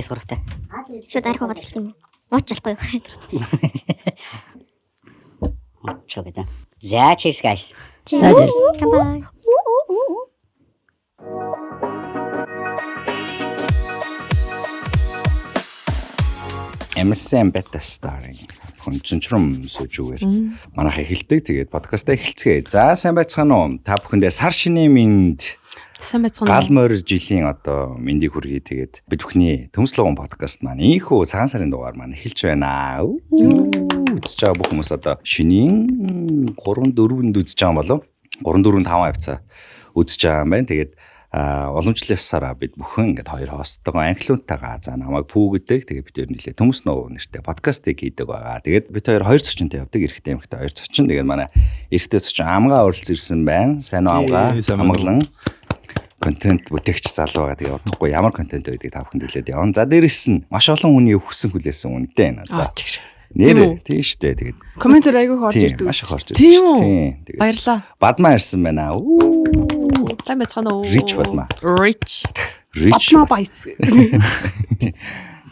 сургатай. Шууд арих угаад хэлсэн юм. Ууч болохгүй юу? Чоо гэдэг. За cheers guys. Cheers. Bye. MSN beta starring хүнчнчрум сүжүүгээр манайх эхэлдэг. Тэгээд подкастаа эхэлцгээе. За сайн байцгаана уу? Та бүхэндээ сар шинэ минь сайн байцгаана. Гал морь жилийн одоо мэндийг хүргэе. Тэгээд бид бүхний төмслөгөн подкаст маань ийхүү цагаан сарын дугаар маань эхэлж байна. Үзэж байгаа бүх хүмүүс одоо шинийн 3-4-нд үзэж байгаа болов. 3-4-5 хавцаа үзэж байгаа юм байна. Тэгээд уламжлалын ясаараа бид бүхэн ингээд хоёр хостойгоо анхлуунтайгаа за намайг пүү гэдэг. Тэгээд бид хоёр нэлээ төмс нөө нэртэй подкастыг хийдэг байгаа. Тэгээд бид хоёр зочинтой явдаг. Эрэгтэй эмэгтэй хоёр зочин. Тэгээд манай эрэгтэй зочин амгаа уралц ирсэн байна. Сайн уу амгаа? Амгалан контент бүтээгч залуу байгаа. Тэгээд удахгүй ямар контент байдгийг та бүхэнд хэлээд явна. За дээрэс нь маш олон хүний өгсөн хүлээсэн үнэтэй надад. Нэр тийм шүү дээ. Тэгээд комментэр айгүйх орж ирдэг. Маш их орж ирдэг. Тийм үү? Баярлаа. Бадмаа ирсэн байна. Сайн байцгаана уу? Rich Бадмаа. Rich. Бадмаа баяц.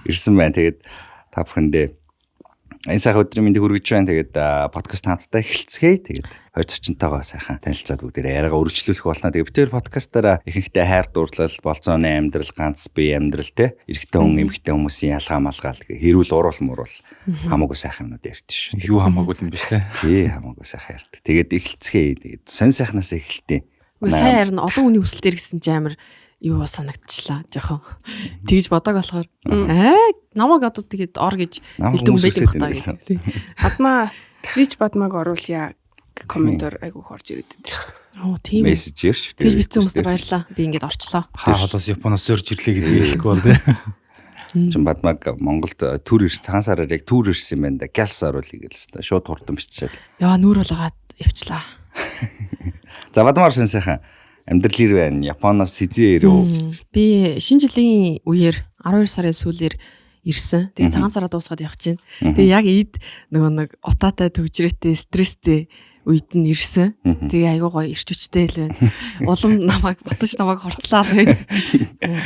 Ирсэн байна. Тэгээд та бүхэндээ энэ сайхан өдрийн мэндийг хүргэж байна. Тэгээд подкаст хаанттай эхэлцгээе. Тэгээд хоёр зочинтойгоо сайхан танилцаад бүгдээ яриагаа үргэлжлүүлэх болно. Тэгээд бид хоёр подкастаараа ихэнхдээ хайр дурлал, болцооны амьдрал, ганц бие амьдрал те эрэгтэй хүн, эмэгтэй хүмүүсийн ялгаа малгаал хэрүүл уруул муруул хамаагүй сайхан юмнууд ярьдээ шүү. Юу хамаагүй юм биш те. Тий хамаагүй сайхан ярьдаг. Тэгээд эхэлцгээе. Тэгээд сонь сайхнаас эхэлтээ. Сайн харин олон хүний хүсэлтэр гэсэн чи амар юу санагдчихлаа жоохон. Тэгж бодог болохоор намайг одоо тэгээд ор гэж хэлдэг юм байдаг бах та. Бадмаа Rich Бадмааг оруулъя комментор айгүйх орж ирээд байна. Оо тийм. Мессеж ярьж. Тэгж бичсэн хүмүүст баярлаа. Би ингэж орчлоо. Хаалаас Японоос зорж ирлээ гэдэг хэлэхгүй бол те. Чин Бадмаг Монголд түр ирс цагаан сараар яг түр ирсэн юм байна да. Гялс оруулъя гэлсэн. Шууд хурдан биччихэл. Яа нүүр болоод явчлаа. За Бадмаар сайхан амьдрал ир байна. Японоос хизээ ирв. Би шинэ жилийн үеэр 12 сарын сүүлээр ирсэн. Тэгээ цагаан сараа дуусгаад явах чинь. Тэгээ яг ийд нөгөө нэг утаатай төвжрээтэй стресстэй үед нь ирсэн. Тэгээ айгуу гоё ирч хүчтэй л байна. Улам намайг буцаж намайг хорцлаа л байна.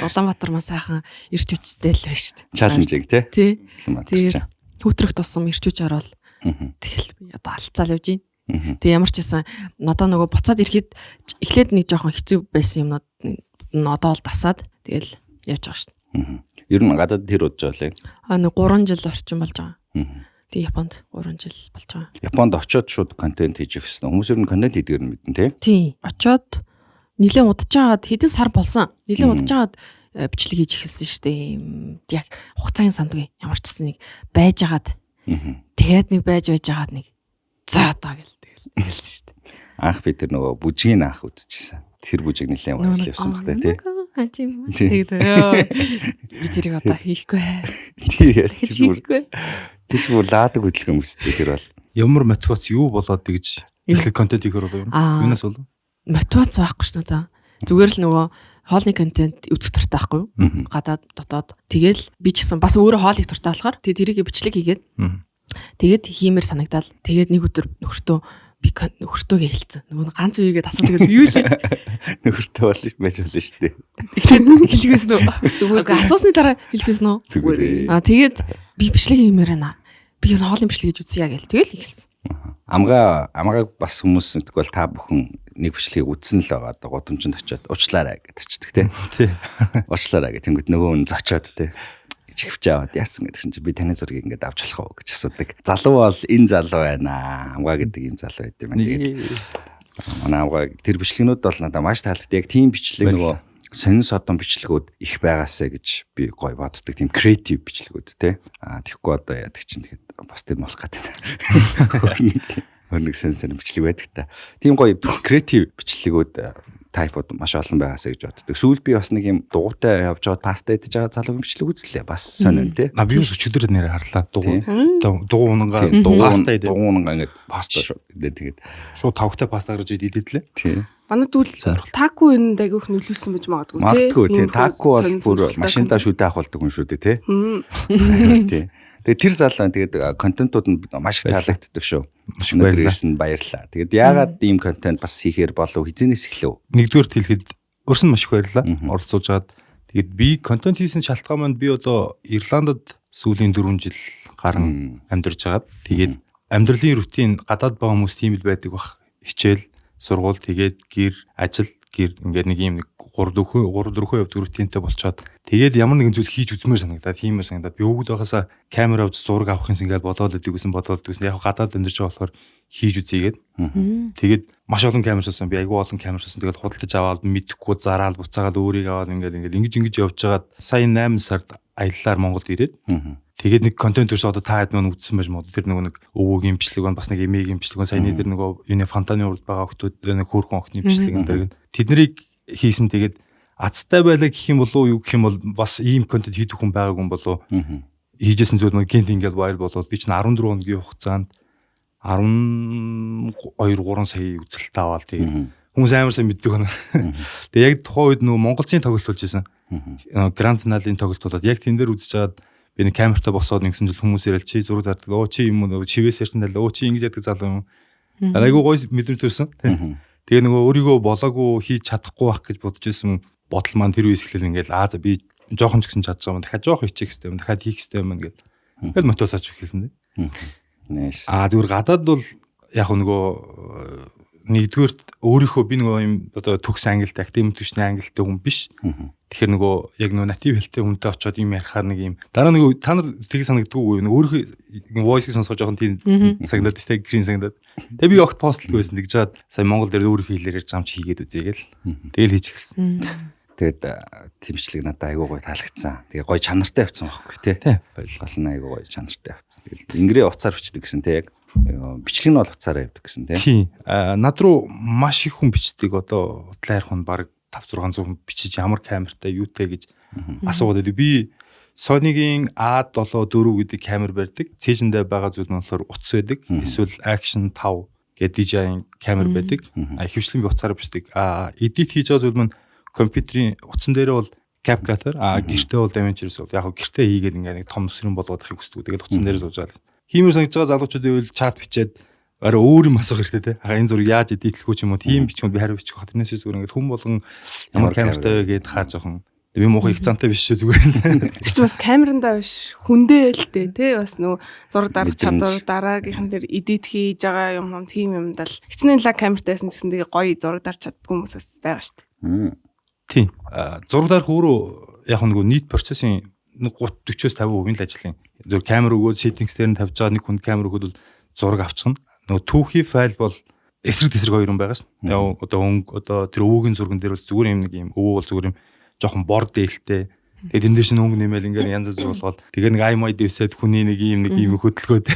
Улаанбаатар маа сайхан ирч хүчтэй л байна шүү дээ. Чаленжийг тий. Тэгээд хүүтрэх тусам ирч хүч ороод тэгэл би одоо алцаал явж байна. Тэгээ ямар ч байсан надаа нөгөө буцаад ирэхэд эхлээд нэг жоохон хэцүү байсан юмнууд одоо бол дасаад тэгэл явж байгаа шүү дээ. Ер нь гадаад тэр удаж байлаа. Нэг 3 жил орчим болж байгаа. Тэгээ Японд 3 жил болж байгаа. Японд очиод шууд контент хийж өгсөн. Хүмүүс ер нь контент хийдгээр нь мэднэ тий. Тий. Очиод нилээн удажгаад хэдэн сар болсон. Нилээн удажгаад бичлэг хийж эхэлсэн шүү дээ. Яг хугацааны сандгүй ямар ч гэсэн нэг байжгаад. Тэгээд нэг байж байжгаад нэг за одоо гэл хэлсэн шүү дээ. Анх бид тэр нөгөө бүжгийн анх үзчихсэн. Тэр бүжиг нэлээд баярлал явсан багтаа тий. Ачим. Тэгээд би тэрийг одоо хийхгүй. Тэр ястгүй. Тэр бүр лаадаг хөдөлгөөн өмсдөө тэр бол. Ямар мотивац юу болоод тэгж эхлэх контент хийхээр болов юм? Юунаас болов? Мотивац байхгүй ш надаа. Зүгээр л нөгөө хоолны контент үзэх туртай байхгүй юу? Гадаад дотоод. Тэгэл би ч гэсэн бас өөрөө хоолыг туртай болохоор тэрийг бичлэг хийгээд тэгээд хиймээр санагдал. Тэгээд нэг өдөр нөхөртөө би нөхөртөөгээ хэлсэн. Нөгөө ганц үегээд асуудаг юу л нөхөртөө болж байж болно шүү дээ. Эхлээд хэлгэсэн үү? Зүгээр асуусны дараа хэлгэсэн үү? Зүгээр. Тэгээд би бичлэг хиймээр байна. Би энэ хоолны бичлэг хийж үзье гэл тэгэл хэлсэн. Амгааг бас хүмүүс тэгвэл та бүхэн нэг бичлэгийг үзсэн л байгаа. Одоо гудамжинд очиод уучлаарай гэж очдөг тий. Уучлаарай гэх тэнгууд нөгөө нь зочиод тий. Чихвч аваад яасан гэдгсэн чи би таны зургийг ингээд авч болох уу гэж асуудаг. Залуу бол энэ залуу байна. Амгаа гэдэг энэ залуу байд юм байна. Тэгээд манай амгаа тэр бичлэгнүүд бол надад маш таалагддаг. Яг тийм бичлэг нөгөө сонин содон бичлэгүүд их байгаасаа гэж би гоё боддог. Тийм креатив бичлэгүүд те. Тэгэхгүй одоо яадаг чинь тэгэхэд бас тийм болох гэдэг. Нэг сонин бичлэг байдаг та. Тийм гоё креатив бичлэгүүд тайпууд маш олон байгаасаа гэж боддог. Сүүл би бас нэг юм дугуйтай явж байгаад паста идэж байгаа залуу бичлэг үзлээ. Бас сонин тий. Би юу өчигдөр нэр харлаа. Дугуй унангаа паста идэ. Дугуй унангаа ингээд паста шууд идэ. Тэгээд шууд тавхтай паста гаргаж идэдлээ. Тий. Банад үл тако энэ дагиох нөлөөлсөн байж магадгүй тий. Магадгүй тий. Тако бол бүр машинтаа шүдэ авахулдаг хүн шүү дээ тий. Тий. Тэгээд тэр залуу тэгээд контентууд нь маш их таалагддаг шүү. Баярлалаа. Тэгээд яагаад ийм контент бас хийхээр болов хизэнээс эхлэв? Нэгдүгээр хэлэхэд өрсөн маш их баярлалаа. Оролцуулж аваад Тэгээд би контент хийсэн шалтгаан маань би одоо Ирландд сүүлийн 4 жил гарan амьдарч байгаад тэгээд амьдралын рутин гадаад байгаа хүмүүс тийм л байдаг бах. Хичээл, сургууль, тэгээд гэр, ажил, гэр ингээд нэг юм 3-4 явдаг рутинтэй болчоод тэгээд ямар нэгэн зүйл хийж үзмээр санагдаад хиймээр санагдаад би өвгд байхасаа камер авч зураг авах юмсан гэж бодоод идэгсэн яг гадаад амьдарч байгаа болохоор хийж үзьегээд тэгээд маш олон камер шилсэн би айгүй олон камер шилсэн тэгээд худалдаж аваад мэдхгүй зараал буцаагаад өөрийг аваад ингээд ингэж явж байгаад сая 8 сард аяллаар Монголд ирээд тэгээд нэг контент төрс одоо та хэд мөн үзсэн байж мод тэр нэг өвөгийн бичлэг байна бас нэг эмээгийн бичлэг байна саяны тэр нөгөө юуны фантаны урд байгаа хүмүүс нэг хөөрхөн охины бичлэг энэ дэрэг тэднийг хийсэн тэгээд азтай байлаа гэх юм болов уу юу гэх юм бол бас ийм контент хийх хүн байгаагүй юм болов хийжсэн зүйл мөн гинт ингээд вайр болоод би чинь 14 хоногийн хугацаанд 12-3 сая үзэлт аваад тэгээд хүмүүс амар сайн мэддэг байна. Тэгээд яг тухайн үед нөгөө Монголын тоглолт болж исэн. Гранд финалийн тоглолт болоод яг тэн дээр үзэж чаад би нэг камертай босоод нэгсэн жил хүмүүс ирэл чи зураг зардаг. Оо чи юм уу чивээс ярьсан даа. Оо чи ингэж яддаг залуу юм. Айгуу гоё мэдрэмж төрсөн. Тэгээ нөгөө өөрийгөө болоогүй хийж чадахгүй байх гэж бодож исэн бодол маань тэр үеэс эхлээл ингээд за би жоохон ч гэсэн чадж байгаа юм. Дахиад жоох хийчих хэрэгтэй юм. Дахиад хийх хэрэгтэй юм гээд. Тэгэл мотивацаач хийсэн дээ. Nice. Зүгээр гадаад бол яг нөгөө нэгдүгээр өөрийнхөө би нөгөө юм одоо төгс ангилт академик түвшний ангилттай хүн биш. Тэгэхээр нөгөө яг нөгөө натив хэлтэй хүнтэй очиод юм ярихаар нэг юм дараа нөгөө та нар тийг санагддаггүй нөгөө өөрийнхөө voice-ийг сонсож жоохон тийм санагдаад тест грин санагдаад. Тэгээ би огт постлгүй байсан гэж жаад сая Монгол дээр өөрийнхөө хэлээр ярьж байгаа юм чи хийгээд үзье тэгэл хийж эхэлсэн. Тэгээд тэмчлэг надад айгүй гоё таалагдсан. Тэгээ гоё чанартай явцсан байхгүй тий. Гол нь айгүй гоё чанартай явцсан. Тэгэл ингэрээ уцаар бичдэг гэсэн тий яг бичлэг нь бол уцаараа явдаг гэсэн тий. Над руу маш их хүн бичдэг одоо худлаа ярих хүн баг 5-600 хүн бичиж ямар камертай юутэй гэж асуугаад байдаг. Би Sony-гийн A74 гэдэг камер барьдаг. Цээжиндээ байгаа зүйл нь болохоор утас байдаг. Эсвэл Action 5 гэдэг DJI камер байдаг. Хөвчлэн би уцаараа бичдэг. Edit хийж байгаа зүйл нь компьютерийн утсан дээрээ бол CapCut-аар гэртээ бол DaVinci-с бол яг гэртээ хийгээд ингээ нэг том нүсрэн болгоод ахыг хүсдэг. Тэгээд утсан дээрээ сууж байгаа. Хиймэр санагдж байгаа залуучуудын үйл чат бичээд арай өөр юм асуух хэрэгтэй те. Энэ зургийг яаж эдитлэхгүй ч юм уу тийм бичмэл би хариу бичих хат. Тэрнээс зүгээр ингээ хүн болгон ямар камертай вэ гэд хаа жоохон би муухай их цантай биш шүү зүгээр. Тэр чинь бас камерандаа биш хүндээ л дээ тий бас нөгөө зураг дарах чадвар дараагийнхан дээр эдит хийж байгаа юм тийм юмдаа л хичнээн лаг камертайсэн гэсэн тэгээ гоё зураг дарч чаддгүй хүмүүс бас байгаа шүү дээ. Тийм. Зураг дарах өөрөө яг нөгөө нийт процессын 30-40-50% л ажил юм. Зөв камер өгөөд settings дээр нь тавьж байгаа нэг хүн камер өгөөд бол зураг авчихна. Нөгөө түүхий файл бол эсрэг тесрэг хоёр юм байгаа шин. Яг одоо тэр өвөгийн зурган дээр бол зүгээр юм нэг юм өвөө бол зүгээр юм жоохон бор дээлтэй. Тэгээд энэ дээр чинь өнгө нэмэл ингээд янз бүр болгоод тэгээ нэг аймай дэвсэд хүний нэг юм хөдөлгөөд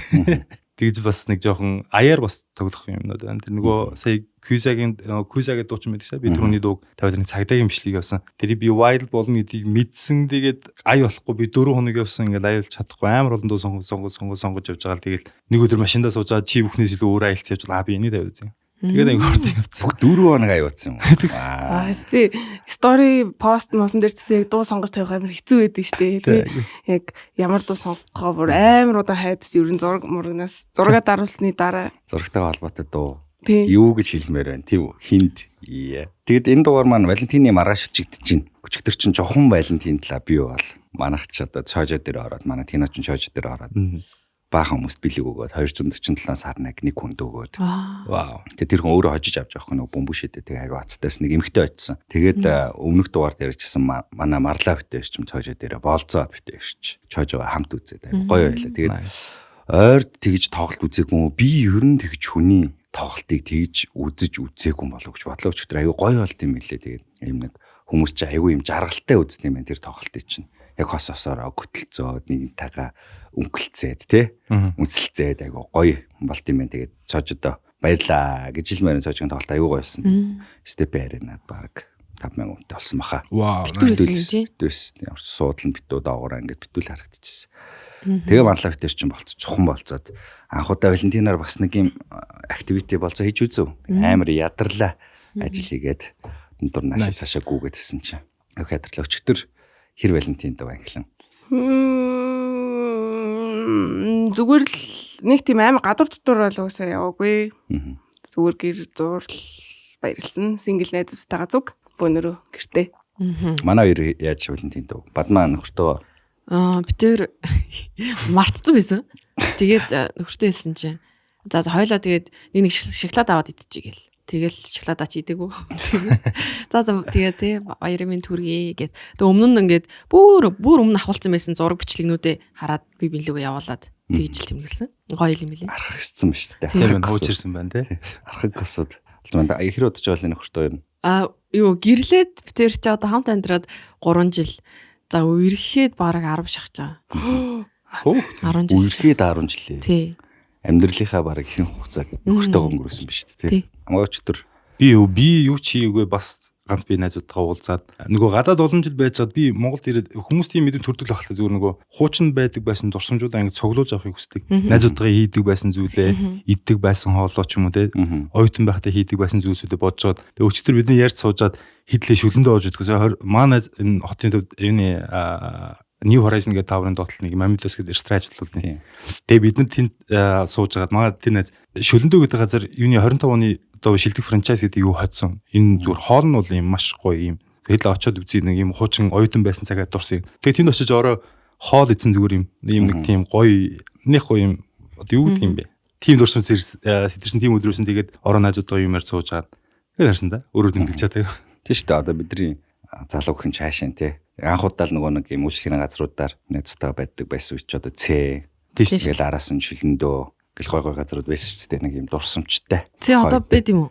тэгж бас нэг жоохон аяар бас тоглох юмнууд байна. Тэр нөгөө сая Кюзагийн дуучин байдаг шээ. Би түрүүний дууг тавиад нэг цагдаагийн бичлэг явсан. Тэр би wild болно гэдгийг мэдсэн. Тэгээд ай болохгүй би 4 хоног явсан. Ингээд аюулж чадахгүй амар олон дуу сонгож явж байгаа л тэгээд нэг өдөр машиндаа суужаад чи бүхнээс илүү өөр аялц явж байгаа. Би энийг тавиад үзье. Тэгээд аяг хурд явцсан. 4 хоног аюулсан юм. Тий. Story post мосон дээр ч яг дуу сонгож тавих амар хэцүү байдаг шүү дээ. Яг ямар дуу сонгохоо бүр амар удаа хайдс ерөн зурагнаас зураг даруулсны дараа зурагтайгаа холбоотой дуу юу гэж хэлмээр байна тийм үү? Хинд. Тэгэд энэ дугаар маань Валентины маргааш өчигдөж байна. Өчигдөр чинь жохон Валентин талаа би бол манайх ч одоо цоожо дээр ороод манай Тино ч цоожо дээр ороод баахан хүмүүст бэлэг өгөөд 247 сарнаг нэг хүнд өгөөд. Вау. Тэгээ тэр хүн өөрөө хожиж авч байгаа нэг бөмбөшөдөө тэгээ аяга оцтойс нэг эмхтэй очсон. Тэгээд өмнөх дугаар дээр ирчихсэн манай марлаа битээ ирч цоожо дээр болцоод битээ ирч. Цоожоо хамт үзээд гоё байлаа. Тэгээд ойрд тэгж тоглолт үзээгүй би ер нь тэгж хүний тоглолтыг тэгж үзэж үзээгүй болов гэж бодлоо өчтөр аяга гоё болт юм билээ. Тэгээд юм нэг хүмүүс ч аягүй юм жаргалтай үздэг юм байна тэр тоглолтыг чинь. Яг хос осороо хөтөлцөөд нэг тага өнгөлцээд тий үнсэлцээд айгу гоё болт юм байна. Тэгээд цоождоо баярлаа гэж хэлмээр цоожгийн тоглолт аягүй гоё болсон. Степ аренад баг 5000 үнэтэй болсон баха. Битүүс ямар суудлан битүү доогоор ингээд битүүл харагдчихсэн. Тэгээ марлаа битэр чинь чухам болцоод анхудаа Валентинаар бас нэг юм активити болцоо хийж үзв. Амар ядарлаа ажил хийгээд дур наашаа цаашаа гүгэдсэн чинь. Өх ядарлаа өчтөр хэр Валентинд ангилан. Зүгээр л нэг тийм амар гадуур дотор бол уусаа яваагүй. Зүгээр гэр зуурл баярлсан. Сингл найзуудтайгаа зүг бөөнөрөө гэртээ. Манай хоёр яаж шивлэн тийм дөө. Бадмаа нөхөртөө битээр мартсан байсан. Тэгээд нөхөртөө хэлсэн чинь за хоёлаа тэгээд нэг шоколад аваад идчихье гэл. Тэгэл шоколад ач идэггүй. За тэгээд тий баярын минь түргий гэд. Тэг өмнө нь ингээд бүр өмнө авахулсан байсан зураг бичлэгнүүдээ хараад би бинлүүгээ явуулаад тэгж л тэмдэглэсэн. Гоё юм билээ. архагцсан ба шүү дээ. Тийм хуучирсан байна тий. Архаг госод. Аль ихэр удаж байгаа нөхөртөө юм. Юу гэрлээд битэр чи одоо хамт амьдраад 3 жил. За үерхэд бараг 10 шахаж байгаа. 10 жил. Үерхэд 10 жилээ. Тий. Амьдралынхаа бараг ихэнх хугацааг нөхөртөө өнгөрөөсөн биз дээ тий. Амгаач өдөр Би юу ч хийгээгүй бас ганц би найзуудтайгаа уулзаад нөгөө гадаад олон жил байжгаад би Монголд ирээд хүмүүс тийм мэдэм төрдөл ахлаа зүгээр нөгөө хуучин байдаг байсан дурсамжуудаа ингэ цуглуулж авахыг хүсдэг. Найзуудтайгаа хийдэг байсан зүйлээ, иддэг байсан хоолоо ч юм уу те. Оюутан байхдаа хийдэг байсан зүйлсүүдээ боджоод тэгээ өчтөр бидний ярьж суужаад хидлээ шүлэндээ оож идэггүй. Манай энэ хотын төвд юуны New Horizon гэдэг таврын доотлол нэг Mammoth гэдэг ресторан ажиллуулдаг. Тэгээ бид нар тэнд сууж байгаад манай тэр найз шүлэндөө гэдэг газар юуны 25 оны одоо шилдэг франчайз гэдэг юу хоцсон. Энэ зүгээр хоол нь бол юм маш гоё юм. Тэгэл очиод үзье нэг юм хуучин оюутан байсан цагаад дурсан. Тэгээ тэнд очиж ороо хоол идсэн зүгээр юм нэг тийм гоё нэг гоё юм одоо юу гэдэг юм бэ? Тийм дурсан сэтэрсэн тийм өдрөөсөн тэгээд ороо найзуудаа юмар сууж гаад тэгэл харсан да. Өөрөө тэмдэглэж чадаа. тийм шүү дээ. Одоо бидний залуу гэх юм чаашин тий. Анх удаа л нөгөө нэг юм үйлчлэгийн газруудаар найзтайгаа байдаг байсан үуч одоо Ц. Тэгэл араас нь шилэндөө гэл гой газрууд байсан шүү дээ. Нэг юм дурсамжтай. Тий одоо бэд юм уу?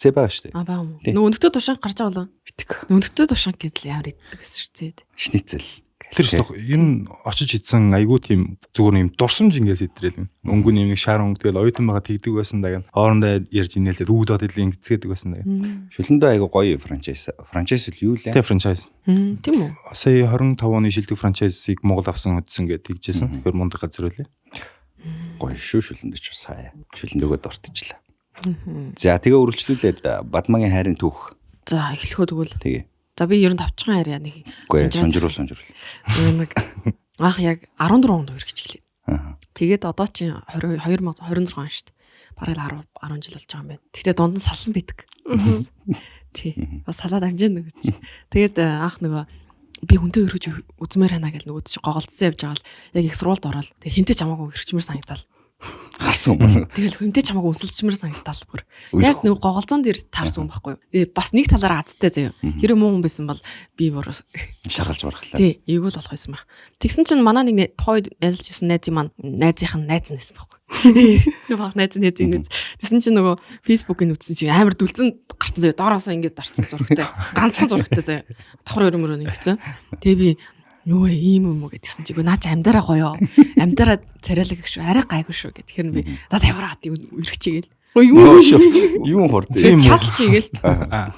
Ц байгаа шүү дээ. Баа юм. Нөгөө өндөктөө тушаан гарч байгаа болоо. Битг. Өндөктөө тушаан гэдэл ямар иддэг гэсэн шүү дээ. Шницэл. Тэр шүү дээ. Энэ очиж идсэн айгуу тийм зүгээр юм дурсамж ингээс идрээл юм. Өнгөний нэг шар өнгө тэгэл оюутан байгаа тэгдэг байсан даа. Хоорондоо ярьж инээлээд үүдээд л ингэцгээдэг байсан даа. Шүлэндөө айгуу гоё франчайз. Франчайз л юу лээ? Тэ франчайз. Тийм үү? Сая 25 оны шилдэг франчайзыг Монгол авсан үдсэн гэдэг тэгжсэн. Тэгэхээр мундаг газар үлээ. Гоё шүү шүлэндөө ч сая. Шүлэндөөгээ дуртажлаа. За тэгээ үргэлжлүүлээд Бадмагийн хайрын түүх. За эхлэхөө тэгвэл. Тэгээ. За би ер нь товчхон харьяа нэг. Үгүй сонжрол. Нэг анх яг 14 онд үргэж эхлэв. Тэгээд одоо чи 2026 он шүү дээ. Бараг 10 жил болж байгаа юм байна. Тэгтээ дунд нь салсан байдаг. Тий. Бас салаад амжаана гэж. Тэгээд анх нөгөө би хүнтэй өргөж үзмээр хана гэл нөгөө чи гоголцсон явж байгаа л яг их сурвалд ороод тэг хинтээ чамаагүй өргөчмөр санагдал. Харсан юм. Тэгэл хүнтэй чамаагүй үнсэлчмэр санагдал бүр. Яг нөгөө гоголцон дээр таарсан юм байхгүй юу. Тэгээ бас нэг талаараа азтай заяа. Хэрэв муу хүн байсан бол би бүр шахалж барахлаа. Тий, эйгүүл болох байсан байх. Тэгсэн чинь манай нэг тохойд найзлжсэн найзын маань найзынх нь найз нэсэн байхгүй. Нэг баг найз. Тэгсэн чинь нөгөө фэйсбүүкийг үзсэн чинь амар дүлцэн гарсан заяа. Доороосоо ингэж дарцсан зурагтай. Ганцхан зурагтай заяа. Давхар өрөмөрөө нэгсэн. Тэгээ би юу ийм юм уу гэдгсэн чигүй наа чи амдаараа гоё. Амдаараа царайлаг шүү. Арай гайгүй шүү гэд. Тэгэхээр би за тавараад үргэчихээл. Юу шүү. Юу хорд. Чадалчийгээл.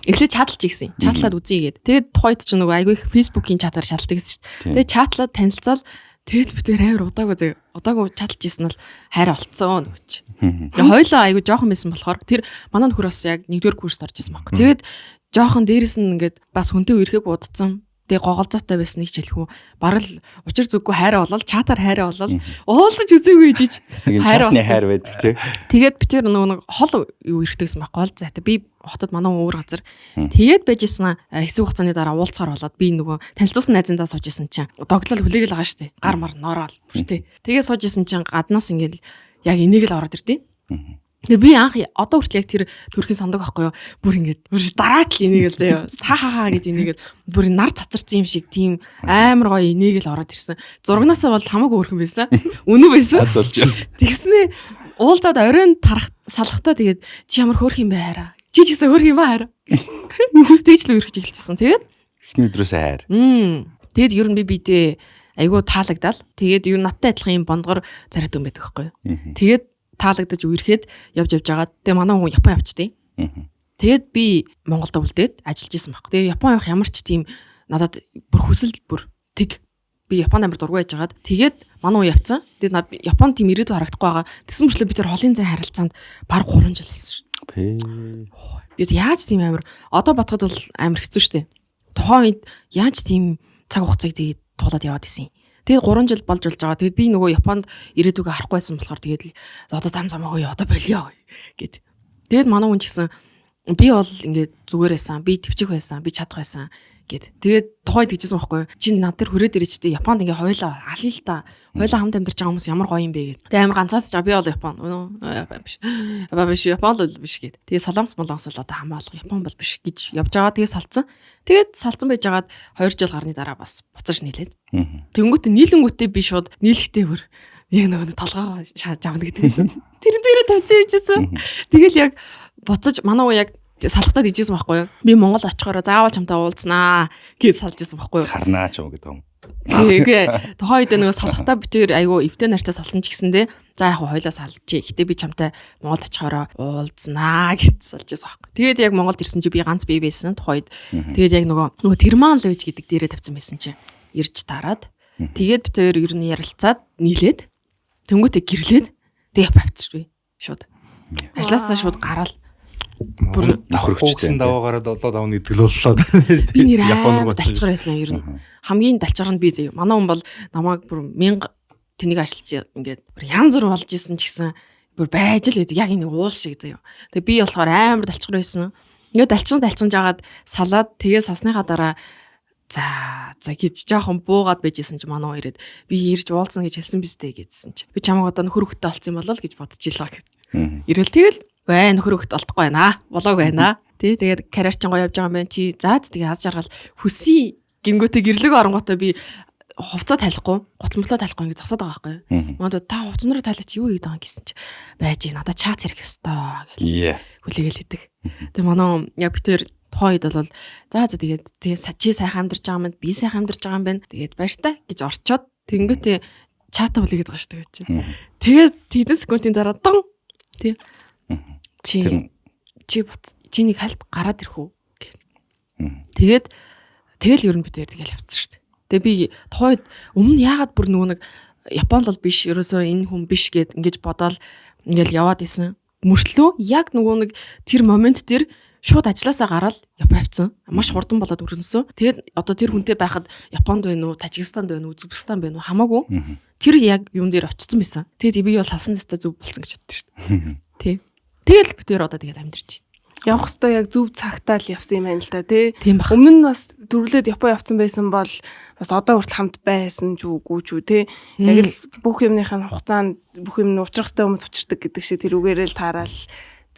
Эхлээд чадалчий гэсэн. Чатлаад үзье гээд. Тэгээд тухайд ч нөгөө айгүй их фэйсбүүкийн чатаар шалтдаг гэсэн шүү. Тэгээд чатлаад танилцал тэгэд би тэр амар удаагүй чадалж исэн бол хайраа олцсон нөгөөч. Тэгээд хоёлоо айгүй жоохон байсан болохоор тэр манай нөхөр бас яг нэгдүгээр курст орж исэн байхгүй. Тэгээд жоохон дээрэс нь ингээд бас хүнтэй үерхэг удцсан. Тэгээ гоголзоотой байсан нэг жилхүү бараг л учир зүггүй хайраа болол чатаар хайраа болол уулзаж үзээгүй гэж хайраа хайр байдаг тий. Тэгээд би тэр нэг хол юу ирэхтэйсэн байхгүй бол зайтай би хотод манай өөр газар тэгээд байжсэн хэсэг хугацааны дараа уулзахаар болоод би нөгөө танилцуулсан найзандаа сууж исэн чинь догтлол хүлээгэл байгаа штэ гар мар нороол бүр тий. Тэгээд сууж исэн чинь гаднаас ингээд яг энийг л ороод ирдیں۔ Тэгээ би анх одоо хүртэл яг тэр төрхийн сандаг байхгүй юу. Бүр ингээд дараад л энийг л заяа. Хаа гэж энийг л бүр нар цацарсан юм шиг тийм амар гоё энийг л ороод ирсэн. Зурагнаасаа бол хамаагүй өөрхөн байсан. Үнэн байсан. Тэгснээ уулзаад оройн тарах салахтаа тэгээд чи ямар хөөрх юм бэ хараа. Чи ч гэсэн хөөрх юм ба хараа. Тэгж л үргэж эхэлчихсэн. Тэгээд эхний өдрөөсөө хайр. Тэгээд ер нь би битээ айгүй таалагдал. Тэгээд ер нь надтай адилхан юм бондгор царайт юм байдаг байхгүй юу. Тэгээд таалагдаж үерхэд явж байгаад тэгээ манай хүн Япон явчихдээ. Тэгээд би Монголд үлдээд ажиллаж исэн баг. Тэгээ Япон явах ямар ч тийм надад бүр хүсэл бүр тэг би Японд амар дургүй байжгаад тэгээд манай хүн явцсан. Тэгээд Японд тийм ирээдүй харагдахгүй байгаа. Тэсэн мөрчлөө би тэр холын зай харилцаанд баг 3 жил болсон шүү. Би яаж тийм амар одоо бодоход бол амар хэцүү шүү дээ. Тухайн үед яаж тийм цаг хугацааг тэгээд туулаад яваад исэн юм. Тэгээд 3 жил болж байгаа. Тэгээд би нөгөө Японд ирээдүгөө харахгүй байсан болохоор тэгээд одоо замаагүй одоо болио гэд. Тэгээд манай хүн ч гэсэн би бол ингээд зүгээр байсан, би төвчих байсан, би чадах байсан гэд. Тэгээд тухайд гэжсэн байхгүй. Чи над дээр хүрээд ирэж чи Японд ингээ хойлоо алъя л та. Хойлоо хамт амьдарч байгаа хүмүүс ямар гоё юм бэ гэд. Тэгээд амар ганцаадч би бол Япон. Биш Япон л биш гэд. Тэгээд Солонгос бол одоо хамаалга Япон бол биш гэж явж байгаа. Тэгээд салцсан. Тэгээд салцсан байжгаад 2 жил гарны дараа бас буцаж нийлээд. Тэнгүүтээ нийлэнгүүтээ би шууд нийлэхтэй бүр яг нөгөө толгоо шааж авна гэдэг. Тэрэн дээрээ тавьсан юмжсэн. Тэгэл яг буцаж манай уу яг салхатад ижсэн байхгүй юу? Би Монгол очихороо заавал чамтай уулзнаа гэж салж ирсэн байхгүй юу? Харнаа ч юм гэдэг юм. Тэгээ тухайн үед нөгөө салхатаа битээр айгүй эвтэй нартай салсан ч гэсэндээ за яг хойлоо салжээ. Гэтэ би чамтай Монгол очихороо уулзнаа гэж салж ирсэн байхгүй. Тэгээд яг Монголд ирсэн чи би ганц бие байсан тухайн үед. Тэгээд яг нөгөө термал лэж гэдэг дээрээ тавьсан байсан чи ирж тараад. Тэгээд битээр ер нь ярилцаад нийлээд тэнгуүтэ гэрлээд тэг авчихсан би шууд. Ажлаасаа шууд гараал. Бүр давхрагчтай даваагараа 7-5 гэдэг л боллоо. Би нэр Японд далчгаар байсан ер нь. Хамгийн далчгаар нь би заяа. Манай хүн бол намайг бүр 1000 тэнийг ажиллаж ингээд бүр янз бүр болж исэн ч гэсэн бүр байж л байдаг. Яг энэ уул шиг заяа. Тэгээ би болохоор амар далчгаар байсан. Ингээд далчсан жагаад салаад тэгээ сасныхаа дараа за гэж жоохон буугаад байжсэн чи манай хүн ирээд би ирж уулзна гэж хэлсэн бистэй гэдсэн чи. Би чамайг одоо нөхөр хөлтөй олцсон болол гэж бодож илаа гэв. Ирэл тэгэл бай нөхөр хөлт олдохгүй байна. Болоог байна. Тэгээд карьер чинь гоё явж байгаа юм байна. Чи заац тэгээ аз жаргал хүсий гингүүтээ гэрлэг оронготой би хувцас талихгүй, гутамлаа талихгүй ингэ зогсоод байгаа байхгүй. Мод та хувцснараа талиач юу хийдэг юм гэсэн чи байж надад чат хэрэг ёстой гэж хүлээгээл идэг. Тэгээ манай яг битэр тухайн үед бол за тэгээд чи сайхан амьдарч байгаа юм би сайхан амьдарч байгаа юм байна. Тэгээд баяртай гэж орчоод тэнгүүтээ чата хүлээгээд байгаа шүү дээ чи. Тэгээд тэдэн секундын дараа дан тий чи нэг хальт гараад ирэх үү гэж. Тэгэл ер нь би тэгэл явцсан шүү дээ. Тэгээ би тухайд өмнө яагаад бүр нөгөө нэг Японд бол биш ерөөсөө энэ хүн биш гэд ингэж бодоол ингээл яваад исэн. Мөртлөө яг нөгөө нэг тэр момент дээр шууд ажилласаа гараад Япон авцсан. Маш хурдан болоод өрнөсөн. Тэгээд одоо тэр хүнтэй байхад Японд байна уу, Тажикстанд байна уу, Үзбекистан байна уу хамаагүй. Тэр яг юм дээр очсон байсан. Тэгээд би бол салсан дэстэй зөв болсон гэж боддоо шүү дээ. Тий. Тэгэл битээр одоо тэгээд амьдэрч байна. Явах хэвээр яг зөв цагтаа л явсан юм байна л да тий. Өмнө нь бас төрөлөд Япон явцсан байсан бол бас одоо хүртэл хамт байсан ч үгүй ч үү тий. Яг л бүх юмныхаа хугацаанд бүх юм нь учрах хэвээр хүмүүс учирдаг гэдэг шиг тэрүүгээрээ л таараал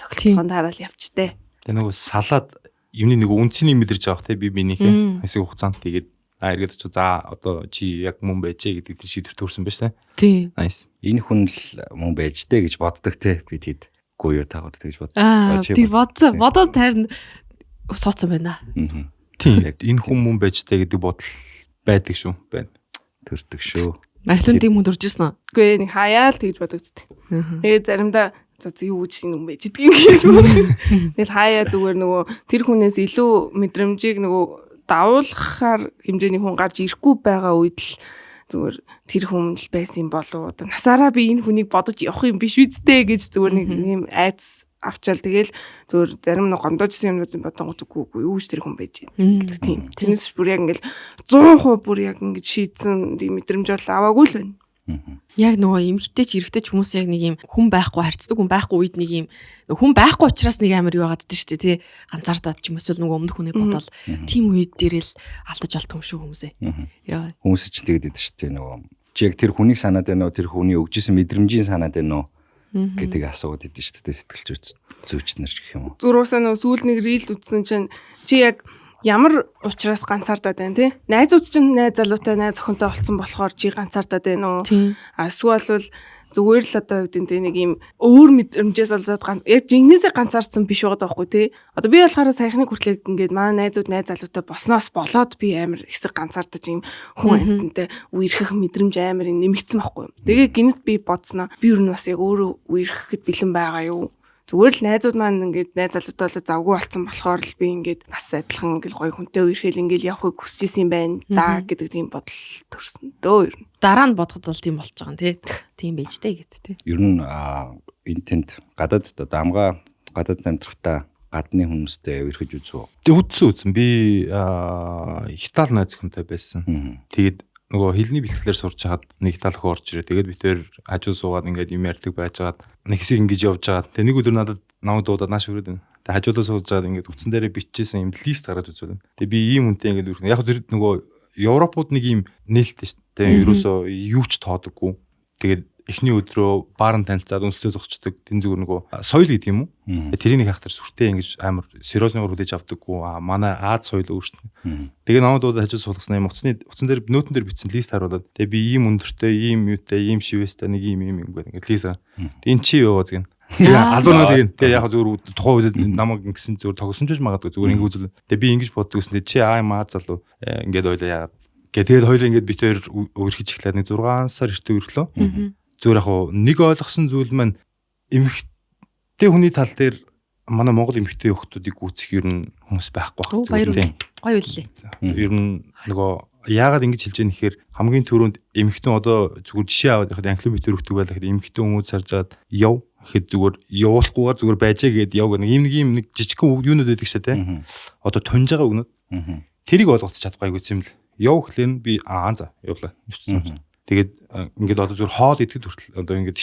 цоглолтхон таараал явчтэй. Тэгээ нөгөө салаад юмны нэг үнцнийг мэдэрч авах тий би бинийхээ хэсэг хугацаанд тэгээд эргээд ч за одоо чи яг мөн байжээ гэдэг шийдвэр төрсэн байж таа. Тий. Nice. Энэ хүн л мөн байж дээ гэж боддог тий би тэгэд үгүй юу таагаад тэгж бод. Тий бодоод тайрн сууцсан байна. Тийм энэ хүн мөн байж дээ гэдэг бодол байдаг шүү байна. Төрдөг шүү. Ахлын тийм хүн төржсэн үү? Үгүй нэг хаяал тэгж бодогдтыг. Тэгээ заримдаа за юу гэж юм байж идэх юм гэж боддог. Тэгэл хаяа зүгээр нөгөө тэр хүнээс илүү мэдрэмжийг нөгөө давуулахаар хэмжээний хүн гарч ирэхгүй байгаа үед л зүгээр тэр хүн л байсан болоо одоо насаараа би энэ хүнийг бодож явах юм биш үсттэй гэж зүгээр нэг юм айц авчаал тэгэл зүгээр зарим нэг гомдоожсэн юмнууд бодонгууд үгүй юу ч тэр хүн байж байна. Тийм. Тэрнээс бүр яг ингээл 100% бүр яг ингэж шийдсэн тийм мэдрэмж бол аваагүй л байна. Яг нөгөө эмгтэй ч эрэгтэй ч хүмүүс яг нэг юм хүн байхгүй харцдаг хүн байхгүй үед нэг юм хүн байхгүй учраас нэг амар юу яагаад дээ шүү дээ тий ганцаардаад ч юм эсвэл нөгөө өмнөх хүнээ бодоол тийм үед дээрэл алдаж болт юм шүү хүмүүсээ. Яа. Хүмүүс ч тэгээд идэв шүү дээ нөгөө чи яг тэр хүнийг санаад байна уу тэр хүний өгжсэн мэдрэмжийн санаад байна уу гэдэг асууад идэв шүү дээ сэтгэлч зүйчнэр гэх юм уу. Зургуусаа нөгөө сүүл нэг рил үзсэн чинь чи яг ямар учраас ганцаардаад байна тий? Найзууд чинь найз залуутай найз охинтой болцсон болохоор чи ганцаардаад байна уу? Эсвэл бол зүгээр л одоо юу гэдэг нэг юм өөр мэдрэмжээс болоод яг жинхнээсээ ганцаардсан биш байгаа даахгүй тий? Одоо би болохоор саяхны хүртлэг ингээд манай найзууд найз залуутай болсноос болоод би амар хэсэг ганцаардаж юм хүн амьтантай үерхэх мэдрэмж амар нэмэгдсэн байхгүй юу? Тэгээ гинэт би бодсноо би юу нь бас яг өөрөө үерхэхэд бэлэн байгаа юу? Зүгээр л найзууд маань ингээд найз залуутай болоо завгүй болсон болохоор л би ингээд бас адилхан ингээд гоё хүнтэй үерхэл ингээд явахыг хүсэж исэн юм байна да гэдэг тийм бодол төрсөн дөө ер нь. Дараа нь бодоход бол тийм болж байгаа юм тий. Тийм байж тээ гэдэг тий. Ер нь энэ тэнд гадаадд одоо амгаа гадаад амьдрахтаа гадны хүмүүстэй үерхэж үзв. Үзсэн. Би Итали найз охинтой байсан. Тэгээд нөгөө хэлний бэлтгэлээр сурч хаад нэг тал хөө орж ирээ. Тэгээд би тэр хажуу суугаад ингээд юм ярьдаг байжгаад нэг хэсэг ингэж явж байгаа. Тэгээ нэг өдөр надад намайг дуудаад нааш өрөөд байна. Тэгээ хажуудаа сууж байгаа ингээд үтсэн дээрээ биччихсэн юм лист гараад үзвэл. Тэгээ би ийм үнэтэй ингээд үргэлж яг тэр нөгөө Европууд нэг ийм нээлттэй шүү дээ. Ерөөсөө юу ч тоодоггүй. Тэгээд эхний өдрөө баарн танилцаад үнсээ зогсчдаг. Тэн зүгээр нөгөө соёл гэдэг юм уу? Тэрийг хахтар сүртэй ингэж амар сериосноор хүлээж авдаггүй. Манай Аз соёл өөрчлөлт. Тэгээ намайг хажууд суулгасан юм утасны утсан дээр нөтөн дээр бичсэн лист харуулад тэгээ би ийм өндөртэй, ийм юутай, ийм шивэстэй нэг ийм гэдэг ингээд лист. Энд чи юу гооз гин. Тэгээ алуунаа тэгээ яг зүгээр тухайн үед намайг ингэсэн зүгээр тогсон ч магадгүй зүгээр ингэ үзэл. Тэгээ би ингэж боддог гэсэн чи юм аа залуу ингээд ойлоо яагаад. Тэгээд хоёул ингээд битээр өрхөж эхлээд нэг 6 сар эртээ өрхлөө. Зүгээр яг нэг ойлгосон зүйл маань эмэгтэй хүний тал дээр манай Монгол эмэгтэй хүүхдүүдийг үүсэх ер нь хүмүүс байхгүй байна. Гоё үлээ. Ер нь нөгөө яагаад ингэж хэлж яах нэхээр хамгийн түрүүнд эмэгтэн одоо зүгээр жишээ аваад яхад анхлын битэр өгдөг байлаа гэхэд эмэгтэн хүмүүс сарж гаад яв гэхэд зүгээр явуулахгүйгээр зүгээр байжээ гээд яв гэх нэг жижигхэн юунууд байдаг шээ те. Одоо тунж байгаа үгнүүд. Тэрийг ойлгоцож чадахгүй гэсэн юм л. Яв гэхлээр би за явлаа. Тэгээд ингээд одоо зүгээр хоол идэхэд хүртэл одоо ингээд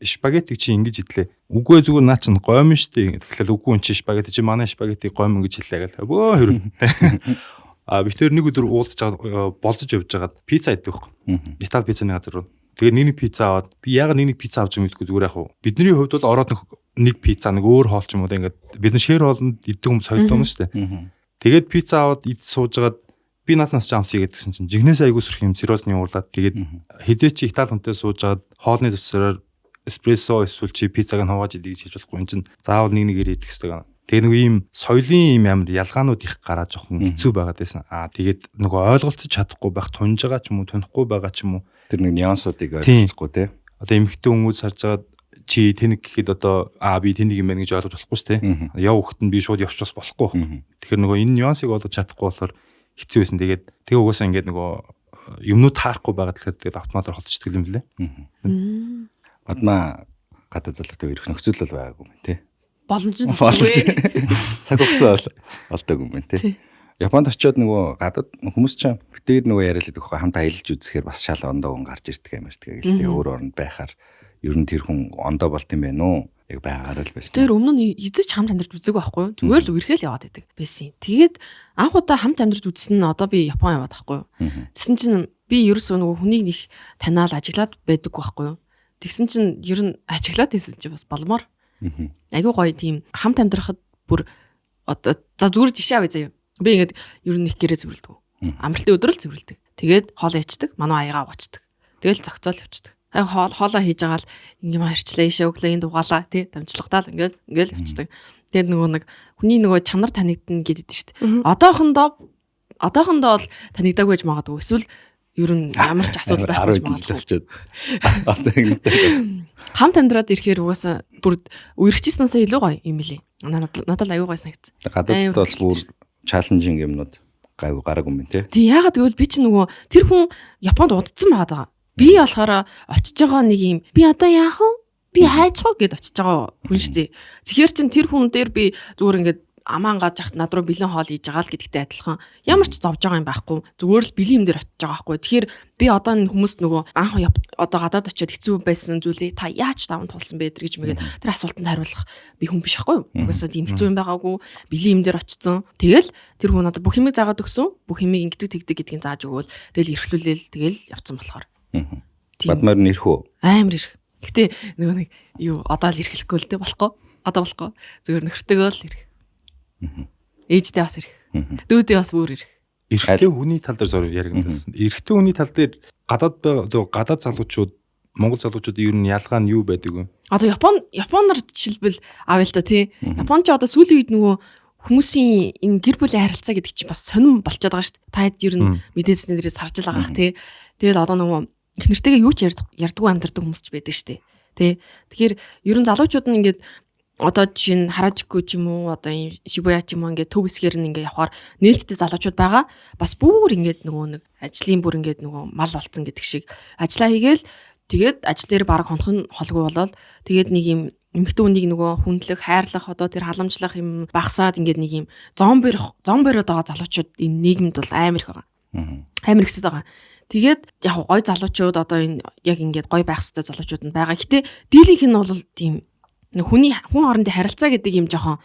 спагеттиг чи ингэж идлээ. Үгүй зүгээр наа чин гойм штэ. Тэгэхээр үгүй эн чи спагетти чи манай спагетти гойм ингэж хэллээ гэл. Өө хэрэг. Би тэр нэг өдөр уулзж байгаа болцож явж байгаад пицца идэх байхгүй. Итали пиццаны газар руу. Тэгээд нэг пицца аваад би ягаад нэг пицца авч байгаа мэдгүй зүгээр яг бидний хувьд бол ороод нэг пицца нэг өөр хоол ч юм уу ингээд бид нар шэр хоолнд иддэг хүмүүс соёлтой юм штэ. Тэгээд пицца аваад ид сууж байгаад би наатнаас ч амсъя гэдгсэн чинь жигнээс айгуу сөрх юм циррозны уурлаад тэгээд хизээ чи Итали хүнтэй сууж байгаад хоолны төвсрээр эспрессо эсвэл чи пиццаг нь хувааж идэх гэж хэлж болохгүй энэ чинь заавал нэгээр идэх хэрэгтэй. Тэгээ нэг ийм соёлын ийм амар ялгаанууд их гараад жоохон хэцүү байгаад байсан. Тэгээд нөгөө ойлголцож чадахгүй байх тунж байгаа ч юм уу тунихгүй байгаа ч юм уу тэр нэг нюансуудыг ойлгохгүй те. Одоо эмэгтэй хүмүүс харж байгаад чи тэнэг гэхэд одоо би тэнэг юм байна гэж ойлгож болохгүй шүү дээ. Яв хөхт нь би шууд явчихвас болохгүй байхгүй. Тэгэхээр нөгөө энэ нюансыг ойлгож чадахгүй болохоор хэцүү байсан. Тэгээ угаасаа ингээд нөгөө юмнууд таарахгүй байгаа тэгэхээр автоматар холдчихдаг юм лээ. Мадмаа гадаа залуутай ирэх нөхцөл бол байгаагүй юм тий. Боломж нь цаг хугацаа олдог юм байна тий. Японд очиод нөгөө гадаад хүмүүс ч битээр нөгөө яриад байдаг хөө хамт аялж үзэхээр бас шал ондоо хүн гарч ирдэг юм ирдэг гэл тий. Өөр оронд байхаар ер нь тэр хүн ондоо болт юм байна уу? Яг байгаагаар л байсан. Тэр өмнө нь эзэж хамт амьдарч үзег байхгүй юу? Зүгээр л үргэлжлэл яваад байдаг байсан. Тэгээд анх удаа хамт амьдарч үзсэн нь одоо би Япон яваад байхгүй юу? Тэгсэн чинь би ерөөсөө нөгөө хүнийг нэг таниал ажиглаад байдаг байхгүй юу? Тэгсэн чинь ер нь ажиглаад байсан чи бас болмоор. Айгуу гоё тийм хамт амьдрахад бүр одоо за зүгээр жишээ авъя заяа. Би ингээд ер нь их гэрээ зөвлөдөг. Амралтын өдөр л зөвлөдөг. Тэгээд хоол ячдаг, манай аягаа уучдаг. Тэгэл зохицоол явчихдаг. Хоолоо хийж байгаа л ингээм харчлаа ишээ өглөө энд угаалаа тий дамжлагтаал ингээл явчихдаг. Тэгээд нөгөө нэг хүний нөгөө чанар танигдана гэдэг шүү дээ. Одоохондоо бол танигдаагүй байж магадгүй. Эсвэл ер нь ямар ч асуудал байхгүй магадгүй. Хамт амьдраад ирэхээр угаасаа бүр үерхчихснээсээ илүү гоё юм лээ. Надад аюу гоё санагдсан. Гадаадд бол бүр чаленжинг юмнууд гайгүй гараагүй юм тий. Тий яагаад гэвэл би чи нөгөө тэр хүн Японд удацсан байгаа. Би болохоор очиж байгаа нэг юм би одоо яах вэ? Би хайцгаа гэд очиж байгаа хүн шүү дээ. Тэгэхээр чин тэр хүн дээр би зүгээр ингээд амаан гаж захт над руу бэлэн хоол хийж байгаа л гэдэгтэй адилхан. Ямар ч зовж байгаа юм байхгүй. Зүгээр л бэлэн юм дээр очиж байгаа байхгүй. Тэгэхээр би одоо энэ хүмүүст нөгөө анх одоо гадаад очиод хэцүү байсан зүйлийг та яаж даван тулсан бэ гэж мэгээд тэр асуултанд хариулах би хүн биш байхгүй юу? Угаасаа тийм хэцүү юм байгаагүй. Бэлэн юм дээр очицсан. Тэгэл тэр хүн надад бүх юмыг заагаад өгсөн. Бүх юмыг ингэдэг тэгдэг гэдгийг зааж өгөөл. Тэгэл эрхлүүлээл тэгэл явцсан болохоор. Бадмаар нь ирэх үү? Амар ирэх. Гэтэ нөгөө нэг юу одоо л ирэхгүй л дээ болохгүй. Одоо болохгүй. Зүгээр нөхөртөөгөө л ирэх. Ээжтэй бас ирэх. Дүүдээ бас бүр ирэх. Эрэгтэй хүний тал дээр зураг яригдсан. Эрэгтэй хүний тал дээр гадаад залуучууд Монгол залуучууд ер нь ялгаа нь юу байдаг вэ? Одоо Японоор жишээлбэл авъя л да тий. Япон ч одоо сүүлийн үед нөгөө хүмүүсийн энэ гэр бүлийн харилцаа гэдэг чинь бас сонирн болчиход байгаа шүү дээ. Та хэд ер нь мэдээсний дээрээс харж л байгаах тий. Тэгэл одоо нөгөө их нэртэйгээ юу ч ярьдаггүй амьдардаг хүмүүс ч байдаг шүү дээ. Тий. Тэгэхээр ер нь залуучууд нь ингээд одоо жишээ нь Харажику ч юм уу одоо ийм Шибуя ч юм уу ингээд төв хэсгээр нь ингээд явахаар нээлттэй залуучууд байгаа. Бас бүр ингээд нөгөө нэг ажлын бүр ингээд нөгөө мал болцсон гэдэг шиг ажиллаа хийгээл тэгээд ажил дээр баг хонох нь холгүй болоод тэгээд нэг юм эмэгтэй хүнийг нөгөө хүндлэх, хайрлах одоо тэр халамжлах юм багсаад ингээд нэг юм зомбирод байгаа залуучууд энэ нийгэмд бол амар их байгаа. Амар ихсэд байгаа. Тэгээд яг гой залуучууд одоо энэ яг ингээд гой байх хэвээр залуучууд нь байгаа. Гэтэ дийлийнх нь бол тийм хүн хоорондын харилцаа гэдэг юм жоохон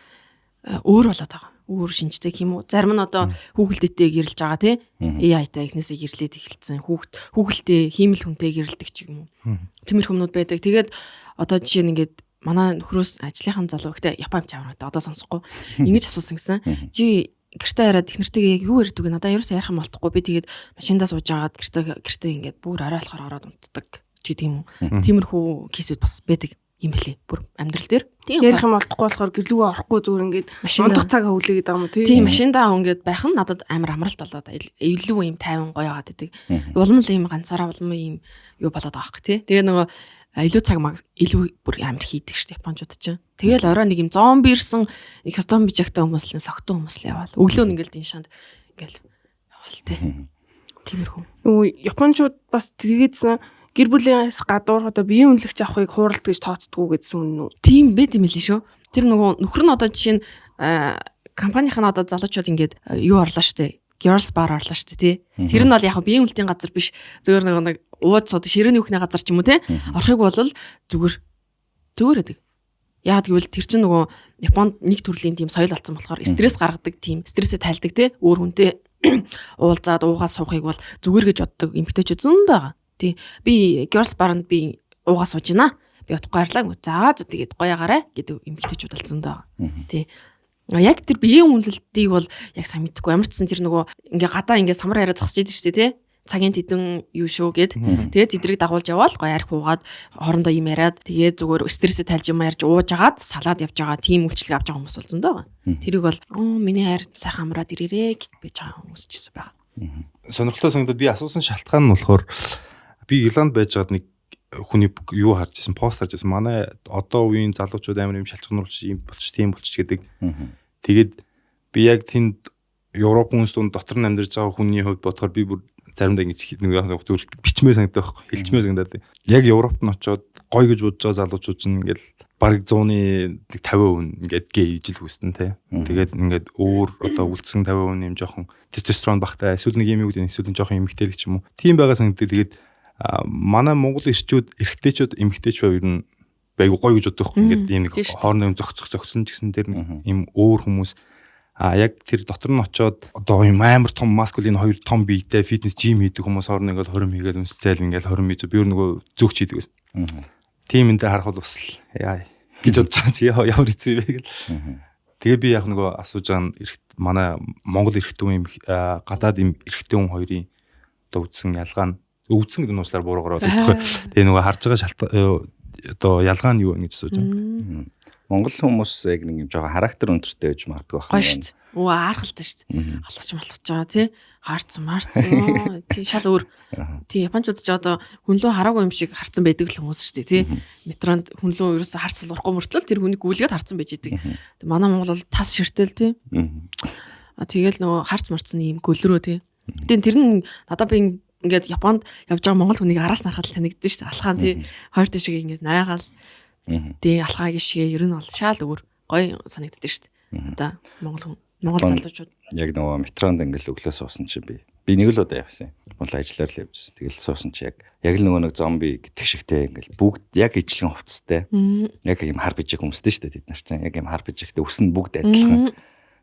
өөр болоод байгаа. Өөр шинжтэй юм уу? Зарим нь одоо хүүхэлдэйтэй гэрэлж байгаа тий. AI-тай ихнээсээ гэрлээд эхэлсэн. Хүүхэлдээ хиймэл хүнтэй гэрэлдэг ч юм уу. Тиймэрхүү юмнууд байдаг. Тэгээд одоо жишээ нь ингээд манай нөхрөөс ажлынхан залуу ихтэй Японд чавраа одоо сонсохгүй. Ингэж асуусан гэсэн. Чи гэртээ хараад их нэртэйгээ юу ярьдаг вэ? Надаа ерөөсөө ярих юм болтохгүй. Би тэгээд машиндаа сууж агаад гэртээ ингээд бүр арай болохоор ороод унтдаг ч гэдэм юм. Тиймэрхүү кейсүүд бас байдаг юм бэлээ. Бүр амьдрал дээр. Ярих юм болтохгүй болохоор гэрлүүгээ орохгүй зүгээр ингээд унтах цагаа хүлээгээд байгаа юм уу тийм машиндаа ингээд байх нь надад амар амралт болоод илүү юм 50 гоё яваад идэг. Улам л юм ганцаараа улам юм юу болоод байгаа хэрэг тий. Тэгээ нөгөө илүү цаг илүү бүр амар хийдэг шүү дээ японочууд чинь. Тэгэл орой нэг юм зомби ирсэн их зомби жагтай хүмүүс л согтун хүмүүс л яваал. Өглөө нь ингээл дин шанд ингээл яваал тий. Тиймэрхүү. Нөгөө японочууд бас тэгээдсэн гэр бүлээс гадуур одоо биеийн үнэлэгч авахыг хууралт гэж тооцдгоо гэдсэн үнэн үү? Тийм байт юм лээ шүү. Тэр нөгөө нөхөр нь одоо жишээ нь компанийн одоо залуучууд ингээд юу орлоо штэ. Girls bar орлоо штэ тий. Тэр нь бол яг биеийн үнэлтийн газар биш. Зөвөр нэг ууд сууд ширээний үхний газар ч юм уу тий. Орохыг бол зүгээр байдаг. Яг гэвэл тэр чинь нөгөө Японд нэг төрлийн тийм соёл болсон болохоор стресс гаргадаг тийм стрессээ тайлдаг тий. Өөр хүнтэй уулзаад уугаа суухыг бол зүгээр гэж боддог эмэгтэйчүүд зөндөө байгаа. Тий. Би Girls bar-нд би уугаа сууж байна. Би утгагүй харлаа. За тэгээд гоёагаарай гэдэг эмэгтэйчүүд бол зөндөө байгаа. Тий. Яг тэр биеийн үнэлэлтийг бол яг сайн мэдэхгүй. Ямар ч сан тэр нөгөө ингээ гадаа ингээ самар яриа зогсож идэв штэ тий. Цагийн тэдэн юу шүү гэд. Тэгээд тэдрийг дагуулж яваал гоё арх хуугаад хоорондоо юм яриад тэгээд зүгээр стрессээ тайлж юм ярьж уужгаад салаад явж байгаа тийм үйлчлэг авч байгаа хүмүүс бол зөндөө байгаа. Тэрийг бол миний хайр сайхан амраад ирээрээ гэд бэж байгаа хүмүүс ч гэсэн байгаа. Сонирхолтой санагдаад би асуусан шалтгаан нь болохоор би Ирланд байж байгаад нэг хүний юу харж ирсэн пост харж ирсэн. Манай одоо үеийн залуучууд амар юм шалчгнуулж юм болчих тийм болчих гэдэг. Тэгээд би яг тэнд Европ хүмүүс дотор нь амьдарч байгаа хүний хувьд бодохоор би бүр заримдаа ингэж нэг зүгээр бичмээр санагдаад байхгүй хэлчмээр санагдаад. Яг Европт нь очиод гоё гэж бодож байгаа залуучууд чинь ингээл бараг 100-ны 50% ингээд гей ижил хүснэ те. Тэгээд ингээд өөр одоо үлдсэн 50% юм жоохон тестостерон багтай эсвэл нэг юм юу гэдэг эсвэл жоохон эмэгтэйлэг ч юм уу. Тийм байгаа санагдаад тэгээд манай монгол ирчүүд эрэгтэйчүүд эмэгтэйчүүд ер нь байг гоё гэж боддог байхгүй ингээд ийм нэг хоорондоо юм зогцсон ч гэсэн тэр нэг ийм өөр хүмүүс яг тэр дотор нь очиод одоо юм амар том маскулин хоёр том биетэй фитнес жим хийдэг хүмүүс хоорондоо ингээд хором хийгээд үнсцэл ингээд хором хийж би өөр нөгөө зүгч хийдэг байсан. Тим энэ дээр харах бол бас яа гэж бодож байгаа чи ямар хэцүү вэ гэл. Тэгээ би яг нөгөө асууж байгаа нь манай монгол эрэгтэй хүн гадаад юм эрэгтэй хүн хоёрын одоо үдсэн ялгаа нь өвдсөн гэдэг нь уучлаар бууруугаар бодох. Тэгээ нөгөө харж байгаа одоо ялгаа нь юу вэ гэж асууж байгаа. Монгол хүмүүс яг нэг юм жоохон характер өндөртэй гэж магадгүй байна. Гоё шүү дээ. Өө аархалтай шүү дээ. Алхаж байгаа тий. Харцсан. Тий шал өөр. Тий японочууд ч одоо хүнлүү хараагүй юм шиг харцсан байдаг л хүмүүс шүү дээ тий. Метронд хүнлүү ерөөсө харц сурахгүй мөртлөө тэр хүнийг гүйлгээд харцсан байж идэг. Манай Монгол бол тас ширтэл тий. Тэгэл нөгөө харц марцсан юм гөлрөө тий. Тэгээд тэр нь надад би ингээд Японд явж байгаа монгол хүнийг араас нарахад танигдсан шүү дээ. Алхаан тий. Хоёр тишээ ингээд найгаал. Тэгээ алхаа гişгээ ер нь бол шал өөр гоё санагддаг шүү дээ. Одоо монгол залуучууд яг нөгөө метронд ингээл өглөө суусан чи би нэг л удаа явсан. Мөн ажиллаар л явжсэн. Тэгэл суусан чи яг л нөгөө нэг зомби гэдэг шигтэй ингээл бүгд яг ижлэн хувцастай. Яг юм хар бижиг хүмүүстэй шүү дээ тэд нар чинь. Яг юм хар бижигтэй өснө бүгд адилхан.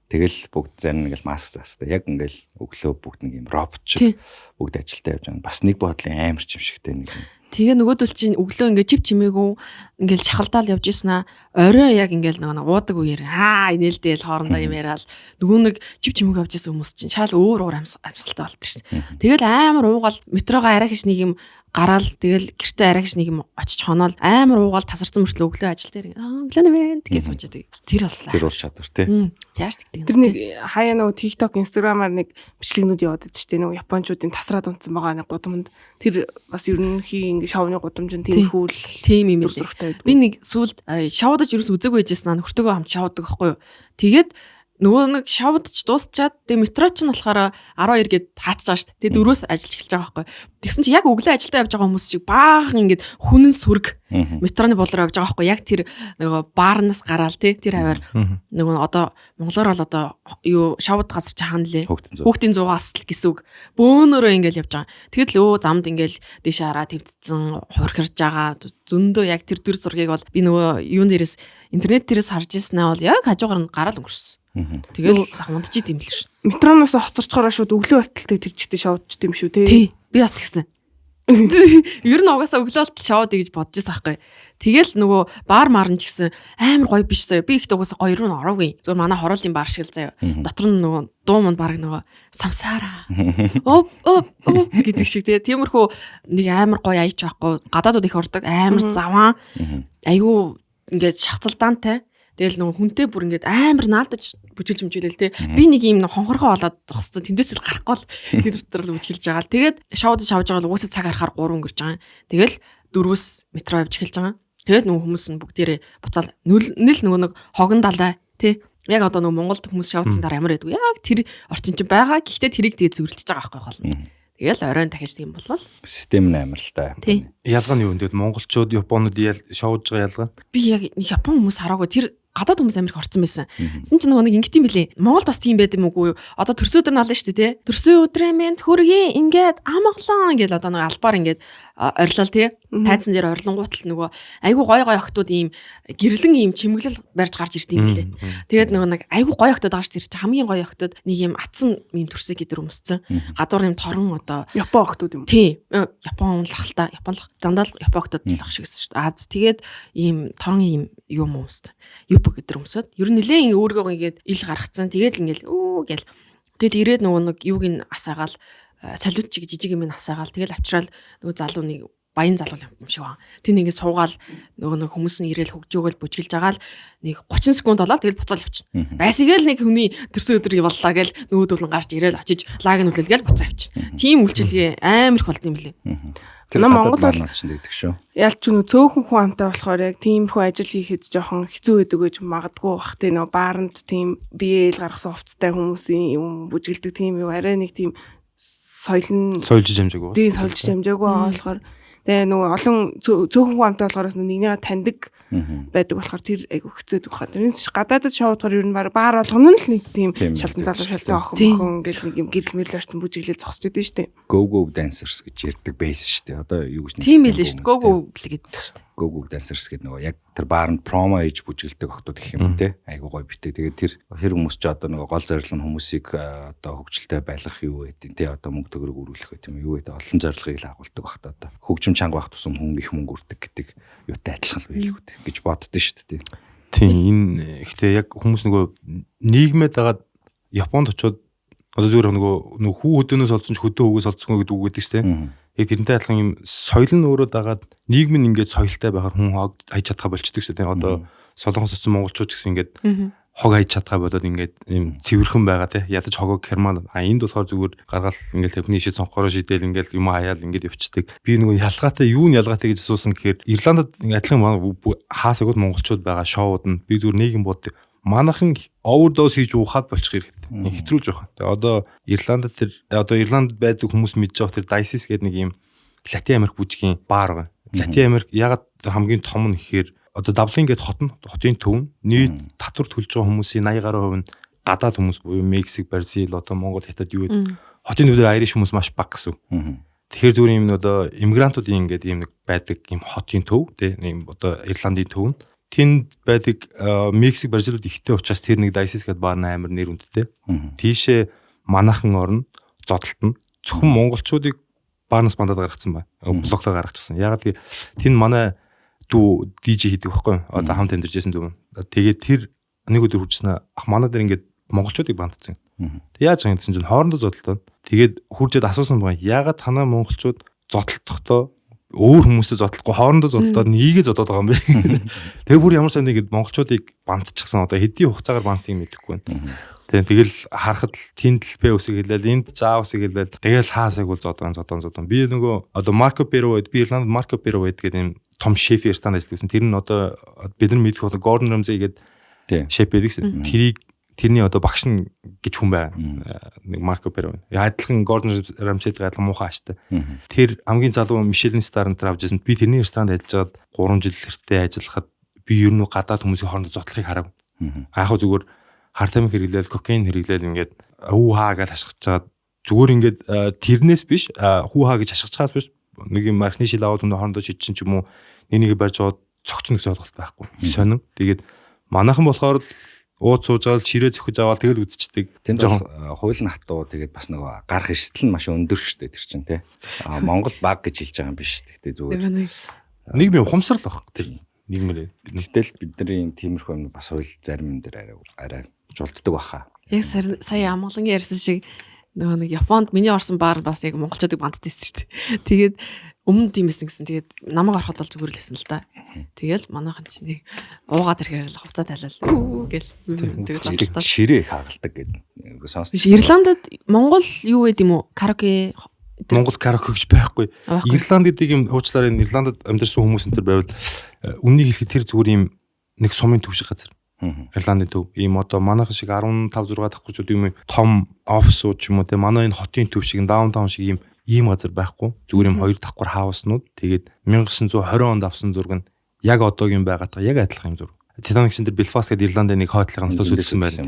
Тэгэл бүгд зарим ингээл маск заастай. Яг ингээл өглөө бүгд нэг юм робот шиг бүгд ажилдаа явж байгаа. Бас нэг бодлын амар ч юм шигтэй нэг юм. Тэгээ нөгөөдөл чинь өглөө ингээд чив чимээгүй ингээд шахалдаал явж ийсэн орой яг ингээд нэг уудаг үеэр инээлдээл хоорондоо юм яриад нөгөө нэг чив чимээгүй явж ийсэн хүмүүс чинь шал өөр амьсгалтай болдог шүү дээ. Тэгэл амар уугаал метрогоо арай гэж нэг юм гараал тэгэл гэртээ арай гэж нэг юм очиж хоноол амар уугаал тасарсан мөртлөө өглөө ажил дээр өглөө нэвэн гэж суучаад тэр болслаа. Тэр ур чадвар тий. Яаж тэгдэг. Тэр нэг хаяа нөгөө TikTok, Instagram-аар нэг бичлэгнүүд яваад байдаг шүү дээ. Нөгөө японочдын тасраад унтсан байгаа нэг гудамд тэр бас ерөнхий ингээ шавны гудамж нь тиймэрхүү тийм юм лээ. Би нэг сүлд шавуудаж ерөөс үзээгүй байжсэн нөхөртөөгөө хамт шавуудаг байхгүй юу. Тэгээд нөгөө нэг шавдч дуусчаад тэгээ метро ч нь болохоор 12 гээд таацж байгаа шүү дээ. Тэгээ 4-өөс ажиллаж эхэлж байгаа байхгүй. Тэгсэн чи яг өглөө ажилдаа явж байгаа хүмүүс шиг баахан ингээд хүнэн сүрэг метроны болоор явж байгаа байхгүй. Яг тэр нөгөө баарнаас гараал тий тэр хаваар нөгөө одоо монголоор бол одоо юу шавд газар чи хаана лээ? Хүүхдийн 100-аас л гэсэн үг. Бөөнөрөө ингээд явж байгаа. Тэгэд л замд ингээд дэше хараа твцсэн хурхирж байгаа зөндөө яг тэр зургийг бол би нөгөө юун дээрээс интернет дээрээс харж ирснаа бол яг хажуугаар нь гараал өнгөрсөн. Тэгэл унтчих юм л ш. Метроноос хоцорчхороо шууд өглөө байталтай тэр чигтээ шавдчт юм шүү тий. Би бас тэгсэн. Ер нь угаасаа өглөөлт шавд гэж бодож байсан байхгүй. Тэгэл нөгөө баар марн ч гэсэн амар гоё биш заяа. Би ихт угаасаа гоё руу ороогүй. Зөв манай хороолын баар шиг л заяа. Дотор нь нөгөө дуу манд баг нөгөө самсаараа. Гэдэг шиг тиймэрхүү нэг амар гоё аяч байхгүй. Гадаадууд их ордог амар заваа. Айгу ингээд шахацалдаантай. Тэгэл нөгөө хүнтэй бүр ингээд амар наалдаж бүжгэлж мжүүлэл те. Би нэг юм хонхорхоо болоод зогссон. Тэндээс л гарахгүй л тэр дотор л бүжгэлж байгаа л. Тэгээд шавж байгаа л угаасаа цаг харахаар 3 өнгөрч байгаа. Тэгэл 4-өөс метро явж эхэлж байгаа. Тэгээд нөгөө хүмүүс нь бүгдээрээ буцаал нэл нөгөө нэг хогон далай те. Яг одоо нөгөө Монголд хүмүүс шавцсан дараа ямар байдгүй. Яг тэр орчин чинь байгаа. Гэхдээ тэрийг тэгээ зөвөрлөж байгаа байхгүй гол. Тэгэл оройн дахиж тийм болвол систем нь амар л та. Ялгаа нь юу вэ? Монголчууд, Японууд шоудж байгаа ялгаа. Би яг Япон хүмүүс хараагүй. Тэр гадаад хүмүүс Америк орсон байсан. Тэсэн чинь нөгөө нэг ингэт юм билээ. Монголд бас тийм байд юм уу? Одоо төрсөн өдөр нь олно шүү дээ, тий. Төрсөн өдрөө мэнд хөргий ингээд амглаа ингээд одоо нэг албаар ингээд орилол тий. Тайцсан дээр орлонгуутал нөгөө айгу гой охтууд ийм гэрлэн ийм чимэглэл барьж гарч ирд юм билээ. Тэгээд нөгөө нэг айгу гой охтууд гарч ирж хамгийн гой охтууд нэг ийм атсан ийм төрсөй гэдэр өмсцэн. Гадуур ийм торон одоо Япон охтууд юм. Тий. Япон лахалта, Япон дандаа Япон охтууд лах шиг гэсэн шүү дээ. Аз тэгээд ийм торон ийм юм өмсцэн. Юп гэдэр өмсөд. Ер нь нэлээ өөргөө ингээд ил гаргацсан. Тэгээд л ингээд гэл. Тэгэд ирээд нөгөө нэг юуг нь асаагаал салют чиг жижиг юм асаагаал. Тэгэл авчраал нөгөө залуу нэг баян залуу юм шиг байна. Тэн ингээд суугаал нөгөө нэг хүмүүс нь ирээл хөгжөөгөл бүжгэлж байгаа л нэг 30 секунд болоод тэгэл буцаал явчихна. Байсгээл нэг хүний төрсөн өдөр боллаа гэл нөгөөдөл нь гарч ирээл очиж лаг нь үлээлгээл буцаа явчихна. Тийм үйлчилгээ амар их болд юм лээ. Тэр Монгол бол ч гэдэг шүү. Ялч нөө цөөхөн хүн амтай болохоор яг тиймэрхүү ажил хийхэд жоохон хэцүү байдаг гэж магадгүй бах тий нөө бааранд тийм биеэл гаргасан хувцастай хүмүүсийн юм бүжгэлдэг тийм юу арай нэг тийм соёлж хэмжээгүй. Тийм соёлж хэмжээгүй байгаа болохоор тэгээ нөгөө олон цөөхөн хүн амтай болохоор нэгнийгээ таньдаг байдаг болохоор тэр айгу хэцүүдэг баха. Тэрнээс гадаадд шоудгаар ер нь баар болгоно л нэг тийм шалтан залуу шалтан охин гэл нэг юм гэрэл мэрэл арцсан бүжиглээ зогсож идэв штэ. Go go dancers гэж ярьдаг байсан штэ. Одоо юу гэж тийм байлээ штэ. Go go гэдэг штэ. Go go dancers гэдэг нөгөө яг тэр баарнд промо хийж бүжгэлдэг охтууд гэх юм те. Айгу гоё битээ. Тэгээд тэр хэр хүмүүс ч одоо нөгөө гол зорилго нь хүмүүсийг одоо хөгжилтэй байлгах юу гэдэг те. Одоо мөнгө төгрөг өрүүлэх гэх юм юу гэдэг олон зорилгыг л агуулдаг бах та одоо. Хөгжим чанга бах тусам хүн их мөнгө үрдэг гэдэг юутай адилхан л байлгүй гэж боддоо шүү дээ. Тийм энэ ихтэй яг хүмүүс нөгөө нийгмэд дагаад Японд очиод одоо зүгээр нөгөө хүү хөдөөнөөс олсон ч хөдөө хөвгөөс олцсон гэдэг үг гэдэг шүү дээ. Яг тэрнтэй адилхан юм соёл нь өөрөө дагаад нийгэм нь ингээд соёлтой байхаар хүн хайж чадхаа болчдөг шүү дээ. Одоо Солонгос очсон монголчууд гэсэн ингээд хог хайж чадхаа болоод ингээд юм цэвэрхэн байгаа те. Ядаж хогоо герман энд болохоор зүгээр гаргаал ингээд төвний шид сонхороо шидэл ингээд юм хаяал ингээд явцдаг. Би нөгөө ялгаатай юу нь ялгаатай гэж асуусан гэхээр Ирландд адилхан хаасагуд монголчууд байгаа шоуд нь би зүгээр нийгэм бод манайхан овerdose хийж уухад болчих хэрэгтэй. Хэтрүүлж байгаа. Тэгээ одоо Ирландд тэр одоо Ирландд байдаг хүмүүс мэдж байгаа тэр Dices гэдэг нэг юм Латин Америк бүжгийн баар байна. Латин Америк ягаад хамгийн том нь гэхээр одоо Даблин гэдэг хотын төв нийт татвар төлж байгаа хүмүүсийн 80% нь гадаад хүмүүс буюу Мексик, Бразил, одоо Монгол, Хятад юу гэдэг хотын төвдөр Irish хүмүүс маш бага гэсэн. Тэгэхээр зүгээр юм одоо иммигрантуудын ингээд юм нэг байдаг юм хотын төв тийм одоо Ирландын төв тэнд байдаг Мексик, Бразилууд ихтэй учраас тэр нэг Dices гэдэг баар амар нэр үндтэй. Тийшээ манайхан орно зодтолтно. Зөвхөн монголчуудыг баарнаас бандаад гаргацсан байна. Блоктоо гаргачихсан. Ягаад гэвэл тэнд манай дүү DJ хийдэг байхгүй одоо хамт амьдарч байсан дүү. Тэгээд тэр нэг өдөр хүрчсэн ах манай дээр ингээд монголчуудыг бандцсан. Яаж байгаа юм гэсэн чинь хоорондоо зодтолтоо. Тэгээд хуржээд асуусан байгаа. Ягаад танаа монголчууд зодтолтохдоо өөр хүмүүстэй зодтолгүй хоорондоо зодтолдоод нийгээ зодоод байгаа юм бэ? Тэгээ бүр ямар сайн нэгэд монголчуудыг бандчихсан одоо хэдийн хугацаагаар бандсан юм мэдэхгүй байна. Тэгэл харахад тэнд л бэ үсэг хэлээд энд жаа үсэг хэлээд тэгэл хаасаг бол зодон. Би нөгөө одоо Марко Перо байд би Ирланд Марко Перо байд гэдэг юм том шеф стандарт ажилласан. Тэр нь одоо бид нар мэдэх одоо Гордон Рамсей гэдэг шеф байдаг. Тэрийг тэрний одоо багш нь гэж хүн байна. Нэг Марко Перо. Адилхан Гордон Рамсейтэй адилхан муухай ааштай. Тэр хамгийн залуу Мишелин Старнт авч ирсэн. Би тэрний ресторанд ажиллаж 3 жил хэртэй ажиллахад би ер нь гадаад хүмүүсийн хооронд зотлохыг харав. Яг зүгээр хар тамхи хэрэглээл, кокаин хэрэглээл ингээд хүү хаа гэж хашгиж чаад зүгээр ингээд тэрнээс биш хүү хаа гэж хашгиж чаас биш нэг юм мархны шил аваад өнө хоорондоо шидсэн ч юм уу нэг барьж аваад цогцно гэсэн ойлголт байхгүй. Сонин. Тэгээд манайхан болохоор л ууд сууж аваад ширээ зөхөж аваад тэгэл үзчихдэг. Тэнд хууль нь хатуу тэгээд бас нөгөө гарах эрсдэл нь маш өндөр шүү дээ тэр чинь тий. Монгол баг гэж хэлж байгаа юм биш. Тэгтээ зүгээр нийгмийн ухамсарл баг тэр нийгмээр. Гэтэл бидний тиймэрхүү юм бас хууль зарим дээр арай жолддог баха. Яг сая амгалангийн ярьсан шиг нөгөө нэг Японд миний орсон баар бас яг монголчуудыг банддсан шүү дээ. Тэгээд өмнө тийм байсан гэсэн. Тэгээд намайг ороход бол зүгээр л байсан л да. Тэгэл манайхан чинь нэг уугаад ирэхээр л хувцас тайлал гэл. Тэгээд ширээ хаагалдаг гэдэг. Сонсч. Ирландд Монгол юу гэдэг юм уу? Караоке Монгол караоке гэж байхгүй. Ирланд гэдэг юм уучлаарай Ирландд амьдарсан хүмүүс энэ төр байвал үннийг хэлэхэд тэр зүгээр юм нэг сумын төв шиг газар. Ирландын төв. Ийм одоо манайхан шиг 15 6 давхрчуд юм том офисууд ч юм уу те манай энэ хотын төв шиг даунтаун шиг ийм газар байхгүй. Зүгээр юм 2 давхар хауснууд. Тэгээд 1920 онд авсан зураг нь яг одоогийн байгаатай яг адилхан юм зураг. Титаник шин дээр Белфаст гэдэг Ирландын нэг хойтлогын хотоос үлдсэн байна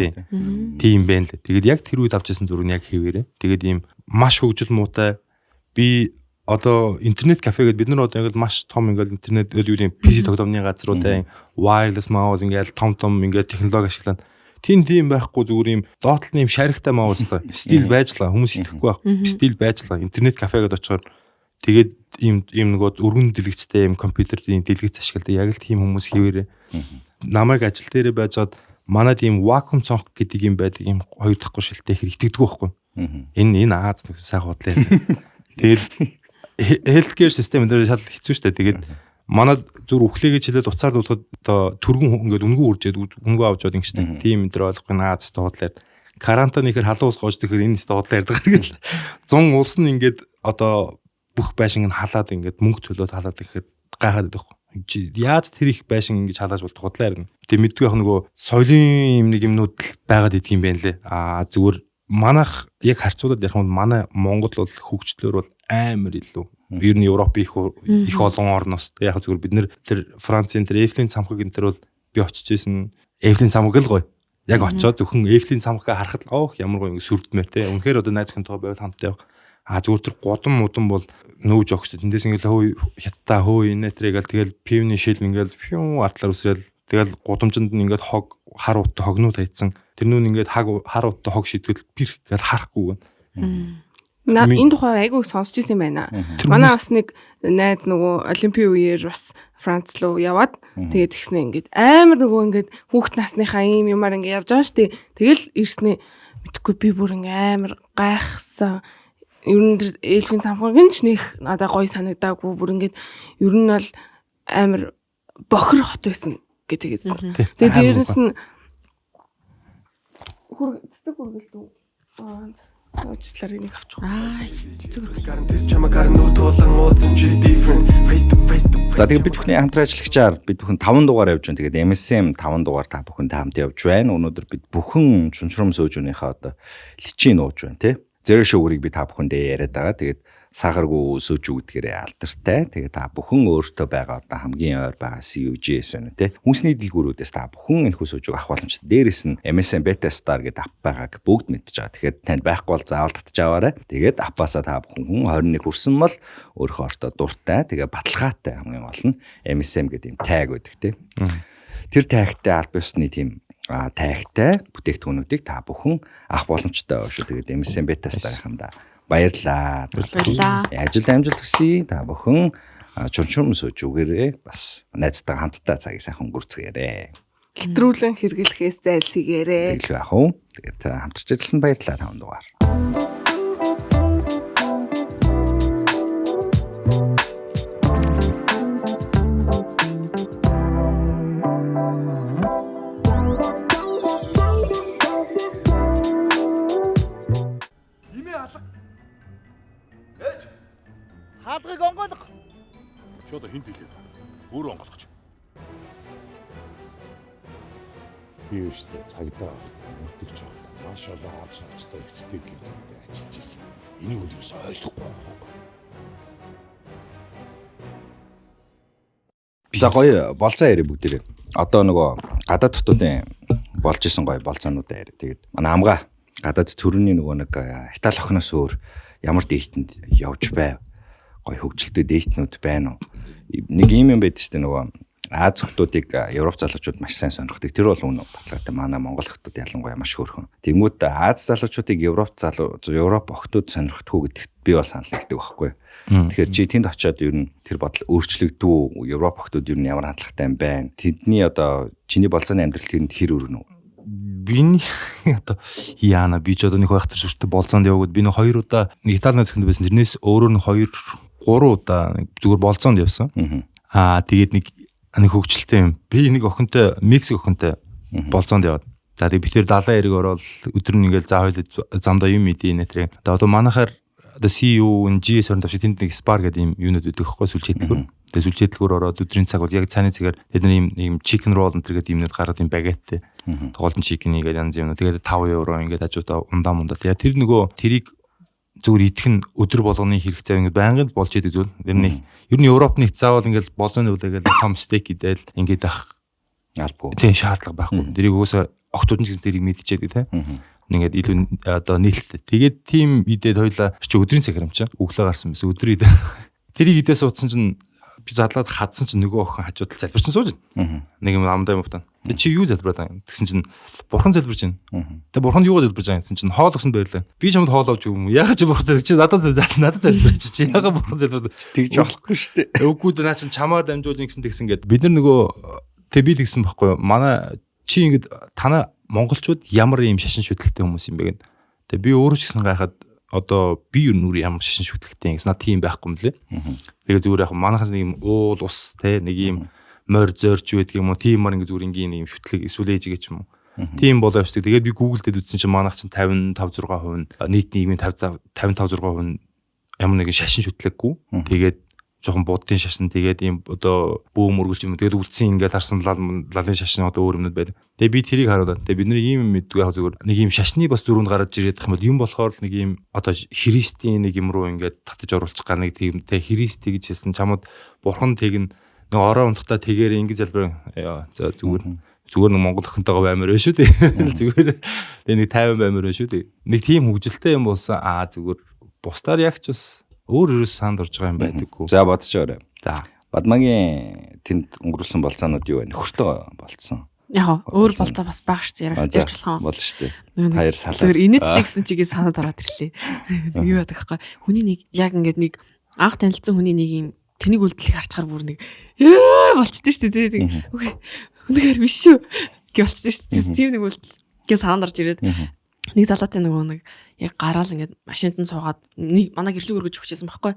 тийм байна л. Тэгээд яг тэр үед авчихсан зураг нь яг хэвээрээ. Тэгээд ийм маш хөгжил муутай би одоо интернет кафе гэдэг бид нар одоо ингээд маш том ингээд интернет юу гэдэг PC тогтоомны газруудаа wireless mouse ингээд том ингээд технологи ашиглаад тийм байхгүй зүгээр юм доотлын юм шарихтай маустай стил байжлаа хүмүүс итгэхгүй байх стил байжлаа интернет кафе гэдэг очихоор тэгээд ийм нөгөө өргөн дэлгэцтэй юм компьютерийн дэлгэц ашигладаг яг л тийм хүмүүс хийвэрээ намайг ажил дээрээ байжгаад манад ийм вакуум цонх гэдэг юм байдаг ийм хоёр дахь шилтэй их итгэдэггүй байхгүй энэ Аз нөхөс сайхан бодлоо тэгээд healthcare system дээр шал хэцүү шттэ. Тэгээд манад зүр үхлээ гэж хэлээд уцаар дуудахад одоо түргэн ингээд үнгүү үржээд үнгүү авч яваад ингэжтэй. Тийм энэ төр ойлгохгүй наад стоодлаар карантин ихээр халуун ус гоож тэгэхээр энэ стоодлаар ярьдаг хэрэг л 100 улс нь ингээд одоо бүх байшинг нь халаад ингээд мөнгө төлөөд халаад ихээр гайхаад байдаг. Яаж тэр их байшин ингэж халааж болдог худлаа ярина. Тэгээ мэдгүй яг нөгөө соёлын юм нэг юмнууд л байгаад идэх юм байна лээ. Зүгээр манайх яг харьцуулаад ярих юм манай Монгол бол хөгжлөөр бол амар илүү. Ер нь Европ их олон орноос яг зүгээр бид нэр тэр Францын тэр Эйфелийн цамхаг энэ төр бол би очиж исэн Эйфелийн цамхаг л гоё. Яг очиод зөвхөн Эйфелийн цамхаа харахад л ямар гоё сүрдмээр те. Үнэхээр одоо найз хэн тоо байвал хамтаа явах. Зүгээр тэр гудам мудам бол нүүж огч. Тэндээс ингээл хөө хятаа хөө инээ тэргээл тэгэл пивний шил ингээл фью артлаар үсрээл тэгэл гудамжинд нь ингээд хог хар уттай хогнууд хайцсан. Тэрнүүн ингээд хар уттай хог шитгэл бир гэж харахгүй байна. Энэ тухай айгүй сонсч ирсэн юм байна. Манай бас нэг найз нөгөө Олимпийн үеэр бас Франц руу яваад тэгээд тэгснэ ингээд амар нөгөө ингээд хүүхд насныхаа ийм юмар ингээд явж байгаа шүү дээ. Тэгэл ирснэ мэдхгүй би бүр ингээд амар гайхсан. Ер нь эльфийн цамхаг ч нэх надад гоё санагдаагүй бүр ингээд ер нь бол амар бохир хот байсан гэдэг. Тэгээд дээрээс нь цэцэг хүргэлтүү уучлаарай нэг авчих. Цэцэг хүргэлтүү. За тэгээд бид бүхний хамтран ажиллагчаар бид бүхэн 5 дугаар явж байна. Тэгээд MSM 5 дугаар та бүхэнтэй хамт явж байна. Өнөөдөр бид бүхэн чунчрам сөөжүүнийхээ одоо личийн нууж байна тий. Зэрэг шүүгрийг би та бүхэндээ яриад байгаа. Тэгээд сахаргүй сөөж үгдгээрээ алдартай. Тэгээд та бүхэн өөртөө байгаа одоо хамгийн ойр байгаа CUG-с байна тий. Хүнсний дэлгүүрүүдээс та бүхэн энэ сөөжийг авах боломжтой. Дээрээс нь MSM Beta Star гэдэг ап байгааг бүгд мэдж байгаа. Тэгэхээр танд байхгүй бол заавал татж аваарай. Тэгээд апаасаа та бүхэн 21 хүрсэн бол өөрийнхөө орто дуртай. Тэгээд баталгаатай хамгийн гол нь MSM гэдэг юм таг байдаг тий. Тэр тагтай аль бусны тийм тагтай бүтээгдэхүүнүүдийг та бүхэн авах боломжтой шүү. Тэгээд MSM Beta Star-ында баярлалаа. Ажилд амжилт хүсье. Та бүхэн чунчрам сууж үгээрээ бас найзтайгаа хамтдаа цагийг сайхан өнгөрцгөөрэй. Хэтрүүлэн хэрэглэхээс зайлсхийгээрэй. Тэглэх яах вэ? Тэгээд хамтарч ажилласан баярлалаа 5 дугаар. Хаалгыг онгойлго. Чи одоо хинт хэлээд өөрөө онгойлгоч. Би юу штэ цагдаа өгдөг ч байгаа. Маш олон хаад соцтой эцдэг гэдэг ажиллаж ирсэн. Энийг үлээс ойлгохгүй. За гоё болцоо яриа бүгдээрээ. Одоо нөгөө гадаад хотуудын болж исэн гоё болцоонуудаа яриа. Тэгээд манай амгаа гадаад төрөний нөгөө нэг Итали охноос өөр ямар дээтэнд явж байв. Гоё хөгжилтэй дээйтнүүд байна уу? Нэг юм байдаг шүү дээ нөгөө Аз хотуудыг Европ залуучууд маш сайн сонирхдаг. Тэр бол үнэ баталгаатай. Манай Монгол хотууд ялангуяа маш хөөрхөн. Тэнгүүд Аз залуучуудыг Европ охтууд сонирхдаггүй гэдэгт би бол санал хэлдэг байхгүй. Тэгэхээр чи тэнд очиод ер нь тэр бодол өөрчлөгдөө. Европ охтууд ер нь ямар хандлагатай юм байна? Тэдний одоо чиний болцооны амьдрал тэрэнд хэр өрнө? Би одоо яана би ч одоо нэг байхтар шүртэ болцоонд явгод би нэг 2 удаа нэг Италийн захинд байсан. Тэрнээс өөрөө нэг 2 3 удаа зүгээр болцоонд явсан. Тэгээд нэг хөгжилтэй юм. Би нэг охинтой Мексик охинтой болцоонд яваад. За тэгээд би тэр далайн эрэг ороод өдөр нь ингээл заа хойлоо замдаа юм идэ нэ. Одоо манайхаар одоо CEO GS20 тавч тэнд нэг Spar гэдэг юм юунууд өгдөг байхгүй сүлжээдлгүүр. Тэгээд сүлжээдлгүүр ороод өдрийн цаг бол яг цааны цагаар бид нар ийм chicken roll энэ гэдэг юмнууд гаргаад юм багеттэй. Голдон chicken-ийг янз юм. Тэгээд 5 евро ингээд хажуудаа ундаа мундаа. Тэгээд тэр нөгөө тэрийг зүгээр идэх нь өдөр болгоны хэрэг цав ингээд байнгын болж идэг зүйл. Тэр нэг ер нь Европ нэг заавал ингээд болзооны үлээгээл том стейк идэл ингээд ах албагүй. Тийм шаардлага байхгүй. Тэрийг угаасаа охтууд нь ч гэсэн тэрийг мэдчихэдэг те. Ингээд илүү одоо нийлэлтэй. Тэгээд тийм идээд хойлоо чи өдрийн цаг харамчаа өглөө гарсан байсан өдөр идэ. Тэрийг идээ суудсан чинь би задлаад хадсан чинь нөгөө охин хажууд залбирч сууж байна. Нэг юм амдаа юм утаа. Тэг чи юу залбираад байгаа юм? Тэгсэн чинь бурхан залбирч байна. Тэг бурханд юугаар залбирч байгаа юм? Гэсэн чинь хоол өгсөнд баярлаа. Би чамд хоол авч өгөө юм. Ягаад чи бурхан залбирч чи надад залбирч чи ягаад бурхан залбираад тэгж болохгүй шүү дээ. Үгүй наа чин чамаар дамжуулж гэсэн гээд бид нар нөгөө тэг би тэгсэн байхгүй юу? Манай чи ингэдэг танаа монголчууд ямар юм шашин шүтлэгтэй хүмүүс юм бэ гэн. Тэг би өөрөө ч гэсэн гайхаад одоо би юу нүр ямар шашин шүтлэгтэй гэсэн надад тийм байхгүй юм лээ. Тэгээ зүгээр яг манайхаас нэг юм уул ус те нэг юм морь зорж байдаг юм уу тиймэр ингэ зүгээр ингийн юм шүтлэг эсвэл ээжгээ ч юм уу. Тийм болоо явчихдаг. Тэгээд би Google дээр үзсэн чинь манайх чинь 55 6% нийт нийгмийн 55 6% ямар нэгэн шашин шүтлэггүй. Тэгээд жоохон буддын шашин тэгээд ийм одоо бөөм өргөлж юм. Тэгээд үлдсэн ингээд харсан лалын шашин одоо өөр юмнууд байдаг. Тэгээд би тэрийг харуулаад тэгээд бид нар ийм мэдгүй яг зүгээр нэг ийм шашны бас зүрүүнд гараад ирээд байх юм болохоор л нэг ийм одоо христийн нэг юм руу ингээд татаж оруулах гар нэг тийм тэ христ гэж хэлсэн чамд бурхан тэг нэг ороо унтахтаа тэгээр ингээд залбир за зүгээр нэг монгол охинтойгоо баймаар байна шүү дээ. Зүгээр нэг 50 баймаар байна шүү дээ. Нэг тийм хөвгөлтэй юм болсон зүгээр бусдаар яг ч бас өөр ерөөс санд орж байгаа юм байдаггүй. За бодож орой. За. Бадмагийн тэнд өнгөрүүлсэн болцоонууд юу вэ? Нөхөртөө болцсон. Яг өөр болцоо бас баг шүү дээ. Ярьж болох юм. Болно шүү дээ. Хоёр салаа. Зүгээр инээдтэй гэсэн чигээ санаад ороод ирлээ. Юу яадаг байхгүй. Хүний нэг яг ингээд нэг анх танилцсан хүний нэг юм тэнийг үйлдэлийг харчгаар бүр нэг болчихдээ шүү дээ. Үгүй. Үнэхээр биш шүү. Гэ болчихдээ шүү дээ. Тийм нэг үйлдэл гээ санаад орж ирээд нэг залуутай нөгөө нэг яг гараал ингээд машинд нь суугаад нэг манай гэрлэг өргөж өгчээсэн байхгүй.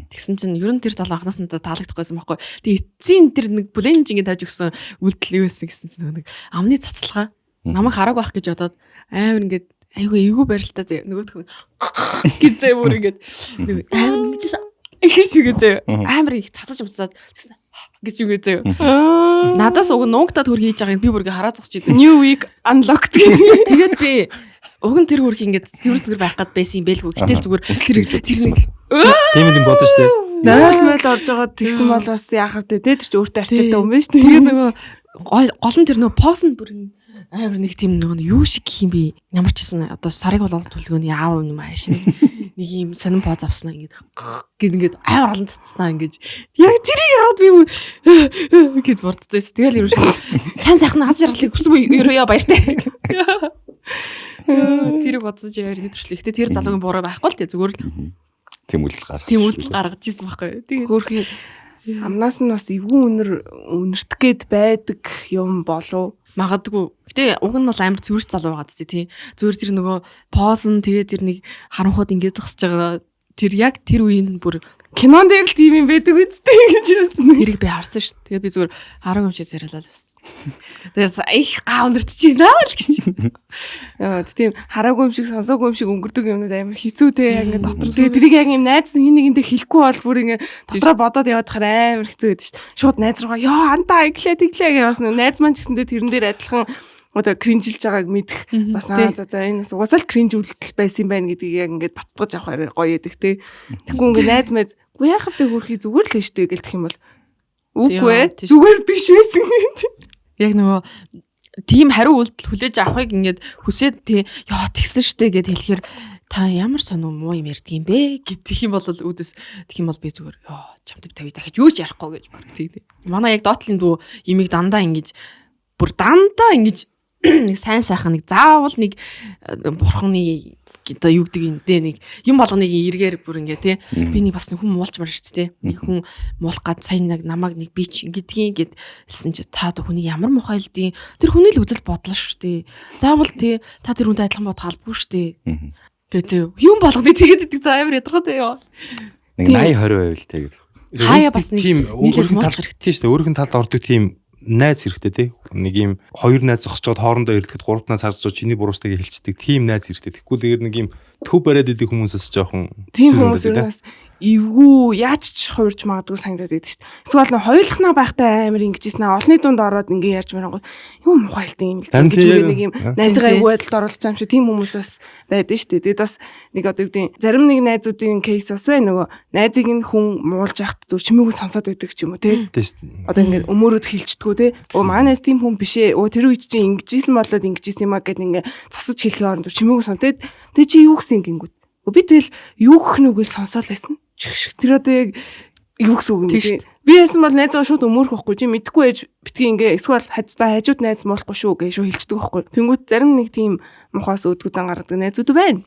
Тэгсэн чинь ер нь тэр залуу анхнаас нь таалагдахгүйсэн байхгүй. Тэгээ эцсийн тэр нэг бүлэнж ингээд тавьж өгсөн үйлдэл юу байсан гэсэн чинь нөгөө нэг амны цацлага намайг хараагүй байх гэж бодоод амар ингээд айгүй эвгүй барилтаа зөө нөгөөх гэж зөө бүр ингээд нэг амар ингэжсэн гэж үгээ зөө амар их цацаж юмцаад гэсэн гэж үгээ зөө надаас уг нуугтаад хөр хийж байгааг би бүр ингээд хараа зогсож идэв. New week unlocked гэх. Тэгээд би уг нь тэр хөрх ингээд зүгээр байх гад байсан юм бэлгүй. Гэтэл зүгээр тэр тийм юм бодож штэ. Найл майл орж байгаа тэгсэн бол бас яах вэ те тэр ч өөртөө арчаатай юм байна штэ. Тэгээд нөгөө гол нь тэр нөгөө пост нь бүр амар нэг тийм нөгөө юу шиг гэх юм бэ? Ямар ч гэсэн одоо сарыг болоод төлгөөний аав юм ааш нэг юм сонин поз авснаа ингээд амар олон цацснаа ингээд яг тэрийг хараад би гээд бурдцээс. Тэгэл ерөөш сайн сайхан аз жаргалыг хүсв ерөөё баяртай. Тэрийг бодсож яар нэг төршлээ. Гэтэ тэр залуугийн буруу байхгүй л тэ зүгээр л тийм үйлдэл гаргасан. Тийм үйлдэл гаргаж ирсэн байхгүй. Тэгээ хөөрхий амнаас нь бас эвгүй үнэрт гээд байдаг юм болов магадгүй. Гэтэ уг нь бол амар цэвэрч залуу байгаа зү тий. Зүгээр тэр нөгөө поз нь тэгээ тэр нэг харанхууд ингээд зогсож байгаа. Тэр яг тэр үеийн бүр кинон дээр л тийм юм байдаг үстэй гэж юусэн. Тэрийг би харсан шүү. Тэгээ би зүгээр хараг юм шиг яриалаа л байсан. Тэгээс их гаунэрт чи наа л гэж. Яа тийм хараагүй юм шиг сонсоогүй юм шиг өнгөрдөг юмнууд амар хэцүү те ингээд дотор тэгээ тэрийг яг юм найз хин нэгэнтэй хэлэхгүй бол бүр ингээд дотроо бодоод яваад хахаар амар хэцүү байдаг шүү. Шууд найз руугаа ёо антаа иглээ гэж бас найз маань ч гэсэндээ тэрэн дээр адилхан одоо кринжилж байгааг мэдэх бас за энэ бас угаасаа л кринж үйлдэл байсан юм байна гэдгийг яг ингээд баттгаж авах гоё яадаг те. Тэгвэл ингээд найз мэз үгүй яхав тэг хөрхий зүгээр л нь штэ гэлтэх юм бол үгүй зүгээр биш байсан. Яг нөгөө тийм хариу үйлдэл хүлээж авахыг ингээд хүсээд яа тэгсэн штэ гэд хэлэхээр та ямар сонир муу юм ярьдаг юм бэ гэх юм бол үүдээс тэгэх юм бол би зүгээр чамд тавь дахиж юу ч ярихгүй гэж баг тийм. Манай яг доотлын дүү имийг дандаа ингэж бүр дандаа ингэж нэг сайн сайхан нэг заавал нэг бурхны одоо юу гэдэг юм дээ нэг юм болгоныг эргээр бүр ингээ тий би нэг бас хүн муулчмаар шүү дээ нэг хүн муулах гад сайн нэг намайг нэг би ч ингэдгийн гэдсэн чи та хүнийг ямар мухай илдیں۔ Тэр хүний л үзэл бодлоо шүү дээ. Заавал тий та тэр хүнтэй адилхан бодох албагүй шүү дээ. Тэгээ юм болгоны тэгээд идэг за амар ядрахтай ёо. Нэг 80 20% л тэгээд. Хаяа бас нэг тийм өөрхөн талд хэрэгтэй шүү дээ. Өөрхөн талд ордог тийм найз хэрэгтэй тий. Нэг юм хоёр найз зогсчоод хоорондоо ирлэхэд гурав найз харж чиний буруустайг хэлцдэг тийм найз хэрэгтэй. Тэгэхгүй тэгээд нэг юм төв бариад идэг хүмүүсээс жоохон тийм хүмүүс юунаас эвгүй яаж ч хуурж магадгүй санагдаад байдаг шүү дээ. Эсвэл нэг хоёулахнаа байхтай амар ингэжсэн аа олны дунд ороод ингээ ярьж марангууд юм ухаалтын юм л гэж нэг юм найзгаа эвгүй байдалд оруулж байгаа юм шиг тийм хүмүүсээс байдаг шүү дээ. Тэгээд бас нэг одоо юу гэдэг зарим нэг найзуудын кейс бас бай нөгөө найзыг нь хүн муулж яхад зүр чимээгүй сонсоод байдаг ч юм уу тий. Одоо ингээ өмөрөд хилчдгүү тий. Манайс тийм хүн бишээ. Тэр үед чинь ингэжсэн болоод ингэжсэн юм а гэд ингээ засаж хэлхийн оронд зүр чимээгүй сонсоод тэг чи юу гэсэн гингүүд. Би тэгэл юу гэх нүгэл сонсоод байсан. Тэр одоо яг юу гэсэн үг юм бэ? Би яасан бол найзгаа шууд өмөрөх байхгүй чи мэдгүй ээж битгий ингээ эсвэл хажууд найз муулахгүй шүү гэж шүү хэлцдэг байхгүй. Тэнгүүт зарим нэг тийм мухаас өөдгөө зан гаргадаг найзууд байна.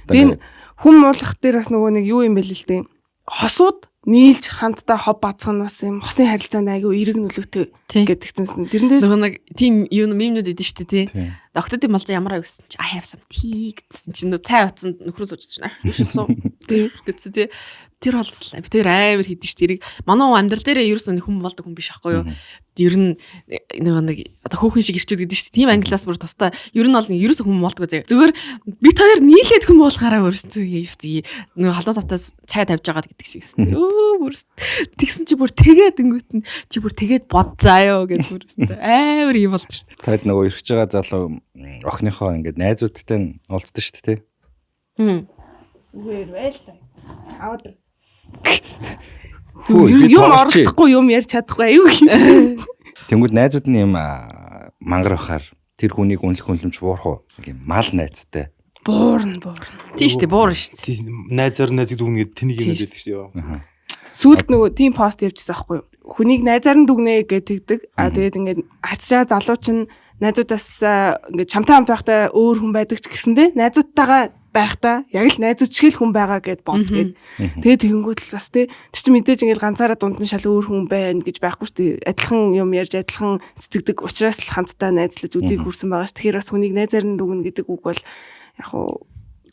Би хүн муулах дээр бас нөгөө нэг юу юм бэ л дээ. Хосууд нийлж хамтдаа хов бацах нь бас юм хосын харилцаанд айгүй эерэг нөлөөтэй гэдэгцэнсэн. Тэрэн дээр нөгөө нэг тийм юу мемнүүд идэв штэ тий. Доктор малзаа ямар авсан чи I have some tea гэсэн чинь цай утсанд нөхрөө сууж чинь юу суу гэсэн тий. Тэр болслаа. Би тэр амар хийдэж штэ тэрийг манай амьдрал дээр ерөөсөө хүн болдог хүн биш аахгүй юу. Ер нь нөгөө нэг одоо хөөхөн шиг ирчүүд гэдэг штэ. Тийм англиас бүр тустай. Ер нь бол ерөөсөө хүн болдог зүгээр бит хоёр нийлээд хүн уулахаараа өөрсдөө нөгөө халуун савтаас цай тавьж байгаа гэдэг шиг гэсэн. Тэгсэн чи бүр тэгээд ингүүт нь чи бүр тэгээд бод заяа гэж бүрстэй амар юм болд шүү дээ. Тэгэд нөгөө ирж байгаа залуу охиныхоо ингээд найзуудтай уулздаг шүү дээ. Зүгээр байл та. Аваад юм ордохгүй юм ярьж чадахгүй аюу гэсэн. Тэнгүүд найзууд нь юм мангар бахаар тэр хүнийг үнэлэх хүнлэмж буурах уу? Ийм мал найзтай. Буурна. Тийш дээ буурна шүү дээ. Найзаар найзыг дүгнгээд тэнийг юм байдаг шүү дээ. Сүүлд нөгөө тийм пост явьчихсан аахгүй юу? Хүнийг найзаар нь дүгнээ гэдэг. Тэгээд ингээд харцгаа залуу чинь найзуудаас ингээд чамтай хамт байхдаа өөр хүн байдаг ч гэсэндээ найзуудтайгаа байхдаа яг л найзуудчгэл хүн байгаа гэд бодгээд. Тэгээд тэгэнгүүт л бас тэр чинь мэдээж ингээд ганцаараа дунд нь шал өөр хүн байна гэж байхгүй шүү дээ. Адилхан юм ярьж адилхан сэтгэдэг учраас л хамтдаа найзлаж үдийг хүрсэн байгаа ш. Тэгэхээр бас хүнийг найзаар нь дүгнэ гэдэг үг бол яг хуу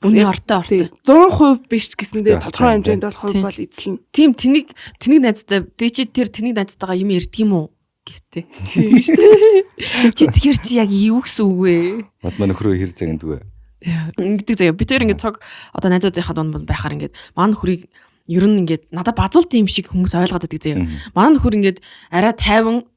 үнэ ортой 100% биш гэсэндээ тодорхой хэмжээнд бол хувь бол эзлэн. Тийм тэнийг найзтай тэр тэнийг найзтайгаа юм ярьдаг юм уу гэхтээ. Тийм шүү дээ. Чи тэгэхээр чи яг юу гэсэн үг вэ? Бод мань нөхрөө хэр цагт үгүй. Ингэдэг заяа. Би тэр ингэ цог одоо найзуудынхаа дунд байхаар ингэ маань нөхрийг ер нь ингэ надад базуулт юм шиг хүмүүс ойлгоод байдаг заяа. Маань нөхөр ингэ арай тайван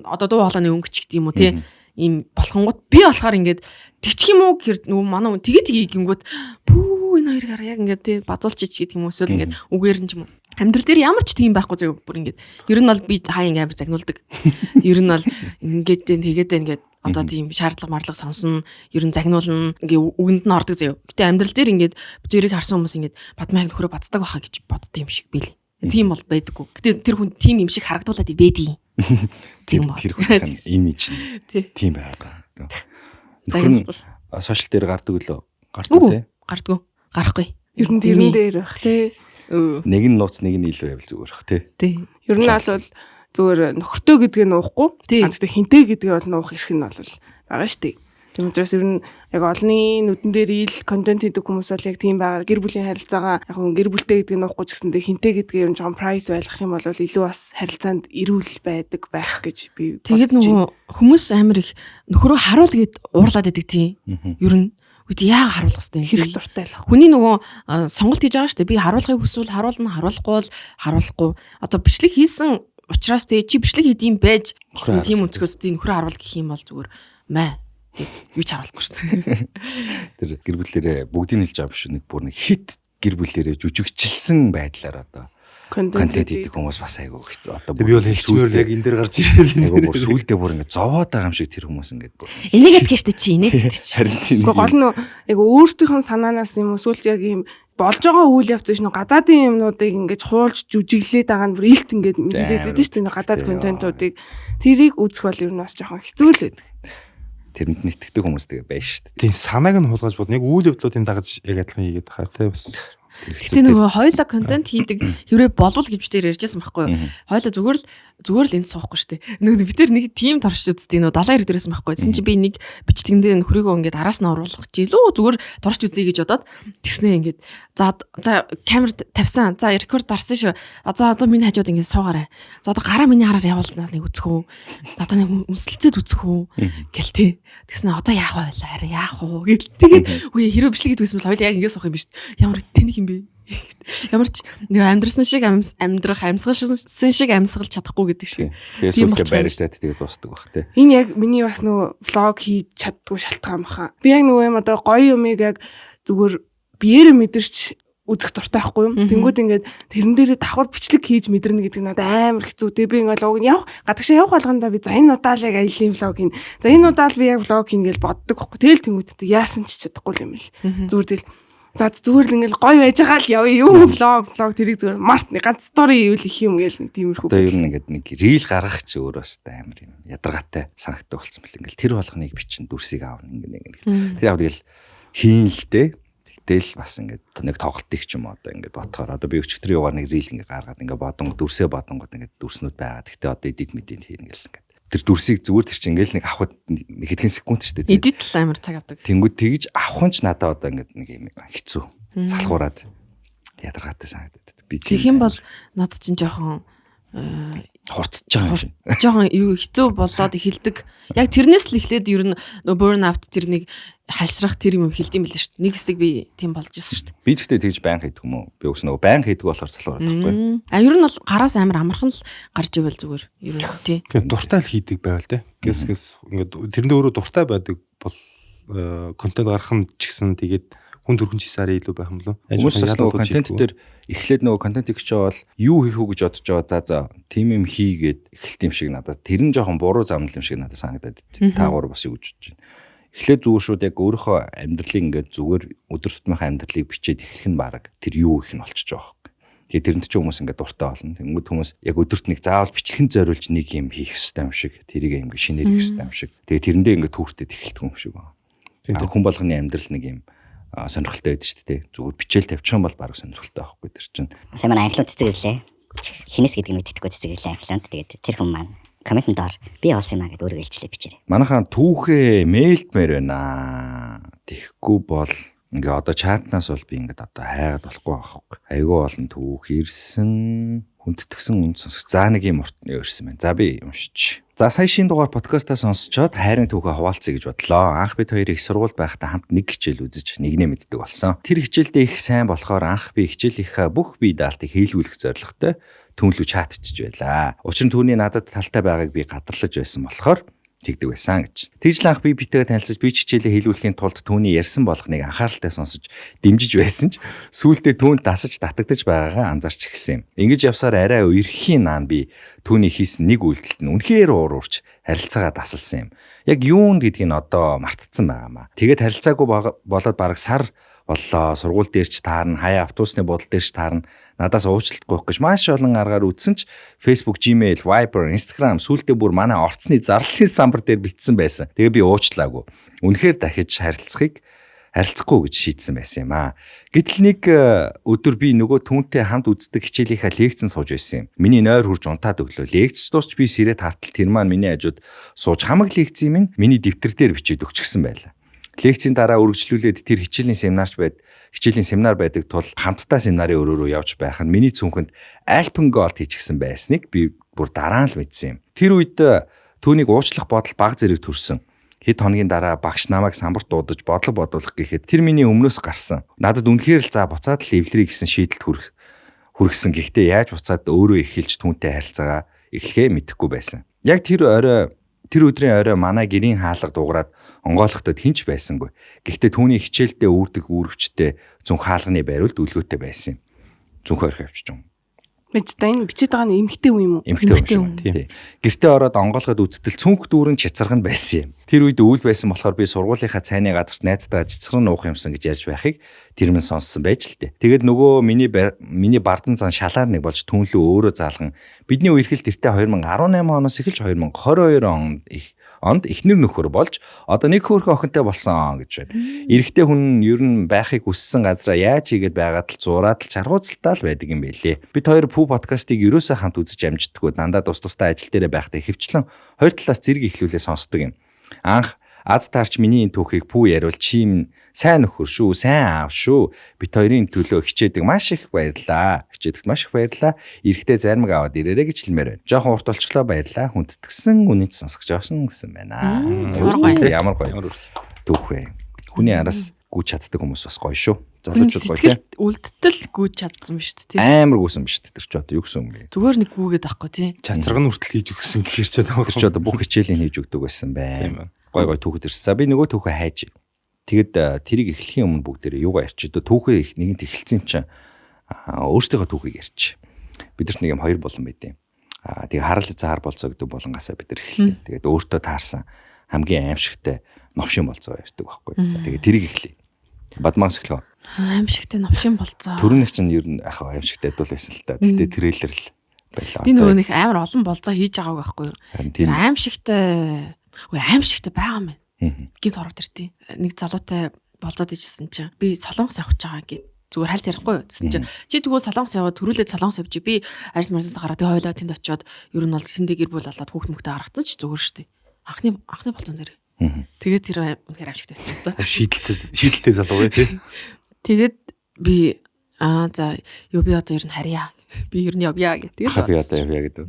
одоо дуу хоолойны өнгөч гэдэг юм уу тий. Ийм болохонгууд би болохоор ингээд тэгчих юм уу гэхэр нөгөө манай хүн тэгээ гингүүт бүү энэ хоёр гараа яг ингээд базуулчих гэдэг юм уу эсвэл ингээд үгээр нь ч юм уу амьдрал дээр ямар ч тийм байхгүй заяа бүр ингээд ер нь бол би хаа ингээд амар загнуулдаг ер нь бол ингээд тэгээд одоо тийм шаардлага марлага сонсно ер нь загнуулна ингээд үгэнд нь ордог заяа. Гэтэ амьдрал дээр ингээд битэрийг харсан хүмүүс ингээд бадмайг нөхрөө бацдаг байхаа гэж бодд юм шиг бил. Тийм бол байдаггүй. Гэтэ тэр хүн тийм юм шиг харагдуулаад байдгийг. Тийм бол. Тэр хүн имиж тийм байгаа. Нөхөр нь сошиал дээр гардаг үлээ. Гардаг тий. Гардгүй. Гарахгүй. Ер нь тэрэн дээр бах тий. Нэг нь нууц нэг нь илүү байвал зүгээр бах тий. Тий. Ер нь бол зүгээр нөхөртөө гэдгийг нуухгүй. Гэхдээ хинтээ гэдгийг бол нуух эрх нь бол байгаа шүү дээ. Тийм учраас ер нь яг олонний нүдэн дээр ил контент хийдэг хүмүүс бол яг тийм байгаа. Гэр бүлийн харилцаагаа яг гэр бүлтэй гэдгийг нуухгүй ч гэсэндээ хинтээ гэдгийг ер нь жоохон private байлгах юм бол илүү бас харилцаанд эрүүл байдаг байх гэж би тэгээд нөгөө хүмүүс амар их нөхрөө харуул гэд уурлаад идэг тийм. Ер нь үгүй яа харуулах хэвээр хэрэг дуртай л. Хүний нөгөө сонголт хийж байгаа шүү дээ. Би харуулахыг хүсвэл харуулна, харуулахгүй бол харуулахгүй. Одоо бичлэг хийсэн учраас тий чи бичлэг хийдэм байж гэсэн тийм өнцгөөс тий нөхрөө харуул гэх юм бол зүгээр маа Юу ч харуулахгүй шүү дээ. Тэр гэр бүлэрээ бүгдийг хэлж байгаа биш нэг бүр нэг хит гэр бүлэрээ жүжигчилсэн байдлаар одоо контент хийдэг хүмүүс бас айгүй хэцүү. Одоо би бол хэлчихмээр яг энэ дээр гарч ирэл бүр сүулдэ бүр ингэ зовоод байгаа юм шиг тэр хүмүүс ингэ бүр. Энийгэд гэжтэй чи инээд чи. Харин тийм. Гол нь яг өөрсдийнхөө санаанаас юм эсвэл яг юм болж байгаа үйл явц биш нөө гадаадын юмнуудыг ингэж хуулж жүжиглээд байгаа нь бүр илт ингэж мэдээд байдаг шүү дээ гадаад контентуудыг тэрийг үзэх бол ер нь бас жоохон хэцүү л байдаг. Тэрэнд нэтгэдэг хүмүүс тэгээ байна шүү дээ. Тийм санааг нь хулгаж бол нэг үйл явдлуудын дагаж яг адилхан хийгээд байгаа тий бас. Гэтэ нөгөө хоёулаа контент хийдэг хэрвээ болвол гэж дээр ярьжсэн байхгүй юу? Хоёулаа зүгээр л энд суухгүй шүү дээ. Нөгөө бид нар нэг тим торч үзтээ нөгөө 70 дээрээс байхгүй. Тэсэн чи би нэг бичтгэндээ нөхрийгөө ингээд араас нь оруулах чи илүү зүгээр торч үзье гэж бодоод тэгснээ ингээд за камер тавьсан. За рекорд дарсан шүү. За одоо миний хажууд ингээд суугаарай. За одоо гараа миний хараар явуулнаа нэг үзэх үү. За одоо нэг өмсөлцөд үзэх үү гэл тээ. Тэгснээ одоо яах вэ? Харин яах вэ гэл тэгээд үе хэрэв бичлэг хийдгүйсэн бол хоёул яг ингээд суух юм биш. Ямар тэнэг юм бэ? Ямар ч нэг амьдрсан шиг амьдрах амьсгалсан шиг амьсгалж чадахгүй гэдэг шиг. Тэгээд сүлдээ байршаад тэгээд дуустдаг бах тий. Энэ яг миний бас нөгөө влог хийж чаддгүй шалтгаан баха. Би яг нөгөө юм одоо гоё юмыг яг зүгээр биеэр мэдэрч үзэх дуртай байхгүй юм. Тэнгүүд ингээд тэрэн дээрээ давхар бичлэг хийж мэдэрнэ гэдэг надад амар хэцүү. Тэгээ би ингээд лог нь яв гадагшаа явах болгондоо би за энэ удаа л яг аялын влог хийн. За энэ удаа л би яг влог хийн гэж боддог байхгүй. Тэгэл тэнгүүд яасан ч чадахгүй юм л. Зүгээр тэгэл за зүгээр л ингээл гоё байж байгаа л явъя юу влог тэрийг зүгээр март нэг ганц стори ивэл их юм гээл нэг тиймэрхүү. Одоо ер нь ингээд нэг рил гаргах ч өөрөө өстэй амар юм ядаргаатай санагддаг болсон бэл ингээл тэр болгоныг бичин дүрсийг аавна ингээд тэр авдаг л хийн л дээ. Тэгэл бас ингээд нэг тоглолтыг ч юм одоо ингээд бодохоор одоо би өчигдөр яваар нэг рил ингээд гаргаад ингээд бодонгод дүрсээ бодонгод ингээд дүрснүүд байгаа. Гэхдээ одоо эдит мэдэн хийн ингээл ингээд тэр дүрсийг зүгээр тэр чинь ингээл нэг авахд нэг хэдхэн секунд шүү дээ. Эдит л амар цаг авдаг. Тэнгүүд тэгж авах нь ч надад одоо ингээд нэг юм хэцүү. Залхуураад ядаргаатай санагдаад. Би тэгэх юм бол надад чинь жоохон хурцж байгаа юм шиг. Жоохон юу хэцүү болоод эхэлдэг. Яг тэрнээс л эхлээд ер нь burn out тэр нэг халшрах тэр юм эхэлдэм билээ шүү дээ. Нэг хэсэг би тийм болж ирсэн шүү дээ. Би тэгтээ тэгж байн хийдэг юм уу? Би өс нөгөө байн хийдэг болохоор салуураад байхгүй. Ер нь бол гараас амар амархан л гарч ивэл зүгээр. Ер нь тий. Тэгээ дуртай л хийдэг байвал тий. Гэс ингээд тэрэндээ өөрөө дуртай байдаг бол контент гаргах нь ч гэсэн тэгээд хүн төрхөн чисаар илүү байх юм лөө. Хүмүүс нөгөө контент дээр эхлээд нөгөө контент хийж байгаа бол юу хийх үү гэж бодож байгаа. За тийм юм хийгээд эхэлт юм шиг надад тэр нь жоохон буруу замнал юм шиг надад санагдаад таагуур бас юу гэж бодож байна. Эхлээд зүгээр шүүд яг өөрийнхөө амьдралыг ингээд зүгээр өдөр тутмынхаа амьдралыг бичээд эхлэх нь баг тэр юу их нь болчихж байгаа юм. Тэгээ тэрэнд ч хүмүүс ингээд дуртай болно. Тэнгүүд хүмүүс яг өдөрт нэг заавал бичлэхэн зориулж нэг юм хийх ёстой юм шиг тэрийг ингээд шинээр хийх ёстой юм шиг. Тэгээ тэрэндээ ингээд түүртэд эхэлдэг юм шиг байна. Хүн болгоны амьдрал нэг юм сонирхолтой байдаг шүү дээ. Зүгээр бичээл тавьчих юм бол баг сонирхолтой байхгүй тэр чинь. Сайн манай анхлын цэцэглээ. Хинээс гэдгийг мэддэхгүй цэцэглээ анхланд. Тэгээд тэр хүн маань комментэн доор би олсон юм аа гэдээ өөрөө илчлээ бичээрэй. Манайхаа түүхээ мэйлтмээр байна. Тэхгүй бол ингээ одоо чатнаас бол би ингээд одоо хайгаад болохгүй байхгүй. Айгүй олон түүх ирсэн. Хүндэтгсэн үнд сонсох. За нэг юм уртны өрсөн байна. За би уншиж. За сая шинэ дугаар подкастаа сонсчоод хайрын түүхээ хуваалцъя гэж бодлоо. Анх бид хоёр их сургууль байхдаа хамт нэг хичээл үзэж нэгнээ мэддэг болсон. Тэр хичээлдээ их сайн болохоор анх би хичээлийнхаа бүх бие даалтыг хийлгүүлэх зорилготой түнлүү чат бичиж байлаа. Учир нь түүний надад талтай байгааг би гадарлаж байсан болохоор тэгдэг байсан гэж. Тэгж л анх би битэйгээ танилцаж би хичээлээ хийлгүүлэхийн тулд түүний ярьсан болгоныг анхааралтай сонсож дэмжиж байсан ч сүүлдээ түүнд дасаж татагдаж байгаагаа анзаарч эхэлсэн юм. Ингэж явсаар арай үерхийн наан би түүний хийсэн нэг үйлдэлт нь үнэхээр уурч харилцаагаа дасалсан юм. Яг юунд гэдгийг нь одоо мартцсан байгаамаа. Тэгээд харилцаагүй болоод бараг сар боллоо. Сургууль дээр ч таарна, хаяа автобусны буудлын дээр ч таарна. Надаас уучлалт гуйх гэж маш олон аргаар үтсэн ч Facebook, Gmail, Viber, Instagram сүүлдээ бүр манай орцны зарлалын самбар дээр битсэн байсан. Тэгээ би уучлаагүй. Үнэхээр дахиж харилцахгүй гэж шийдсэн байсан юм аа. Гэтэл нэг өдөр би нөгөө түүнтэй хамт үздэг хичээлийнхаа лекцэн сууж байсан юм. Миний нойр хурж унтаад өглөө. Лекц дуусч би сэрээ тартал тэр маань миний хажууд сууж хамаг лекцийн минь миний дэвтэр дээр бичиж өгчихсөн байлаа. Лекцийн дараа үргэлжлүүлээд тэр хичээлийн семинар байдаг тул хамтдаа семинарын өрөөрөө явж байх нь миний цүнхэнд альпенголд хийчихсэн байсныг би бүр дараа нь л мэдсэн юм. Тэр үед түүнийг уучлах бодол баг зэрэг төрсөн. Хэд хоногийн дараа багш намайг самбарт дуудаж бодлого гэхэд тэр миний өмнөөс гарсан. Надад үнэхээр л за буцаад л эвлэрээ гэсэн шийдэлд хүргэсэн. Гэхдээ яаж буцаад өөрөө эхэлж түүнтэй харилцаагаа эхлэхээ мэдэхгүй байсан. Яг тэр орой тэр өдрийн орой манай гэрийн хаалга дуугараад онгойлгоход хинч байсангүй. Гэхдээ түүний хичээлдээ үүрдэг үүрэгчтэй зүнх хаалганы бариулд үлгөөтэй байсан юм. Зүнх орхи авчиж юм. Мэдээ энэ бичээд байгаа нь эмхтэй үе юм уу? Эмхтэй юм тийм. Гэртээ ороод онгойлгоход үзтэл цүнх дүүрэн чицарган байсан юм. Тэр үед өвөл байсан болохоор би сургуулийнхаа цайны газарт найзтайгаа цицарган уух юмсан гэж ярьж байхыг тэр минь сонссон байж л дээ. Тэгээд нөгөө миний бардан зан шалаар нэг болж түнлүү өөрөө заалган бидний үерхэл тэртээ 2018 оноос эхэлж 2022 онд эхнэр нөхөр болж одоо нэг хөөрхөн охинтой болсон гэж байна. Эрэгтэй хүн ер нь байхыг хүссэн газараа яаж хийгээд байгаад л зураад л чаргууцалтаа л байдаг юм байлээ. Бид хоёр Пүү подкастыг ерөөсөө хамт үзэж амждаггүй дандаа тус-тустай ажил дээрээ байхдаа ихэвчлэн хоёр талаас зэрэг ихлүүлээ сонсдог юм. Анх аз таарч миний энэ түүхийг Пүү яриул чи юм сайн нөхөр шүү, сайн аав шүү. Бид хоёрын төлөө хичээдэг маш их баярлаа. Хичээдэгт маш их баярлаа. Эрэхтэй заримг аваад ирээрэй гэж хэлмээр байна. Жохон урт болчихлоо баярлаа. Хүндэтгсэн үнэнд сонсгож авсан гэсэн байна. Ямар гоё. Түүх вэ. Хүний араас гүйж чаддаг хүмүүс бас гоё шүү. Залуучууд гоё тийм. Үлдтэл гүйж чадсан ба шүү дээ. Амар гүйсэн ба шүү дээ. Тэр ч одоо юу гэсэн юм бэ? Зүгээр нэг гүйгээд авахгүй тийм. Чацраг нь хүртэл хийж өгсөн гэхэр ч одоо тэр ч одоо бүх хичээлийн хийж өгдөг байсан байна. Гой гой түүхэд ирсэн. За би нөгөө түүхээ хайж. Тэгэд тэрийг эхлэхийн өмнө бүгдээрээ юугаа ярьчих. Түүхээ их нэгэнт эхэлсэн юм чинь өөртөөхөө түүхийг ярьчих. Бидэрт нэг юм хоёр болон байдیں۔ Тэгээ харал заар болцоо гэдэг болонгасаа бид нар эхэллээ. Тэгээд өөртөө таарсан хамгийн аимшигтай новшин болцоо ярьдаг байхгүй. За тэгээ тэрийг эхлэе. Бадмаас эхлэв. Аимшигтай новшин болцоо. Төрөнх чинь ер нь ах аимшигтай дул байсан л та. Гэтэ трейлер л байлаа. Би нөгөө нэг амар олон болцоо хийж байгааг байхгүй юу? Тэр аимшигтай байгаа юм байна. Гинт ороод иртий. Нэг залуутай болцоод ижсэн чинь би Солонгос явах гэж байгаа гэд зүгээр хальт ярихгүй юу гэсэн чинь чи тэгвэл Солонгос яваад төрүүлээд Солонгос явж би арьс марсаас гараад тэгээ хойлоо тэнд очиод ер нь бол тэндээ гэр бүл болоод хүүхд мөхтэй гаргацсан ч зүгээр шүү дээ. Анхны болцоон дээр. Тэгээд тэр үнэхээр авчигтай байсан та. Шийдэлтэй залуу тий. Тэгээд би за юу би одоо ер нь харьяа. Би ер нь явъя гэх. Тэгээд би одоо явъя гэдэг.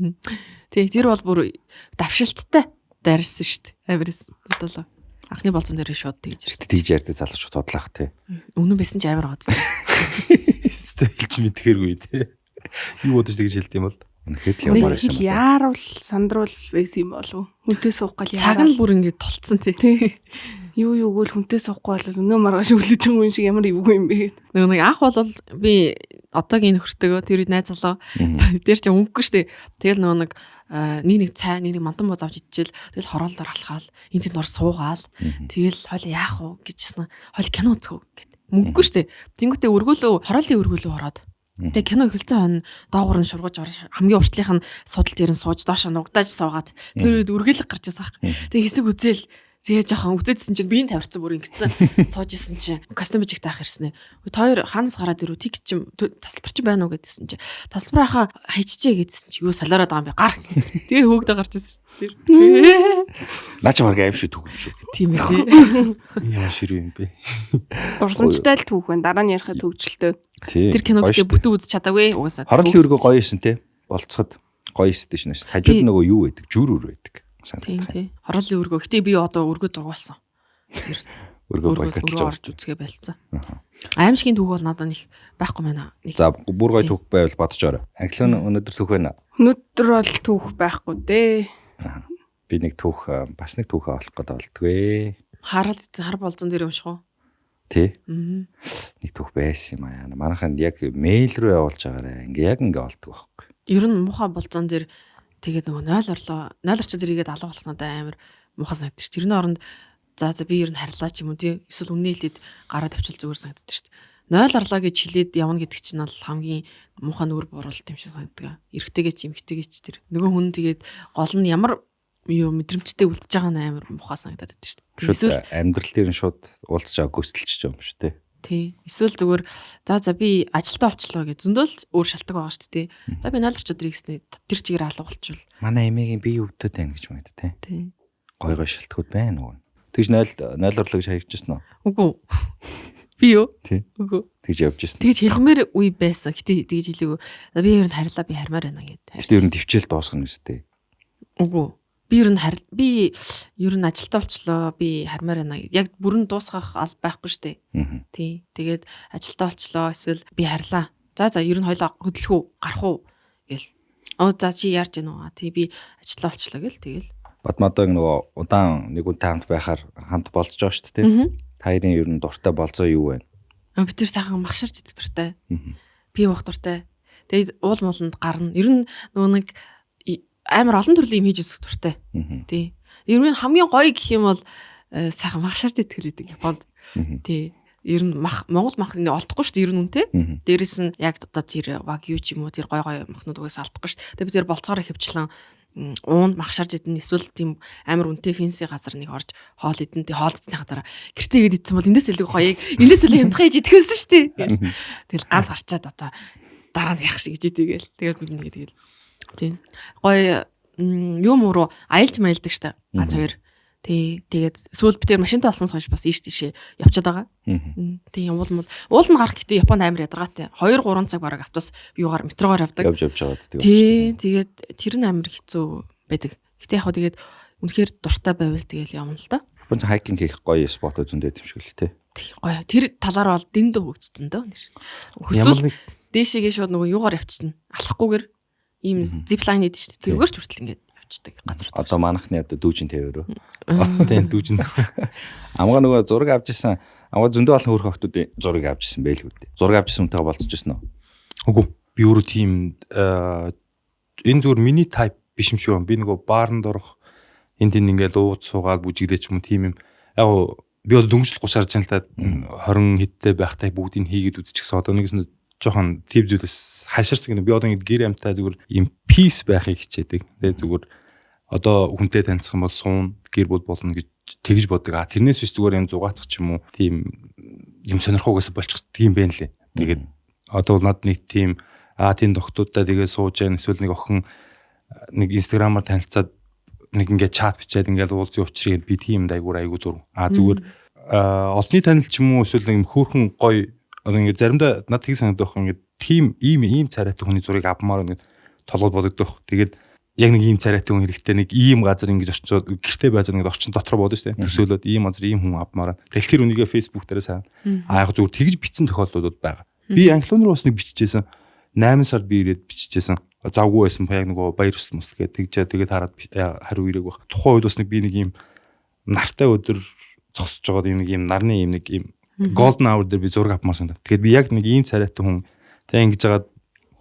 Тэг тэр бол бүр давшилттай дайрсан шүү дээ. Авирс бодлоо. Анхны болцон дээр шууд тэгж ирсэн. Тэгж ярьдаг залуучууд бодлоох тий. Үнэн байсан ч амар гоцтой. Стэлж мэдхэргүй тий. Юу бодож тэгж хэлдэг юм бол үнэхээр л ямар байсан бэ? Яарвал сандруул байсан юм болов уу? Хүнтэй суух гал цаг нь бүр ингэ толцсон тий. Юу юуг л хүнтэй суухгүй бол өнөө маргааш үлээж байгаа юм шиг ямар ивгүй юм бэ? Нэг анх бол би одоогийн нөхөртөөгөө тэр үед найз залуу тэр чинь өнгөгүй штэ. Тэгэл нэг цай нэг мантан бууз авч идчихэл тэгэл хороолоор алхаал энэ тэнд ор суугаал тэгэл хойл яах вэ гэжсэн хойл кино үзэх үү гэт мөнгөгүй штэ. Тэнгүүтээ хороолын өргөлөө ороод тэгээ кино эхэлсэн хойно доогуур нь шургаж хамгийн уртлынх нь судал дээр нь сууж доошоо нугдааж суугаад тэр үед үргэлэг гарч байсан хэрэг. Тэгээ хэсэг үзэл тэгээ жоохон үзээдсэн чинь биеийн тавирсан бүр ингэсэн сууж исэн чинь костюм бижиг таах ирсэн. Хоёр хаанаас гараад ирв тик чим тасалбар чи байна уу гэдсэн чинь тасалбараа хайчжээ гэдсэн чинь юу солиороод байгаа юм бэ гар. Тэгээ хөөгдөө гарч ирсэн шүү. Наач марга аим шиг түүх юм шүү. Тийм ээ. Ямар ширүү юм бэ? Дурсамжтай л түүх байна. Дараа нь ярихад төгжөлтэй. Тэр киног тэгээ бүтэн үзэж чадаагүй угаасаа. Хорлын өргөө гоё исэн те. Болцоход гоё истэ шнэс. Хажууд нөгөө юу байдаг? Жүрүр байдаг. Тийм. Хорлын өргөө. Гэтэ би одоо өргөө дургуулсан. Өргөө байгуулж орж үзгээ байлцсан. Аимшигын түүх бол надад нэг байхгүй байна. За бүр гоё түүх байвал бодожоорой. Англиан өнөөдөр түүх байна. Өнөөдөр бол түүх байхгүй дээ. Би нэг түүх бас нэг түүхээ олох гээд болдгоо. Хар болзон дээр унших уу? Тий. Нэг түүх байсан юм аа. Манайханд яг мэйл рүү явуулж байгаарэ. Яг ингээ олддог байхгүй. Ер нь муха болзон дээр тэгээд нөгөө 0 орчод зэрэгэд алга болох надад амар муха санагдчих ш. Тэрний оронд за би ер нь харьлаа ч юм уу тий. Эсвэл үнэ хэлээд гараа тавьчил зүгээр санагддаг ш. 0 орлоо гэж хэлээд явна гэдэг чинь бол хамгийн муха нүр буруулалт юм шиг санагддаг. Эрэгтэйгээ ч эмэгтэйгээ ч тэр нөгөө хүн тэгээд гол нь ямар юу мэдрэмжтэй үлдэж байгаа нь амар муха санагдаад байдаг ш. Эсвэл амьдрал дээр нь шууд уулзж байгаа гүйцэлж юм шүү дээ. Тий. Эсвэл зүгээр за би ажилдаа олчлоо гэж зөндөл өөр шалтгаан байгаа шүү дээ. За би 0 орчод иргэснэ тэр чигээр алга болчихвол. Манай эмээгийн бие өвдөд байна гэж магад тий. Гой шалтгууд байна уу? Тэгж 0 орлоо гэж хаягдчихсан уу? Үгүй. Би юу? Тий. Үгүй. Тэгж явжсэн. Тэгж хэлмээр үе байсан. Гэтэ тэгж хэлээгүй. Би ер нь харилаа би хармаар байна гэдэг. Гэтэ ер нь төвчэл дуусгах нь үстэй. Үгүй. Би ер нь ажилтаа болчлоо. Би хармаар байна. Яг бүрэн дуусгах аль байхгүй штэ. Тий. Тэгээд ажилтаа болчлоо. Эсвэл би харлаа. За ер нь хоёлоо хөдлөх үү, гарах уу гэл. За чи яарч гэнэ үү? Тий би ажилтаа болчлоо гэл тэгэл Бадмадаг нөгөө удаан нэг үнтэй хамт байхаар хамт болцож байгаа шүү дээ. Хоёрын ер нь дуртай болцоо юу вэ? Бид тэр сайхан махшарч идэх дуртай. Пив уух дуртай. Тэгээд уул мууланд гарна. Ер нь нөгөө нэг амар олон төрлийн юм хийж үзэх дуртай. Тий. Ер нь хамгийн гоё гэх юм бол сайхан махшарч идэх хэлээд Японд. Тий. Ер нь Монгол махны олдохгүй шүү дээ ер нь үнтэй. Дээрээс нь яг одоо тэр вагю ч юм уу тэр гой махнууд угаас алдахгүй шүү дээ. Тэгээд бид тэр болцоогоор хөвчлэн уун махшарж идэн эсвэл тийм амар үнэтэй фэнси газар нэг орж хоол идэн тий хоолцсныхаа дараа гэртээ игээд идсэн бол эндээс илүү гоёг эндээс илүү хямдхан хийж идэхсэн шүү дээ. Тэгэл ганц гарчаад одоо дараа нь яах шиг гэж идэгээл. Тэгээд бид нэг тэгэл тий гоё юм руу аялж маялдаг шүү дээ. Ганц хоёр. Тэгээд сүүл би тэр машинтай болсон хойш бас ийш тийшээ явчихад байгаа. Тийм уул нь гарах гэдэг Японд амар ядаргаатай. 2-3 цаг бараг автобус юугаар метрогоор явдаг. Явж байгаа гэдэг. Тэгээд тэр нь амар хэцүү байдаг. Гэтэ яг хаа тэгээд үнэхээр дуртай байвал тэгэл явна л да. Японд хайкинг хийх гоё спот зөндөө юм шиг л тээ. Тийм гоё. Тэр талаар бол дэндүү хөгжсөн дөө. Хөсөл дээшээгээ шууд нөгөө юугаар явчихна. Алахгүйгээр ийм зиплайн хийдэж шүү дээ. Тэрүүгээр ч хүртэл ингээд газар. Одоо манахны одоо дүүжин тавиараа. Тийм дүүжин. Амгаа нөгөө зураг авч исэн. Амгаа зөндөө олон хөрх охтууд зураг авч исэн байлгүй дээ. Зураг авч исэн үнтэйгээ болцож ирсэн үү? Үгүй. Би өөрөө тийм энэ зүгээр миний тайп биш юм шиг байна. Би нөгөө баарнд орох энд ингээл ууд суугаад бүжигдээ ч юм уу тийм юм. Яг би одоо дөнгөжл 30 жил та 20 хэдтэй байхтай бүгдийг хийгээд үзчихсэн. Одоо нэгс жоохон тип зүйлээс хаширсан гэнэ. Би одоо ингэ гэр амтай зүгээр юм пис байхыг хичээдэг. Тэгээ зүгээр одоо хүнтэй танилцах юм бол суун гэр бүл болно гэж тэгж боддог. Тэрнээс биш зүгээр юм зугаацах ч юм уу тийм юм сонирхуугаас болчих тийм бэ нэлээ. Тэгээд одоо бол над нэг тийм тийм доктуудтай тэгээ сууж яа эсвэл нэг охин нэг инстаграмаар танилцаад нэг ингээд чат бичээд ингээд уулзсан учрыг би тийм айгуу дурв. Зүгээр олсны танил ч юм уу эсвэл нэг хөөрхөн гоё одоо ингээд заримдаа над тийг санагдах ингээд тийм ийм царайтай хүний зургийг авмаар ингээд толгойд бодогдох. Тэгээд яг нэг ийм царайтай хүн хэрэгтэй нэг ийм газар ингэж очиод гэртээ байж нэг орчин дотор бодож штэ. Төсөөлөд ийм газар ийм хүн авмаар. Тэгэл тэр үнийгээ фейсбુક дээр сайн яг зүгээр тэгж бичсэн тохиолдлууд байгаа. Би англиар руу бас нэг биччихсэн. 8 сард би ирээд биччихсэн. Завгүй байсан яг нөгөө баяр хөсөл мөсл гэдэг тэгжээ тэгээд хараад хариу ирээг баг. Тухайн үед бас нэг би нэг ийм нартай өдөр зогсож байгаа юм нэг ийм нарны ийм нэг ийм golden hour дээр би зураг авмаарсан. Тэгээд би яг нэг ийм царайтай хүн тэг ингэж жагаад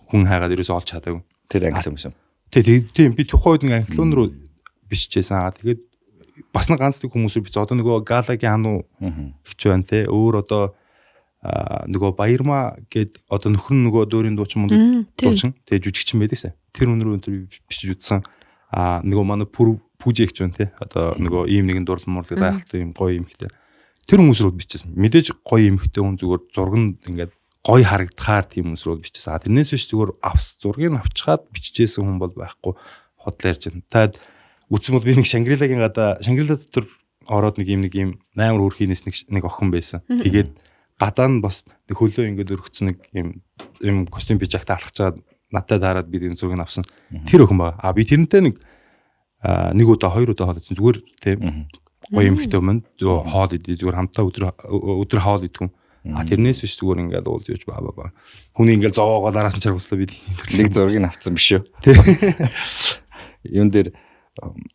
хүн хайгаад ерөөсөө олж чадаагүй. Тэр англи юм шиг. Тийм би тухайн үед нэг англиун руу биччихсэн. Тэгээд бас нэг ганц нэг хүмүүсээр бич одоо нөгөө галагийн хануу ихч байна те. Өөр одоо нөгөө баярма гээд одоо нөхөр нь нөгөө дөөрийн дуучин дуучин тэгээ жүжигчин байдагсаа. Тэр өнөр бичиж үтсэн. Нөгөө манай пүжэ ихч байна те. Одоо нөгөө ийм нэгэн дурлал мурлаг гайхалтай юм гоё юм ихтэй. Тэр хүмүүс рүү бичсэн. Мэдээж гоё эмхтэй хүн зүгээр зурганд ингээд гоё харагдахаар тийм хүмүүс рүү бичсэн. Тэрнээс биш зүгээр зургийг авчгаад бичижсэн хүн бол байхгүй хотлоо ярьж байна. Та үтсэн бол би нэг Шангрилагийн Шангрила дотор ороод нэг ийм амар үрхийнээс нэг охин байсан. Тэгээд гадаа нь бас нэг хөлөө ингээд өргөцсөн нэг ийм костюм пижактай алхаж чаад надтай дараад би энэ зургийг авсан. Тэр охин байгаа. Би тэрнтэй нэг удаа хоёр удаа хоолцсон зүгээр тийм гоё эмхтэй мөн хоол идэх зүгээр хамтаа өдөр хоол идэх юм. Тэрнээс биш зүгээр ингээд уулз явж баа. Хүний ингээд зоогоо араас нь чаргуулсан би төрлийг зургийг авцсан биш үү? Юун дээр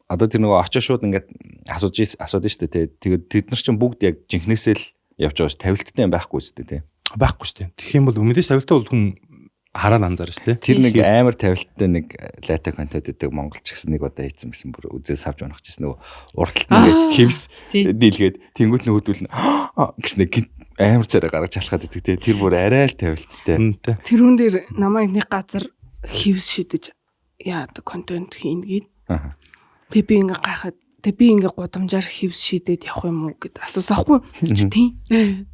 одоо тэр нөгөө очоо шууд ингээд асууж штэ тий. Тэгээд тэд нар чинь бүгд яг жинхнээсээ л явж байгаа ш тавилттай юм байхгүй үстэй тий. Байхгүй штэ. Тэгэх юм бол мэдээж тавилттай бол хүн хараад анзаарна штэ. Тэр нэг амар тавилттай нэг лайта контент гэдэг монголч гэсэн нэг удаа хийсэн байсан бүр үзээс авч унах гэсэн нөгөө урталт нэг хевс дийлгээд тэнгуут нөгөөдөл нь гэсэн нэг амар царай гаргаж алхаад идэг тий. Тэр бүр арай л тавилттай. Тэрүүн дээр намайг нэг газар хевс шидэж яадаг контент хийн гээд. Тэг би ингээ гайхаад тэг би ингээ гудамжаар хевс шидэд явах юм уу гэд асуусаахгүй тийм.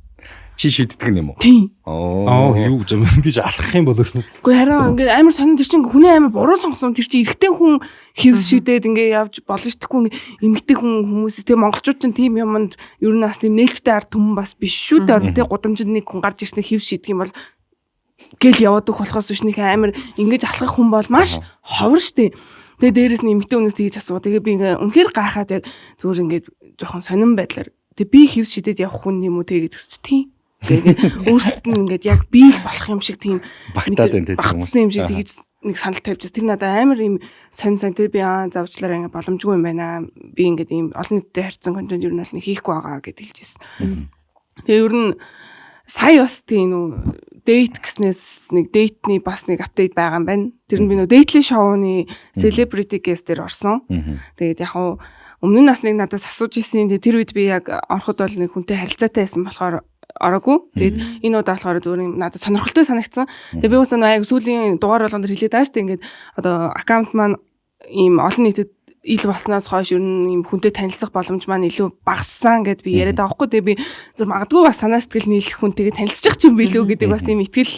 Чи шийддэг юм уу? Тийм. Юу гэж ингэж алхах юм бол өгнөц. Гэхдээ харин ингээ амар сонин тэр чинь хүний амар буруу сонгосон тэр чинь эрэгтэй хүн хевс шидэд ингээ явж болно ш тэгэхгүй эмэгтэй хүмүүс тэг монголчууд чинь тийм юмд ер нь бас тийм нээлттэй ард түмэн бас биш шүү дээ. Одоо тэг гудамжид нэг хүн гарч ирснээр хевс шидэх юм бол гэл яваадаг болохоос биш нэг амар ингэж алхах хүн бол маш ховор штэ. Тэгээ дээрэс нь эмэгтэй хүнээс тэгж асуу. Тэгээ би ингээ үнэхээр гайхаад яг зүгээр ингээ жоохон сонирн байдлаар тэг би хевс шидэд явах хүн юм уу тэг гэдэгс чи тийм. Өөрсдөд нь ингээд яг би их болох юм шиг тийм багтаад байна тийм хүмүүс юм шиг тэгж нэг санал тавьчихсан. Тэр надад амар ийм сонь тий би заавчлаараа ингээ боломжгүй юм байна. Би ингээд ийм олон нийтэд харьцсан контент ер нь бол нэг хийхгүй байгаа гэд хэлжсэн. Тэгээ ер нь сая бас тийм нүү дейт гэснээс нэг дейтний бас нэг апдейт байгаа юм байна. Тэр нь би нөө дейтли шоуны celebrity guest дээр орсон. Тэгээд яг хуу өмнө нь бас нэг надаас асууж ирсэн. Тэр үед би яг ороход бол нэг хүнтэй харилцаатай байсан болохоор ороогүй. Тэгээд энэ удаа болохоор зөвхөн надад сонирхолтой санагдсан. Тэгээд би уусаа аяг сүүлийн дугаар болгонд хэлээд байгаа шүү дээ. Ингээд одоо аккаунт маань ийм олон нийтэд ил болсноос хойш ер нь ийм хүнтэй танилцах боломж маань илүү багассан гэд би яриад байгаа хгүй. Тэгээ би зөв магадгүй бас санаа сэтгэл нийлэх хүнтэйгээ танилцчих юм билүү гэдэг бас тийм итгэл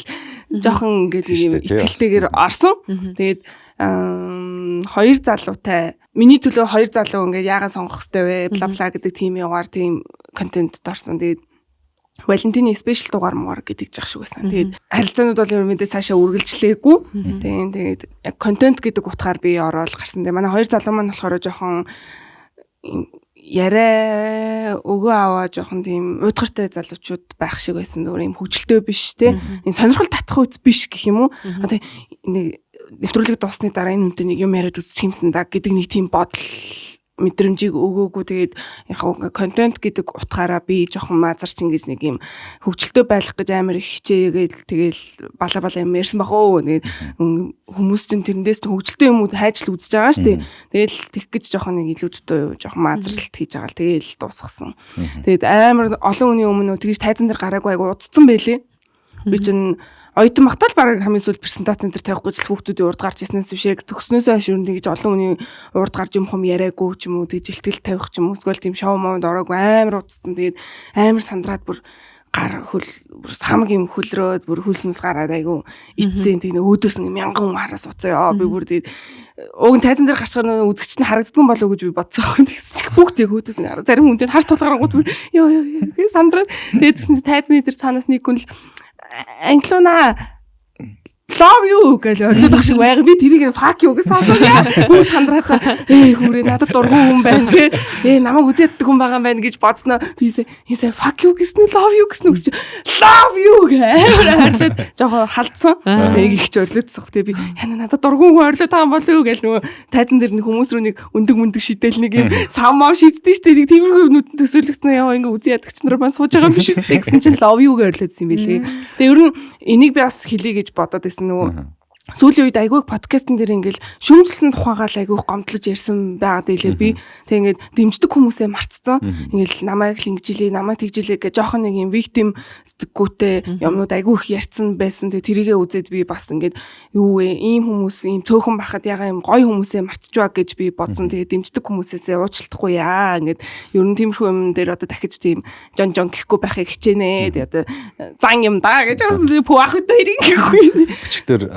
жоохон ингээд ийм итгэлтэйгээр орсон. Тэгээд 2 залуутай миний төлөө 2 залуу ингээд яагаад сонгох хэрэгтэй вэ бла бла гэдэг тийм яваар тийм контент орсон. Тэгээд Валентины спешиал дугаар муугар гэдэг жах шиг байсан. Тэгээд харилцаанууд бол ер нь мэдээ цаашаа үргэлжлээгүй. Тэгээд контент гэдэг утгаар би ороод гарсан. Тэгээд манай 2 залуу маань болохоор жоохон яриа өгөө аваа жоохон тийм уйдгартай залуучууд байх шиг байсан. Зөвхөн юм хөвгөлтэй биш те. Ийм сонирхол татах үс биш гэх юм уу? Одоо нэг нэвтрүүлэг дуусны дараа энэ үнтэй нэг юм яриад үзчих юмсан да гэдэг нэг тийм бодол мэдрэмжийг өгөөгүй. Тэгээд яг контент гэдэг утгаараа би жоохон мазарч ингэж нэг юм хөвгөлтэй байх гэж амар их хичээгээл тэгэл бала юм ярьсан бахоо. Тэгээд хүмүүс чинь тэрнээс хөвгөлтэй юм уу хайжл үзэж байгаа шүү дээ. Тэгэл тех гэж жоохон нэг илүүдтэй жоохон мазарлалт хийж байгаа л тэгэл дуусгасан. Тэгээд амар олон хүний өмнө тэгж тайзан дээр гараагүй айгу удцсан байлээ. Би чинь оюутан багтаал баг хамгийн сүүл презентац центр тавихгүй ч хүүхдүүдийн урд гарч ирснээс үшээ төгснөөсөө хойш юу нэгж олон хүний урд гарч юм яриаггүй ч юм уу тэгж илтгэл тавих ч юм уу эсвэл тийм шоу моонд ороогүй амар удцсан. Тэгээд амар сандраад бүр гар хөл хамаг юм хөлрөөд бүр хөлсмөс гараад айгу ицсэн тийм өөдөөс нэг мянган хараас уцаа би бүр тэгээд уг нь тайзан дээр гарчгаар үзэгч нь харагддгүй болов уу гэж би бодсоо. Тэгсэн чинь бүгд яг өөдөөс нэг зарим хүнтэй харж тулгарангууд бүр ёо сандраад тэгээд тэгсэн чинь тайзны дээр цаанаас нэг хүн л англиуна love you гэж орлоод ах шиг байга. Би тэрийг fuck you гэж сонсоо. Бүр сандраад хүрээ надад дургүй хүн байна гэ. Намайг үзээддэг хүн байгаа юм байна гэж бодсноо. Би сая fuck you гэсэн love you гэсэн үг чи love you гэж жоохон халдсан. Их ч орлоодсох. Тэгээ би яна надад дургүй хүн орлоод байгаа юм болов уу гэж нөгөө тайзан дээр нэг хүмүүс рүү нэг өндөг шидэл нэг юм саммаа шиддэн штэ. Нэг тиймэрхүү нүдэн төсөөлөгдсөн яа ингээ үзээ ядагч нар маань сууж байгаа юм биш үү гэсэн чинь love you гэж орлоодсэн юм билээ. Тэгээ ер нь энийг би бас хэлье гэж бодоод нөгөө сүүлийн үед айгүй подкастн дээр ингээл шүмжилсэн тухайгаа л айгүй гомдлож ярьсан байгаад илээ би. Тэг ингээд дэмждэг хүмүүсээ марцсан. Ингээл намайг л ингэжилээ, намайг тэгжилээ гэж жоохон нэг юм victim сэтгэгүйтэй юмнууд айгүй их ярьсан байсан. Тэг тэрийгээ үзээд би бас ингээд юу вэ? Ийм хүмүүс ийм цөөхөн бахад ягаа юм гоё хүмүүсээ марцчихваа гэж би бодсон. Тэгээ дэмждэг хүмүүсээсээ уучлахгүй яа. Ингээд ер нь тиймэрхүү юм дээр одоо дахиж тийм жон гэхгүй байхыг хичээнэ. Тэгээ одоо зан юм даа гэж бас пуахтай ирэх. Өчтөр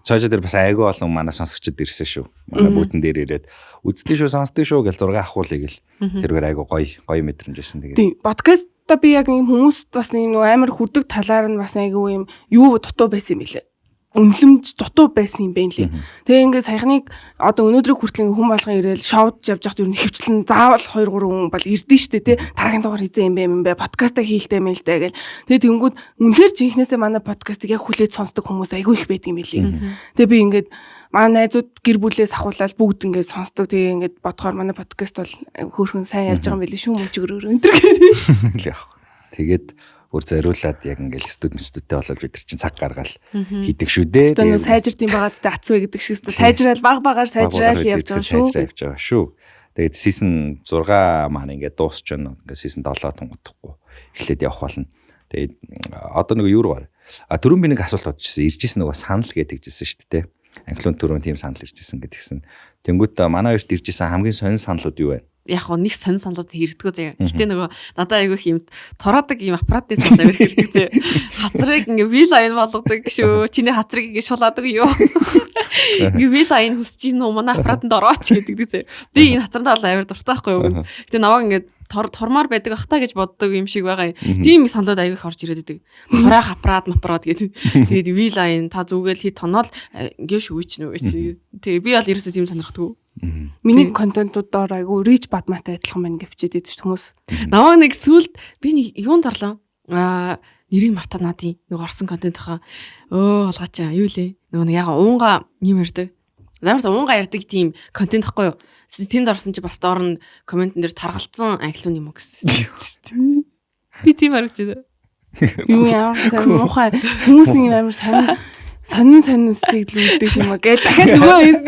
цаашаа дээр бас айгүй олон манай сонсогчд ирсэн шүү. Манай бүтэн дээр ирээд үздэг шүү, сонсдог шүү гэж 6 ахуулъя гэл. Тэргээр айгүй гоё мэдрэмж байсан тэгээд. Тийм. Подкастта би яг юм хүмүүст бас нэг амар хүрдэг талаар нь бас айгүй юм юу дутуу байсан юм билээ. Үнлэмж дутуу байсан юм байна лээ. Тэгээ ингээд саяхныг одоо өнөөдрийг хүртэл хүн болгон ирээл шоуд явж байхад юу нэвчлэн заавал 2 3 хүн бол ирдэн штэ тий. Дараагийн дугаар хийзээ юм бэ подкаста хийлтэй мэлтэй гэл. Тэгээ тэнгүүд үнэхээр жинхнээсээ манай подкастыг яг хүлээж сонсдог хүмүүс айгүй их байдаг юм билээ. Тэгээ би ингээд манай найзууд гэр бүлээс ахуулаад бүгд ингээд сонсдог. Тэгээ ингээд бодохоор манай подкаст бол хөөрхөн сайн явж байгаа юм билээ шүү мөчгөрөөр өнтер гэдэг. Тэгээд бүр зориулаад яг ингээл студенттэй болоод бид чинь цаг гаргаал хийдэг шүү дээ. Тэгээд сайжирт юм байгаа зү атцвэ гэдэг шиг сайжраал багаар сайжраал явж байгаа шүү. Тэгээд season 6 маань ингээд дуусч байна. Ингээд season 7 тунгахгүй эхлээд явах болно. Тэгээд одоо нэг юу руу түрүүн би нэг асуулт бодчихсон. Иржсэн нөгөө санал гэдэгжсэн шүү дээ. Англиун түрүүн тийм санал иржсэн гэдгсэн. Тэнгүүт манай хоёрт иржсэн хамгийн сонин саналууд юу вэ? Яг нэг сонин саналууд хэрдэггүй заяа. Гэтэ нөгөө надад айгүй юм тураадаг юм аппаратны санал авир хэрдэг заяа. Хацрыг ингээ вил айн болгодог шүү. Чиний хацрыг ингээ шулаадаг юу? Ингээ вил айн хүсэж ийн манай аппаратанд орооч гэдэг заяа. Би энэ хацранд авир дуртай байхгүй юу? Гэтэ намайг ингээ тормоор байдаг ах та гэж боддог юм шиг байгаа юм. Тийм их саналууд аягүй их орж ирээд байдаг. Тураах аппарат гэдэг. Тэгээд вил айн та зүгээл хий тоноол ингээ шүүч нү гэж. Тэгээ би бол ерөөсөө тийм сонирхдаггүй. Миний контентуудаар айгу reach бадмаатай адилхан байна гэвчээд идэж хүмүүс. Намайг нэг сүлд би нэг юунд орлоо. нэрийг мартаад надын нэг орсон контент хаа олгаачаа юу лээ нөгөө яг уунга юм ярьдаг замарс уунга ярьдаг тийм контент ахгүй юу тэнд орсон чи бас доор нь комментэн дээр таргалцсан англи юм уу гэсэн би тийм харагдчихсан юу ямар сайн муухай хүмүүс юм амар сонин сэтгэлүүдтэй юм аа гэж дахиад нөгөө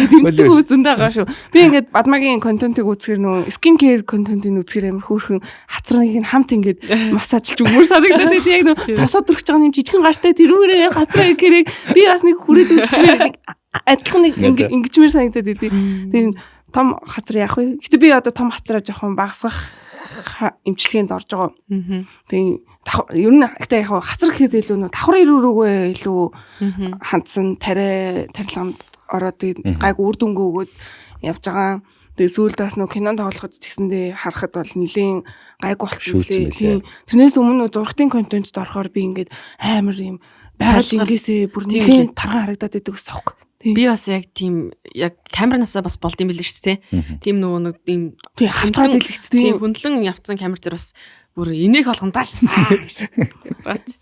тэмцдэг хүмүүс зөндөө байгаа шүү. Би ингээд Бадмагийн контентыг үзэхэр нөгөө скин кэр контентыг үзэхэр амар хөөрхөн хацрыг нь хамт ингээд массажлж өмөр санагдаад байт яг нөгөө тосоод өрөх байгаа юм жижигхэн гартай тэрүүрээ хацраа кэрийг би бас нэг хүрээд үзчихвээ адилхан нэг ингэчмэр санагдаад байт. Тэгээд том хацар яах вэ? Гэтэ би одоо том хацраа жоохон багасгах эмчилгээнд орж байгаа. Тэгээд ер нь ихтэй яг хацар гэхээс илүү нөө давхар рүүгээ илүү хандсан тарилганд ороод гайг үр дүнгээ өгөөд явж байгаа. Тэгээ сүүлд бас нөө кинон тоглоход ч гэсэндээ харахад бол нэлийн гайг болчихсон лээ. Тэрнээс өмнө зургатын контентд орохоор би ингээд амар юм байгаль ингээсээ бүр нэлийн тархан харагдаад байдаг ус аахгүй. Би бас яг тийм яг камернасаа бас болд юм билээ шүү дээ. Тийм нөгөө нэг тийм хавтгаад дэлгэцтэй. Тийм хөндлөн явцсан камер дээр бас бүр инех болгондаа л.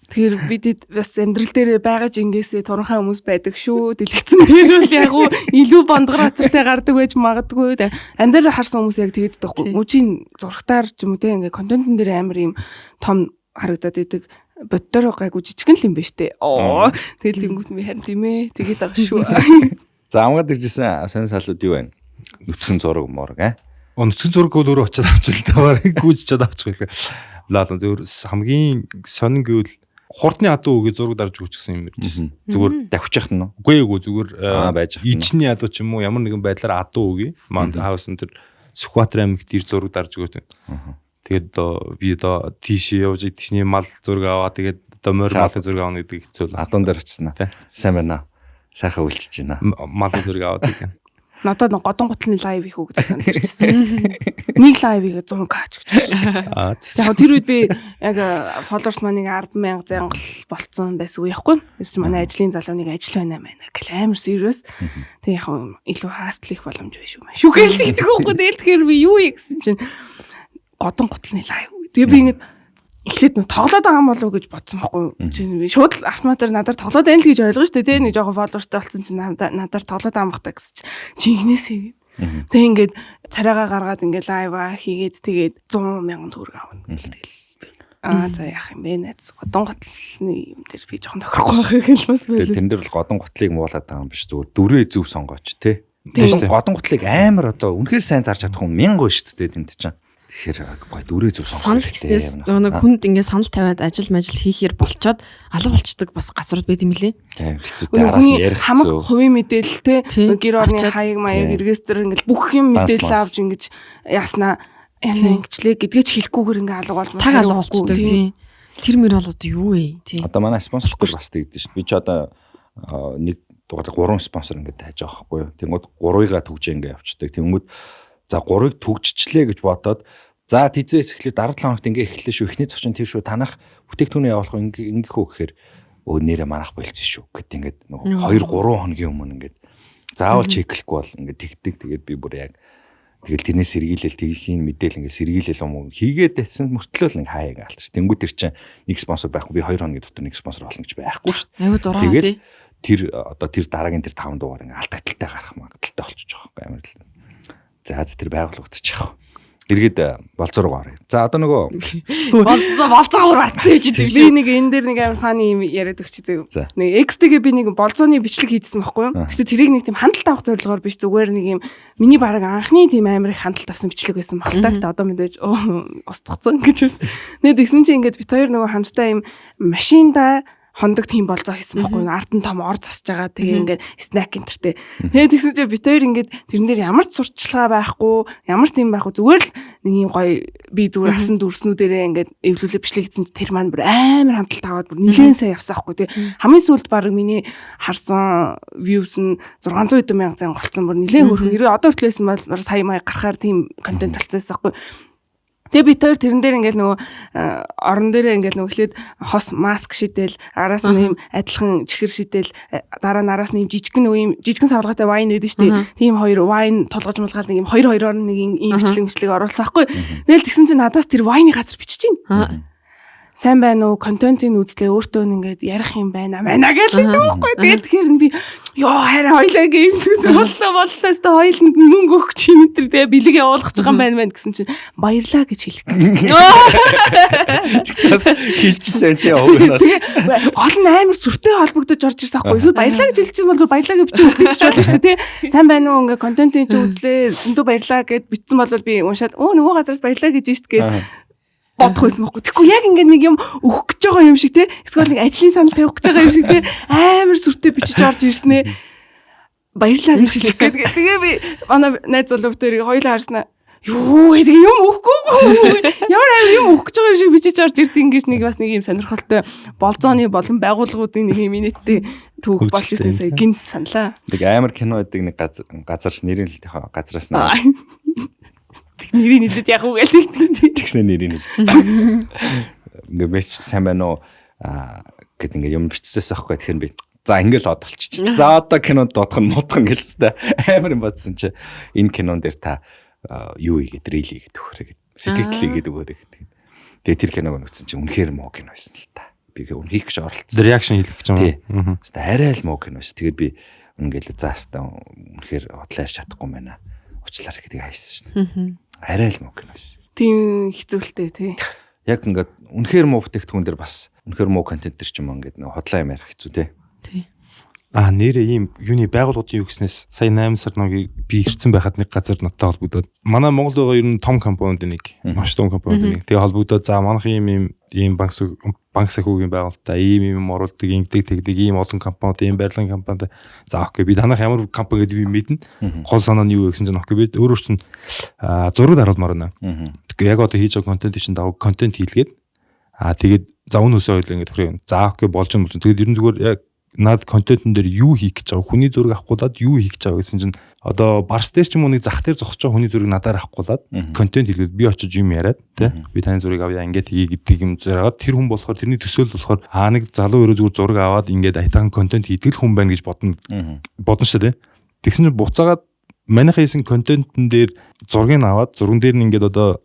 Тэгэхээр бидэд бас амьдрал дээр байгаа жингээсээ туранхай хүмүүс байдаг шүү. Дэлгэцэн дээр бол яг уу илүү бондгор хацартай гардаг байж магадгүй. Амьдрал харсан хүмүүс яг тэгээд байхгүй. Мужийн зургатаар ч юм уу те ингээ контентын дээр амар юм том харагдаад идэг. Боддороо гайгүй жижигэн л юм ба штэ. Тэгэл тэнгуут би харин тийм ээ. Тэгээд байгаа шүү. За амгаад иржсэн сонь салууд юу байна? Нүцгэн зураг морог Нүцгэн зураг бол өөрөө очиад авчихл таваар гүйжчихэд авчих гэх. Лаалан зөв хамгийн сонин гэвэл хурдны адуу үгээ зураг дарж өгчихсэн юм иржсэн. Зүгээр давхичих нь. Үгүй эгүй зүгээр байж ичний адуу ч юм уу ямар нэгэн байдлаар адуу үгээ манд хаасан тэр Сүхбаатар аймагт ир зураг дарж өгөөд. Тэгээд би тийш явж тийшний мал зураг аваа тэгээд морь малын зураг авах гэдэг хэцүү л. Адуун дээр очснаа тий. Сайн байна. Сайхан үйлчиж байна. Малын зураг аваад гэх юм. Надад годон гутлын лайв их өгдөг санагдчихсэн. Нэг лайвыг 100k ч гэж. Яг тэр үед би яг followers маныг 100000 зангал болцсон байсан уу яахгүй. Эсвэл манай ажлын залууныг ажил байна гэл амар serious. Тэг яг илүү хаастлах боломж байна шүү. Шүгээлдэг гэдэг үгүй. Тэгэхээр би юу гэсэн чинь годон гутлын лайв. Тэгээ би ингэж эхлээд нөө тоглоод байгаа юм болов уу гэж бодсон байхгүй. Шууд автоматар надаар тоглоод байна л гэж ойлгоо штэ тий. Нэг жоохон фолловерстай болсон чинь надаар тоглоод байгаа юм бахта гэсэн чинь инээсээ. Тэг ингээд царайгаа гаргаад ингээд лайва хийгээд тэгээд 100,000 төгрөг авна гэлтэл. За яах юм бэ найз. Годон готлны юм дээр би жоохон тохирохгүй байх гэл бас байл. Тэн дээр бол годон готлыг муулаад байгаа юм биш зүгээр дүрээ зөв сонгооч тий. Тийм годон готлыг амар одоо үнэхээр сайн зарж чадах хүн 1000 шүү дээ тэнд чинь. Тэгэхээр гой дүрээ зөв санал гэснээс нэг хүнд ингээд санал тавиад ажил хийхээр болцоод алга болчдөг бас газрууд байд юм лээ. Тийм хэцүүтэй араас нь ярих хамаг хувийн мэдээлэл те гэр орны хаяг маяг регистр ингээд бүх юм мэдээлэл авч ингэж яаснаа ингэчлээ гэдгээ ч хэлэхгүйгээр ингээд алга болж таг алга болчдөг тийм. Тэр мөр бол одоо юу вэ? Тийм. Одоо манай спонсоргүй бас тэгдэж шүү. Би ч одоо нэг дугаар 3 спонсор ингээд тааж байгаа байхгүй юу. Тэнгүүд 3-ыг төгжээ ингээд явцдаг. Тэнгүүд за 3-ыг төгжчихлээ гэж бодоод за тийзээс эхлээд дараа 7 хоногт ингээ эхэллээ шүү. Эхний зочин тэр шүү. Танах бүтээгдэхүүнээ явуулах ингээ хөө гэхээр нэрээ манах болчихсон шүү. Гэт ингээд нөгөө 2-3 хоногийн өмнө ингээд заавал чеклэхгүй бол ингээд тэгдэг. Тэгээд би бүр яг тэгэл тэрнээс сэргийлэл тгийхийн мэдээл ингээ сэргийлэл юм хийгээд байсан мөртлөө л ингээ хаяга алч. Тэнгүүд тэр чинь нэг спонсор байхгүй. Би 2 хоногийн дотор нэг спонсор болно гэж байхгүй шүү. Аюу дураа тэгээд тэр одоо тэр дараагийн тэр 5 дугаар ингээ алдагдaltaй гарах магадaltaй болчихж байгаа юм амар л. За тэр байгууллагуудчих. Иргэд болцоороо орё. За одоо нөгөө болцоо урварцсан гэж би нэг энэ дээр нэг амар фаны юм яриад өгч зөө. Нэг X-тэйгээ би нэг болцооны бичлэг хийжсэн байхгүй юу? Гэхдээ тэрийг нэг тийм хандлт авах зорилгоор биш зүгээр нэг юм миний баг анхны тийм амар их хандлт авсан бичлэг байсан багтаа. Гэтэ одоо мэдээж устгацсан гэж бас. Нэг тэгсэн чинь ингээд бит хоёр нөгөө хамтдаа юм машинда хондог тийм болцоо хийсэн байхгүй юу? Ард нь том ор засаж байгаа. Тэгээ ингээд снэк энтертэй. Тэгээ тэгсэн чинь бит хоёр ингээд тэрэн дээр ямар ч сурталчилгаа байхгүй, ямар ч тийм байхгүй зүгээр л нэг юм гоё би зүгээр авсан дүрснүүдээрээ ингээд эвлүүлээ бичлэг хийсэн чинь тэр маань бүр амар хандлт аваад бүр нэлээд сайн явсан байхгүй тий. Хамгийн сүүлд баг миний харсан views нь 600 мянган зан голцсон бүр нэлээд хөрхөн. Одоо хүртлээсэн бол сая маяг гарахаар тийм контент болцсон байхгүй. Тэгээ би тэр тэрэн дээр ингээд нөгөө орон дээрээ ингээд нөгөө эхлээд хос маск шидэл араас нь юм адилхан чихэр шидэл дараа нь араас нь юм жижигхэн нөгөө юм жижигхэн савлгаатай вайн гэдэг шүү дээ. Тийм хоёр вайн толгож мулгаал нэг юм хоёр-2-оор нэг юм бичлэг оруулсан байхгүй. Тэгэл тэгсэн чинь надаас тэр вайны газар бичиж байна. сайн байна уу, контентын үзлээ өөртөө ингээд ярих юм байна мана гэдэг байхгүй. Тэгээд тэгэхээр би ёо хараа хоёлаа геймлээс боллоо өстө хоёуланд мөнгө өгөх чинь энэ төр тэгээ бэлэг явуулах гэж байгаа юм байна гэсэн чинь баярлаа гэж хэлэх гээд. Бас хилчлээ тий өвнөөс. Гол нь амар сүртэй холбогдож орж ирсэн байхгүй. Эсвэл баярлаа гэж хэлчих юм бол баярлаа гэж бичиж өгчих болно шүү дээ тий. Сайн байна уу ингээд контентын чинь үзлээ зөндөө баярлаа гэд бичсэн бол би уншаад нөгөө газараас баярлаа гэж ийст гээд бодох байсан байхгүй. Тэгэхгүй яг ингээд нэг юм өгөх гэж байгаа юм шиг те. Эсвэл нэг ажлын санал тавих гэж байгаа юм шиг те. Амар сүртэй бичиж орж ирснэ. Баярлаа гэж хэлэх гээд. Тэгээ би манай найз залуу хоёрыг хоёулаа харснаа. Юу гэдэг юм өгөхгүй. Ямар амар юм өгөх гэж байгаа юм шиг бичиж орж ирд ингэж нэг бас нэг юм сонирхолтой болзооны болон байгууллагуудын нэг юм инээдтэй түүх болж ирсэн сая гинт саналаа. Нэг амар кино гэдэг нэг газар нэрийн л газраас наа. Нэрийн хэлээд яг уу гэлээ. Тэгснэ нэрийн хэл. Ингээ мессеж сайн байна уу гэд ингээ юм бичсээс аахгүй тэгэхээр би за ингээл од болчих. За одоо кинонд дуудах нь муудах гэлстэй амар юм бодсон чи энэ кинон дээр та юу игээд рил игээд өгөхрэй гэд сэтгэл игээд өгөхрэй гэдэг. Тэгээ тэр киног нүцсэн чи үнэхээр муу кино байсан л та. Би үнэхээр гэж оролцсон. Реакшн хийх гэж юм. Хэвээ арай л муу кино байсан. Тэгээд би ингээл заастаа үнэхээр удлаарч чадахгүй байна. Уучлаарай гэдэг хайсан шин. Арай л муу кино байсан. Тийм хэцүүлтэй тий. Яг ингээд үнэхээр муу бүтээгдэхүүн дээр бас үнэхээр муу контент төр ч юм ингээд нэг хотлоо юм ярих хэцүү тий. Тий. Нэрээ ийм юуны байгууллагын юу гэснээс сая 8 сар нэг би ирсэн байхад нэг газар надтай холбогдоод манай Монголд байгаа ер нь том компаунд нэг маш том компаунд нэг тэгээ холбогдоод за манайх ийм банк санхүүгийн байгуулалтаа ийм оруулдаг ингэдэг тэгдэг ийм олон компаунд ийм барилгын компаунд за окей би танах ямар компани гэдэг би мэднэ гол санаа нь юу вэ гэсэн чинь окей би өөрөө чинь зураг харуулмаар байна. Тэгээ яг одоо хийж байгаа контент чинь дагуу контент хийлгээд тэгээд за өнөөсөө хоёул ингэ тохироо. За окей болж юм. Тэгээд ер нь зүгээр яг над контентн дээр юу хийх гэж байгаа хүний зураг авахгүйдаад юу хийх гэж байгаа гэсэн чинь одоо барс дээр ч юм уу нэг зах дээр зогсож байгаа хүний зураг надаар авахгүйдаад контент хийлгээд би очиж юм яриад тий би таны зургийг авъя ингээд хий гэдэг юм зэрэг тэр хүн болохоор тэрний төсөөл болохоор нэг залуу өрөө зүгээр зураг аваад ингээд айтахан контент хийдэг л хүн байна гэж бодно шүү дээ. Тэгсэн чинь буцаагаад манайхаа хийсэн контентн дээр зургийг аваад зурган дээр нь ингээд одоо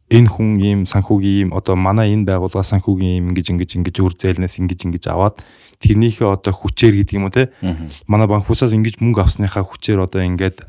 энэ хүн ийм санхүүгийн ийм одоо манай энэ байгууллага санхүүгийн ийм ингэж үр зээлнээс ингэж аваад тэрнийхээ одоо хүчээр гэдэг юм уу те манай банк хусаас ингэж мөнгө авсныхаа хүчээр одоо ингэж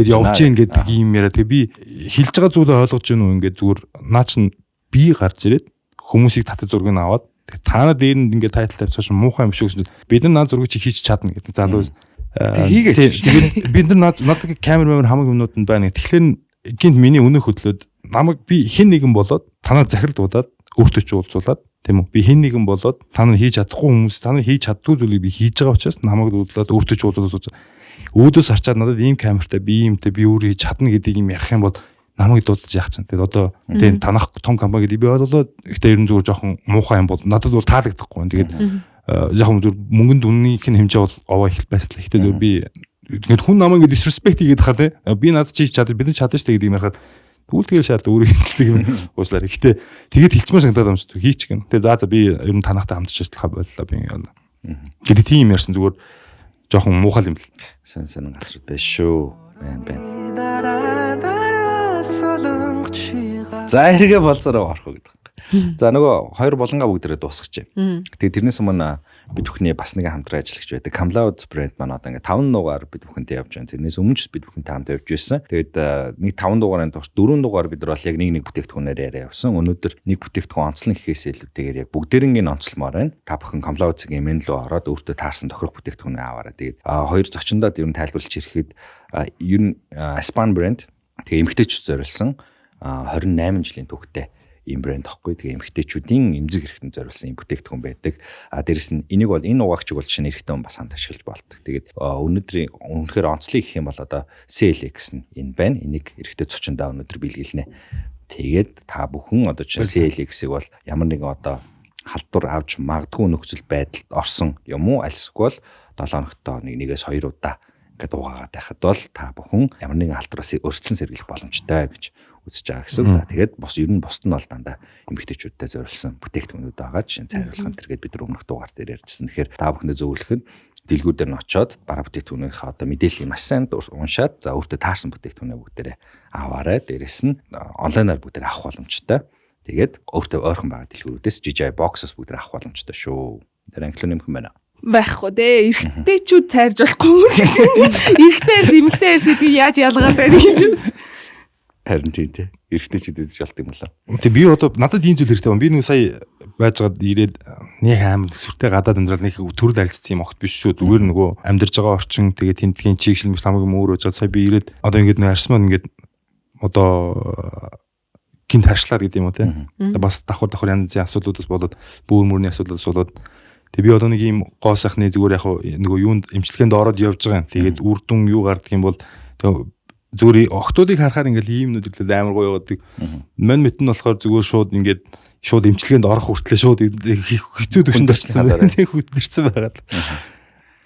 явж гин гэдэг юм яриа. Тэг би хэлж байгаа зүйлээ ойлгож гин үү ингээд зүгээр наа чин би гарч ирээд хүмүүсийг татаж зургийг аваад та нар дээр нь ингээд тайтл тавьчихсан муухай юм шиг гэсэн бид нар наа зургийг чи хийж чадна гэдэг залуу хийгээч. Тэгээд бид нар надад камер хамаг юмнууд нь байна. Тэгэхээр гинт миний өнөх хөдлөөд намайг би хэн нэгэн болоод танаа захирал дуудаад өөртөө ч уулзуулаад тийм үү би хэн нэгэн болоод та нар хийж чадахгүй хүмүүс та нар хийж чаддгүй зүйлийг би хийж байгаа учраас намайг дуудлаад өөртөө ч уулзуулаад өөдөөс харчаад надад ийм камертай би иймтэй би өөрөө хийж чадна гэдгийг юм ярих юм бол намайг дуудаж яах чинь тэгээд одоо тийм танах том компани гэдэг би болоод ихтэй ерэн зүгээр жоохон муухай юм бол надад бол таалагдахгүй. Тэгээд жоохон зүгээр мөнгөнд үннийх нь хэмжээ бол овоо их байсан л ихтэй зүгээр би тэгээд хүн намайг disrespect хийгээд хаа тий би надад хийж чадчих бид нар чадна шүү гэдэг юм ярихаар тэгвэл тэгэл шаард өөрөө хэлдэг юм уучлаарай. Гэхдээ тэгээд хэлчмээр санагдаад юм шүү. Хийч гэн. Тэгээд за би ер нь танахтай хамтарч ажиллахаа боллоо би. Гэдэг тийм ярьсан зүгээр жоохон муухай юм л. Сэн гасрууд байж шүү. Байна. За хэрэгэ болцороо орох гэдэг. За нөгөө хоёр болонгаа бүгдээрээ дуусгачээ. Тэгээд тэрнээс өмнө бид бүхний бас нэг хамтран ажиллагч байдаг. Camloud брэнд маань одоо ингээ 5 дугаар бид бүхэнтэй явж байна. Тэрнээс өмнө ч бид бүхэнтэй хамт явж байсан. Тэгээд нэг 5 дугаарын турш 4 дугаар бид нар бол яг нэг бүтээгдэхүүнээр яриа явсан. Өнөөдөр нэг бүтээгдэхүүн онцлон гэхээс илүүтэйгээр яг бүгдээрингийн онцлмоор байна. Та бүхэн Camloud цэгийн мен рүү ороод өөртөө таарсан тохирох бүтээгдэхүүнээ аваарай. Тэгээд хоёр зочиндод ер нь тайлбарлаж ирэхэд ер нь Aspan брэнд тэгээ эмэгтэйчүүд зориулсан 28 жилийн түүхтэй ийм брэнд тохгүй. Тэгээ эмэгтэйчүүдийн эмзэг хэрэгтэнд зориулсан ийм бүтээгдэхүүн байдаг. Дээрэс нь энийг бол энэ угаагчиг бол шинэ эрэгтэй хүн бас хамт ашиглаж болдог. Тэгээд өнөөдрийн үнэхээр онцлог гэх юм бол одоо CLX нь энэ байна. Энийг эрэгтэй зочиндоо өнөөдөр бэлгэлнэ. Тэгээд та бүхэн одоо чинь CLX-ийг бол ямар нэгэн одоо халдвар авч магадгүй нөхцөл байдалд орсон юм уу? Альсгүй бол 7 хоногтоо нэгээс 2 удаа ингээд угаагаад байхад бол та бүхэн ямар нэгэн халдвараас өрцөн сэргийлэх боломжтой гэж үзэж байгаа гэсэн. За тэгээд бос ер нь бусд нь бол дандаа эмэгтэйчүүдтэй зориулсан бүтээгдэхүүнүүд байгаа. Жишээ нь цайруулах тэргээд бид нар өмнөх дугаар дээр ярьжсэн. Тэгэхээр та бүхэндээ зөвлөх нь дэлгүүр дээр нь очиод бараа бүтээгдэхүүнийхээ одоо мэдээллийг маш сайн уншаад за өөртөө таарсан бүтээгдэхүүнээ бүгдээрээ аваарай. Дээрээс нь онлайнаар бүгдээрээ авах боломжтой. Тэгээд өөртөө ойрхон байгаа дэлгүүрүүдээс DJI box-ос бүгд авах боломжтой шүү. Тэр англиар нэмэх юм байна. Байхгүй дээ. Эрэгтэйчүүд цайрж болохгүй юм гэж. Эрэгтэйэрс эмэгтэйэрс гэдгийг яаж ялгаад байна гэж юм. Харин тийм тий. Эрэгтэйчүүд үзэж болт юм болоо. Тэг би одоо надад ийм зүйл хэрэгтэй байна. Би нэг сая байжгаад ирээд нэг амар сүртэй гадаад амьдрал нэг төрөл арилцсан юм огт биш шүү. Зүгээр нөгөө амьдарж байгаа орчин тэгээ тэмдгийн чигшил мэт хамаагүй өөр байж байгаа. Сая би ирээд одоо ингээд нэг арсмаа ингээд одоо гинт харшлаад гэдэг юм уу те. Бас давхар янз бүрийн асуудлуудаас болоод бүүр мөрний асуудлаас болоод тэг би одоо нэг ийм гоо сайхны зүгээр яг нөгөө юунд эмчилгээнд ороод явж байгаа юм. Тэгээд үр дүн юу гардаг юм бол зүгээр охтуудыг харахаар ингээл ийм нүдэрлэл амар гоё явдаг. Мань мэт нь болохоор зүгээр шууд эмчилгээнд орох хүртлээ шууд хэцүү төвшөнд орчихсан. Тэг хүдэрсэн байгаад.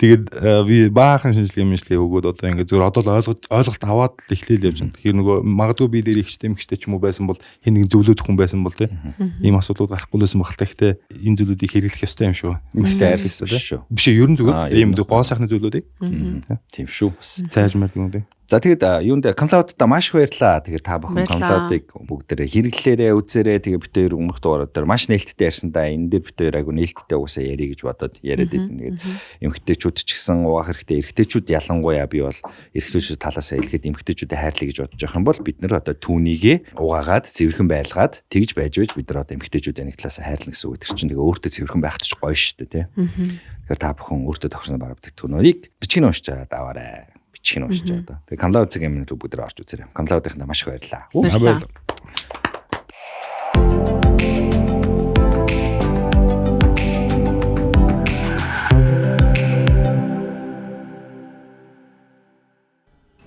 Тэгээд би баахан шинжилгээ өгөөд одоо ингээд зүгээр одоо ойлголт аваад л эхлээл явж байна. Тэгэхээр нөгөө магадгүй би дээр ихчтэй эмчтэй ч юм уу байсан бол хин нэг зөвлөд хүн байсан бол ийм асуудлууд гарахгүй байсан багтаа. Гэхдээ энэ зөвлөдийг хэрэглэх ёстой юм шүү. Сайрлсан шүү. Биш ээ, ерөн зүгээр ийм гоо сайхны зөвлөдийг. Тийм шүү. Цайж мэл юм дээ. За тэгээд юунд Камлаудаа маш баярлаа. Тэгээд та бүхэн Камлаудыг бүгдээрээ хэрэглээрээ үзээрээ тэгээд бид хоёр өмнөх дугаараар дээр маш нээлттэй ярьсандаа энэ дээр бид хоёр айгу нээлттэй угаасаа ярих гэж бодоод яриад идэв. Тэгээд эмэгтэйчүүд ч гэсэн угаах хэрэгтэй. Эрэгтэйчүүд ялангуяа би бол эрэгтэйчүүд талаасаа хэлэхэд эмэгтэйчүүдэд хайрлаа гэж бодож байгаа юм бол бид нар одоо түүнийгээ угаагаад цэвэрхэн байлгаад тэгж байж бид нар одоо эмэгтэйчүүдийн нэг талаасаа хайрлана гэсэн үг. Тэр чинь тэгээ өөртөө цэвэрхэн байх ч гоё шүү дээ, тий. Тэгэхээр та бүхэн өөртөө тохирсон бараг бүтээгдэхүүнүүдийг бичгийн уншиж аваарай. Чин уншиж байгаа. Тэгээ Камлауд цаг юм рүү бүгд орж үзээрэй. Камлаудынхаа маш их баярлалаа. Баярлалаа.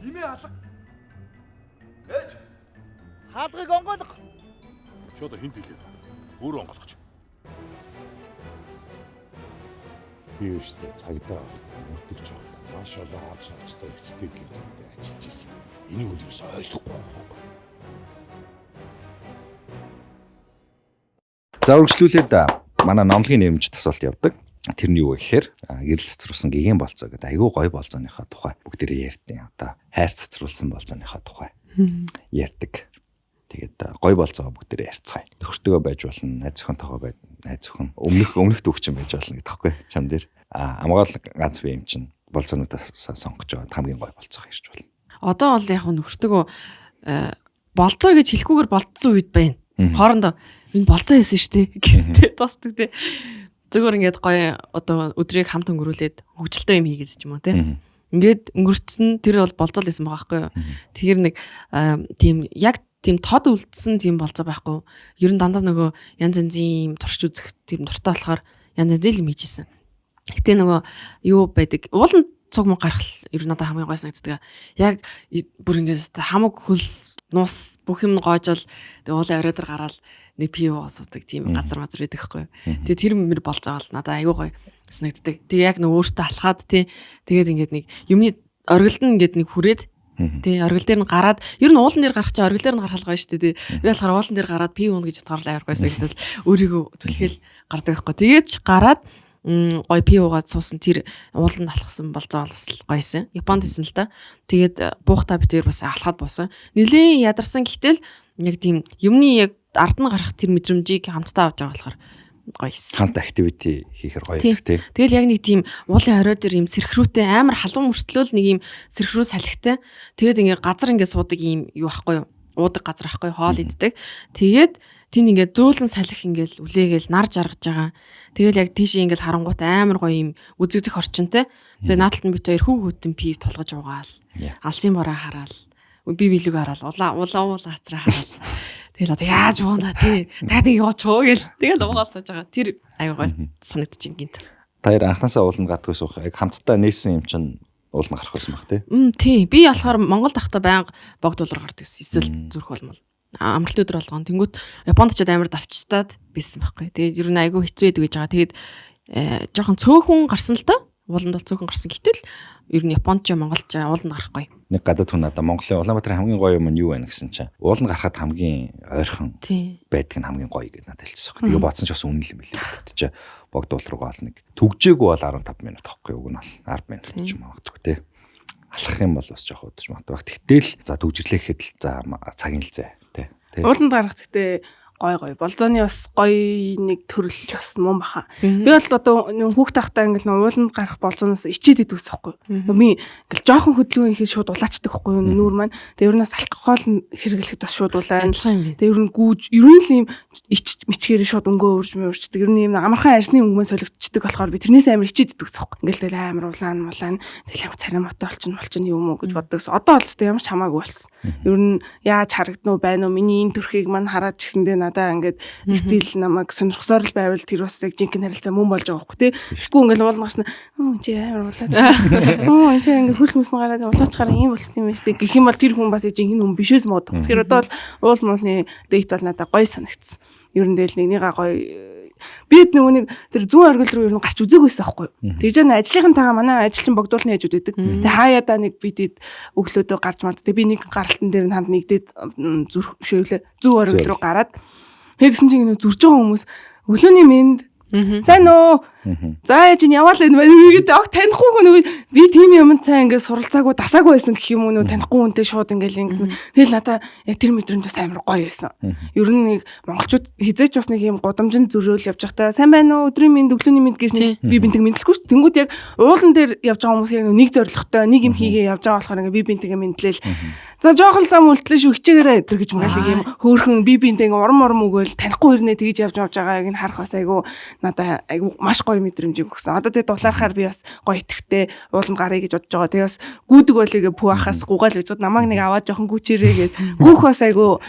Имээ алга. Ээж. Хаалгыг онгойлго. Чи одоо хинт хэлээд байна. Өөрөө онгойлгоч. Би өштэй цагдаа мөрдөгч байгаа. Маш олон хаад сонцтой эцтэй гэмтэлтэй ажиллаж ирсэн. Энийг үл ерөөс ойлгохгүй. За үргэлжлүүлээд манай номлогийн нэрмжит асуулт явдаг. Тэрний юу гэхээр гэрэл цэцрүүлсэн гэгэн болцоо гэдэг айгүй гоё болцооныхаа тухай бүгдээрээ ярьдیں۔ Одоо хайр цэцрүүлсэн болцооныхаа тухай ярьдаг. Тэгээд гоё болцоо бүгдээрээ ярьцгаая. Нөхөртөөгөө байж болно, найз зөвхөнтэйгөө байж, найз зөвхөн өмнөх дүүгчин байж болно гэдэг таахгүй чам дээр. Амгаал ганц би юм чинь болцоонуудаас сонгож байгаа хамгийн гоё болцоо ярьж болно. Одоо бол яг нөхөртөөгөө болцоо гэж хэлэхгүйгээр болцсон үед байна. Хоорондоо энэ болцоо хийсэн шүү дээ гэдэг дуустдаг тий. Зөвхөн ингээд гоё одоо өдрийг хамт өнгөрүүлээд хөвгөлтэй юм хийгээд ч юм уу тий. Ингээд өнгөрцөн тэр бол болцоо л байсан байгаа байхгүй юу. Тэгэхээр нэг тийм яг тийм тод үлдсэн тийм болцоо байхгүй. Ер нь дандаа нөгөө янз янзын турш үзэх тийм дуртай болохоор янз янзын юм хийжсэн. Гэтэ нөгөө юу байдаг уулын цуг мөн гарах ер нь надад хамгийн гой санагддаг. Яг бүр ингээд хамаг хөлс нуус бүх юм гоожол тэгээ уулын оройдор гараад нэг пив уусдаг тийм газар мазар байдаг хгүй. Тэгээ тэр мөр болж байгаа бол надад аюу гой санагддаг. Тэгээ яг нөгөө өөртөө алхаад тий тэгээд ингээд нэг юмны оргилд нь ингээд нэг хүрээд тий оргил дээр нь гараад ер нь уулан дээр гарах чи оргил дээр нь гарах гоё шүү дээ тий. Би болохоор уулан дээр гараад пив ууна гэж бодгоор аюу гой санагдал өөрийгөө түлхэл гардаг хгүй. Тэгээд гараад гой пив уугаад суусан тэр ууланд алхсан болцоо бас гойсэн. Японд хийсэн л да. Тэгээд буухтаа битээр бас алхаад буусан. Нилийн ядарсан гэхтэл яг тийм юмны яг ард нь гарах тэр мэдрэмжийг хамтдаа авч байгаа болохоор гойсэн. Хамт activity хийхээр гоё байдаг тий. Тэгэл яг нэг тийм уулын орой дээр юм сэрхрүүтэй амар халуун мөртлөөл нэг юм сэрхрүү салхитай. Тэгээд ингээ газар ингээ суудаг юм юу ахгүй юу? Уудаг газар ахгүй хоол иддэг. Тэгээд тэнд ингээ зөөлөн салхи ингээл үлээгээл нар жаргаж байгаа. Тэгэл яг тийш ингээл харангуут амар гоё юм үзэгдэх орчинтай. Тэгээд наадталд нь бит хоёр хүүхдэн пив толгож угаал. Алсын бороо хараал. Би билэг хараал. Улаа гацраа хараал. Тэгэл одоо яаж уунаа тий. Та тийг яваачоо гэл. Тэгэл уугаад сууж байгаа. Тэр аюугаа санагдчих гинт. Та яар анханасаа ууланд гадгүй суух яг хамтдаа нээсэн юм чинь ууланд гарах байсан баг тий. Тий. Би болохоор Монгол тахта байнга богд уулар гардаг гэсэн. Эсвэл зүрх болмол. Амралт өдөр болгоно. Тэнгүүт Японд ч амар давчтаад байсан байхгүй. Тэгээд ер нь айгүй хэцүү байдаг гэж байгаа. Тэгээд жоохон цөөхөн гарсан л доо. Ууланд бол цөөхөн гарсан. Гэтэл ер нь Японд ч Монголд ч ууланд гарахгүй. Нэг гадаад хүн надаа Монголын Улаанбаатарын хамгийн гоё юм нь юу вэ гэсэн чинь ууланд гарахад хамгийн ойрхон байдаг нь хамгийн гоё гэж надад хэлчихсэн. Тэгээ бодсон ч бас үнэн юм билээ. Тэгтээ чи богд уул руугаа л нэг төгжээгүй бол 15 минут авахгүй үг нь бол 10 минут ч юм аа тий. Алхах юм бол бас жоох удаж магадгүй. Тэгтэл за төгжрлээ гэхэд л за цагийн л зэ тий. Ууланд гарах гэхдээ гоё. Болзооны бас гоё нэг төрөл бас муу баха. Би бол одоо хүүхд тахтаа ингээл ууланд гарах болзооноос ичээд идэв ус байхгүй. Би ингээл жоохон хөдөлгөөн ихэд шууд улаачдаг байхгүй нүүр маань. Тэгээ ер нь бас алкогол хэрэглэхэд бас шууд улаан. Тэгээ ер нь гүүж ер нь л ийм мичгээр шууд өнгөө өрждөг. Ер нь ийм амархан арсны өнгөмөө солигдчихдаг болохоор би тэрнээс амар ичээд идэв ус байхгүй. Ингээл тэгэл амар улаан тэгэл ямар царай мотой болчихно юм уу гэж боддогс. Одоо бол ч ямар ч хамаагүй болсон. Ер нь яаж харагднуу байна уу? Миний энэ төрхийг мань хараад ч гэсэндээ надаа ингээд стил намайг сонирхсоор л байвал тэр бас яг жинхэнэ харилцаа мөн болж байгаа байхгүй тий. Тэгэхгүй ингээл уулна гарсна. Чи амар улаад. Чи ингээд хүс мүснэ гараад улаачаараа ийм болчихсон юм байна тий. Гэх юм бол тэр хүн бас жинхэнэ хүн биш үс мод. Тэгэхээр одоо бол уул муулны дэйт бол надаа гоё санагдсан. Ер нь дээл нэгнийгаа гоё бид нэг тэр зүүн оргил руу ер нь гарч үзээгүйсэн байхгүй. Тэгж яана ажлынхантайгаа манай ажилчин богдуулны хажууд байдаг. Тэгээ хаяада нэг бидэд өглөөдөө гарч мард. Тэгээ би нэг гаралтан дээр нь хамт нэгдээд зүрх шөөлөө зүүн оргил руу гараад тэгсэн чинь нэг зүрж байгаа хүмүүс өглөөний мэнд сайн уу? За яаж яваал энэ гэдэг ог танихгүй хүн би тийм юмд цаа ингээд суралцаагүй дасаагүй байсан гэх юм уу танихгүй хүнтэй шууд ингээд тэгэл надаа яг тэр мэдрэмж бас амар гоё байсан. Ер нь нэг монголчууд хизээч бас нэг юм гудамжинд зөрөөл явж байхдаа сайн байна уу өдрийн мэнд өглөөний мэнд гэж би бинтэг мэдлэхгүй шүү дээ. Тэнгүүд яг уулан дээр явж байгаа хүмүүс яг нэг зоригтой нэг юм хийгээ явж байгаа болохоор ингээд би бинтэгэ мэдлээл за жоохон зам үлдлээ шүү хичээгээрээ өдр гэж мгаалыг юм хөөхөн би бинтэг урам өгөөл танихгүй ирнэ тэгж явж байгааг нь харах бас айгу надаа айгу маш гоё мэдрэмж өгсөн. Одоо тэгээ дулаархаар би бас гоё итгэвтэй ууланд гарыг гэж бодож байгаа. Тэгээ бас гүдэг болигээ пүү ахаас гугаал гэж намайг нэг аваад жоохон гүчээрээ гээд гүүх бас айгу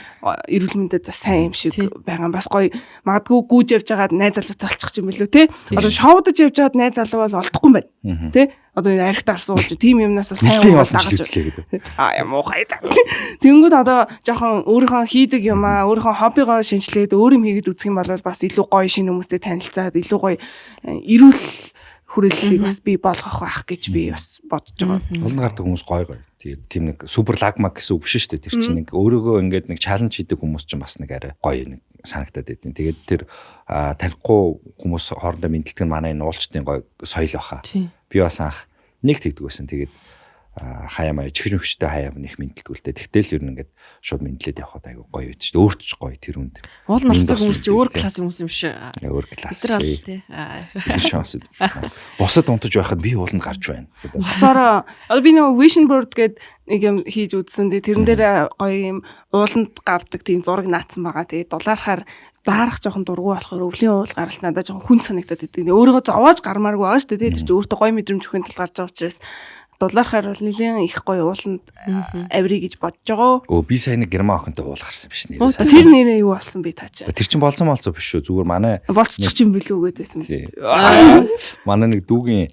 эрүүл мэндэд сайн юм шиг байгаа. Бас гоё магадгүй гүүж явж байгаад найз залуутай олчих юм билүү те. Одоо шоудаж явж байгаад найз залуу бол олдохгүй юм байна. Те. Одоо энэ архитаар сууж тийм юмнаас сайн уугаад дагаж ямар хай. Тэнгүүд одоо жоохон өөрийнхөө хийдэг юмаа өөрийнхөө хоббигоо шинжилээд өөр юм хийгээд үзэх юм бол бас илүү гоё шинэ хүмүүстэй танилцаад илүү гоё эрүүл хүрээллийг бас би болгох байх гэж би бас бодож байгаа. Олон гардаг хүмүүс гоё. Тэгээд тийм нэг супер лагмаг гэсэн үг биш шүү дээ. Тэр чинь нэг өөрөөгөө ингээд нэг чаленж хийдэг хүмүүс чинь бас нэг арай гоё нэг санагтаад байдیں۔ Тэгээд тэр танихгүй хүмүүс хоорондоо мэдлэг нь манай энэ уулчтын гоё соёл баха. Би бас анх нэг тэгдэг байсан. Тэгээд хаяа маяа чихрийн хүчтэй хаяа нэг мэдлэгүүлтэй. Тэгтэл ер нь ингээд шууд мэдлээд явхад айгүй гоё байд шүү дээ. Өөрт ч гоё тэр үнд. Уул настай хүмүүс чи өөр класс хүмүүс юм шиг. Өөр класс. Тэр бол тий. Тэр шанс. Бусад унтаж байхад би ууланд гарч байна. Хасаараа одоо би нэг vision board гэдэг нэг юм хийж үзсэн. Тэрэн дээр гоё юм ууланд гардаг тийм зураг наацсан байгаа. Тэгээд дулаархаар даарах жоохон дургу болохоор өвлийн уул гаралт надад жоохон хүн санагдаад идэг. Өөрийгөө зовоож гармааргүй байгаа шүү дээ. Тэр чинь өөртөө гоё мэдрэмж өгөхын тулд гарч байгаа учраас дулаархаар бол нэлээд их гоё ууланд авирий гэж бодож байгаа. Өө би сайн нэг герман охинтой уул гарсан биш нэрээ. Тэр нэрээ юу болсон би таачаа. Тэр чин болцсон биш шүү. Зүгээр манай болцчих юм билүү гэдээсэн юм. Манай нэг дүүгийн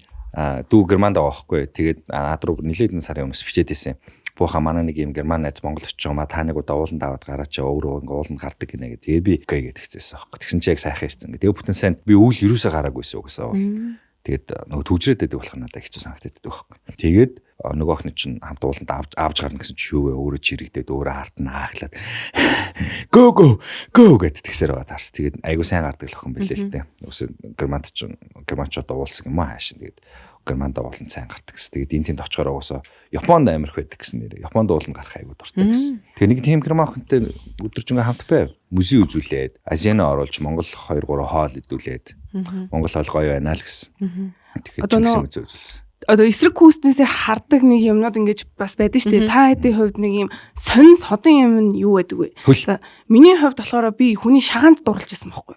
дүү германд байгаа байхгүй. Тэгээд над руу нэлээд сарын өмнөөс бичээд байсан. Бууха манай нэг юм герман найз Монгол очиж байгаа ма та нэг удаа ууланд аваад гараач өөрөө ингээ ууланд гардаг гинэ гэдэг. Тэгээд би окей гэдэг хэвчээсэн аахгүй. Тэгсэн чи яг сайхан ирсэн. Тэгээд бүтэн сайн би үйл юусаа гараагүйсэн угсаа. Тэгээд нөгөө төвжрээд байдаг болох надад хэцүү санагдаад байдаг байхгүй. Тэгээд нөгөө охин чинь хамт ууланд авч гарна гэсэн чи юу вэ? Өөрөө чирэгдээд өөрөө хартна хаахлаад го гэд тэгсээр байгаа таарс. Тэгээд айгуу сайн гардаг л охин байлээ л дээ. Үгүй германч одоо уулсан юм аа хаашин. Тэгээд германд ууланд сайн гардаг гэсэн. Тэгээд энэ тэнд очихоор уусаа Японд амирх байдаг гэсэн нэрээ. Японд ууланд гарах айгуу дуртай гэсэн. Тэгээд нэг тийм герман охинтой өдөржингөө хамт байв. Музей үзүүлээд, Азиана оруулж Монгол 2 3 хоол идүүлээд. Монгол хоол гоё байна л гэсэн. Тэгэхээр ч гэсэн үзүүлсэн. Одоо эсрэг хүүснээсээ хардаг нэг юмнууд ингэж бас байдаг шүү дээ. Та хэдийн хувьд нэг юм сонин содон юм нь юу байдаг вэ? За миний хувьд болохоор би хүний шагаанд дурлж байсан байхгүй.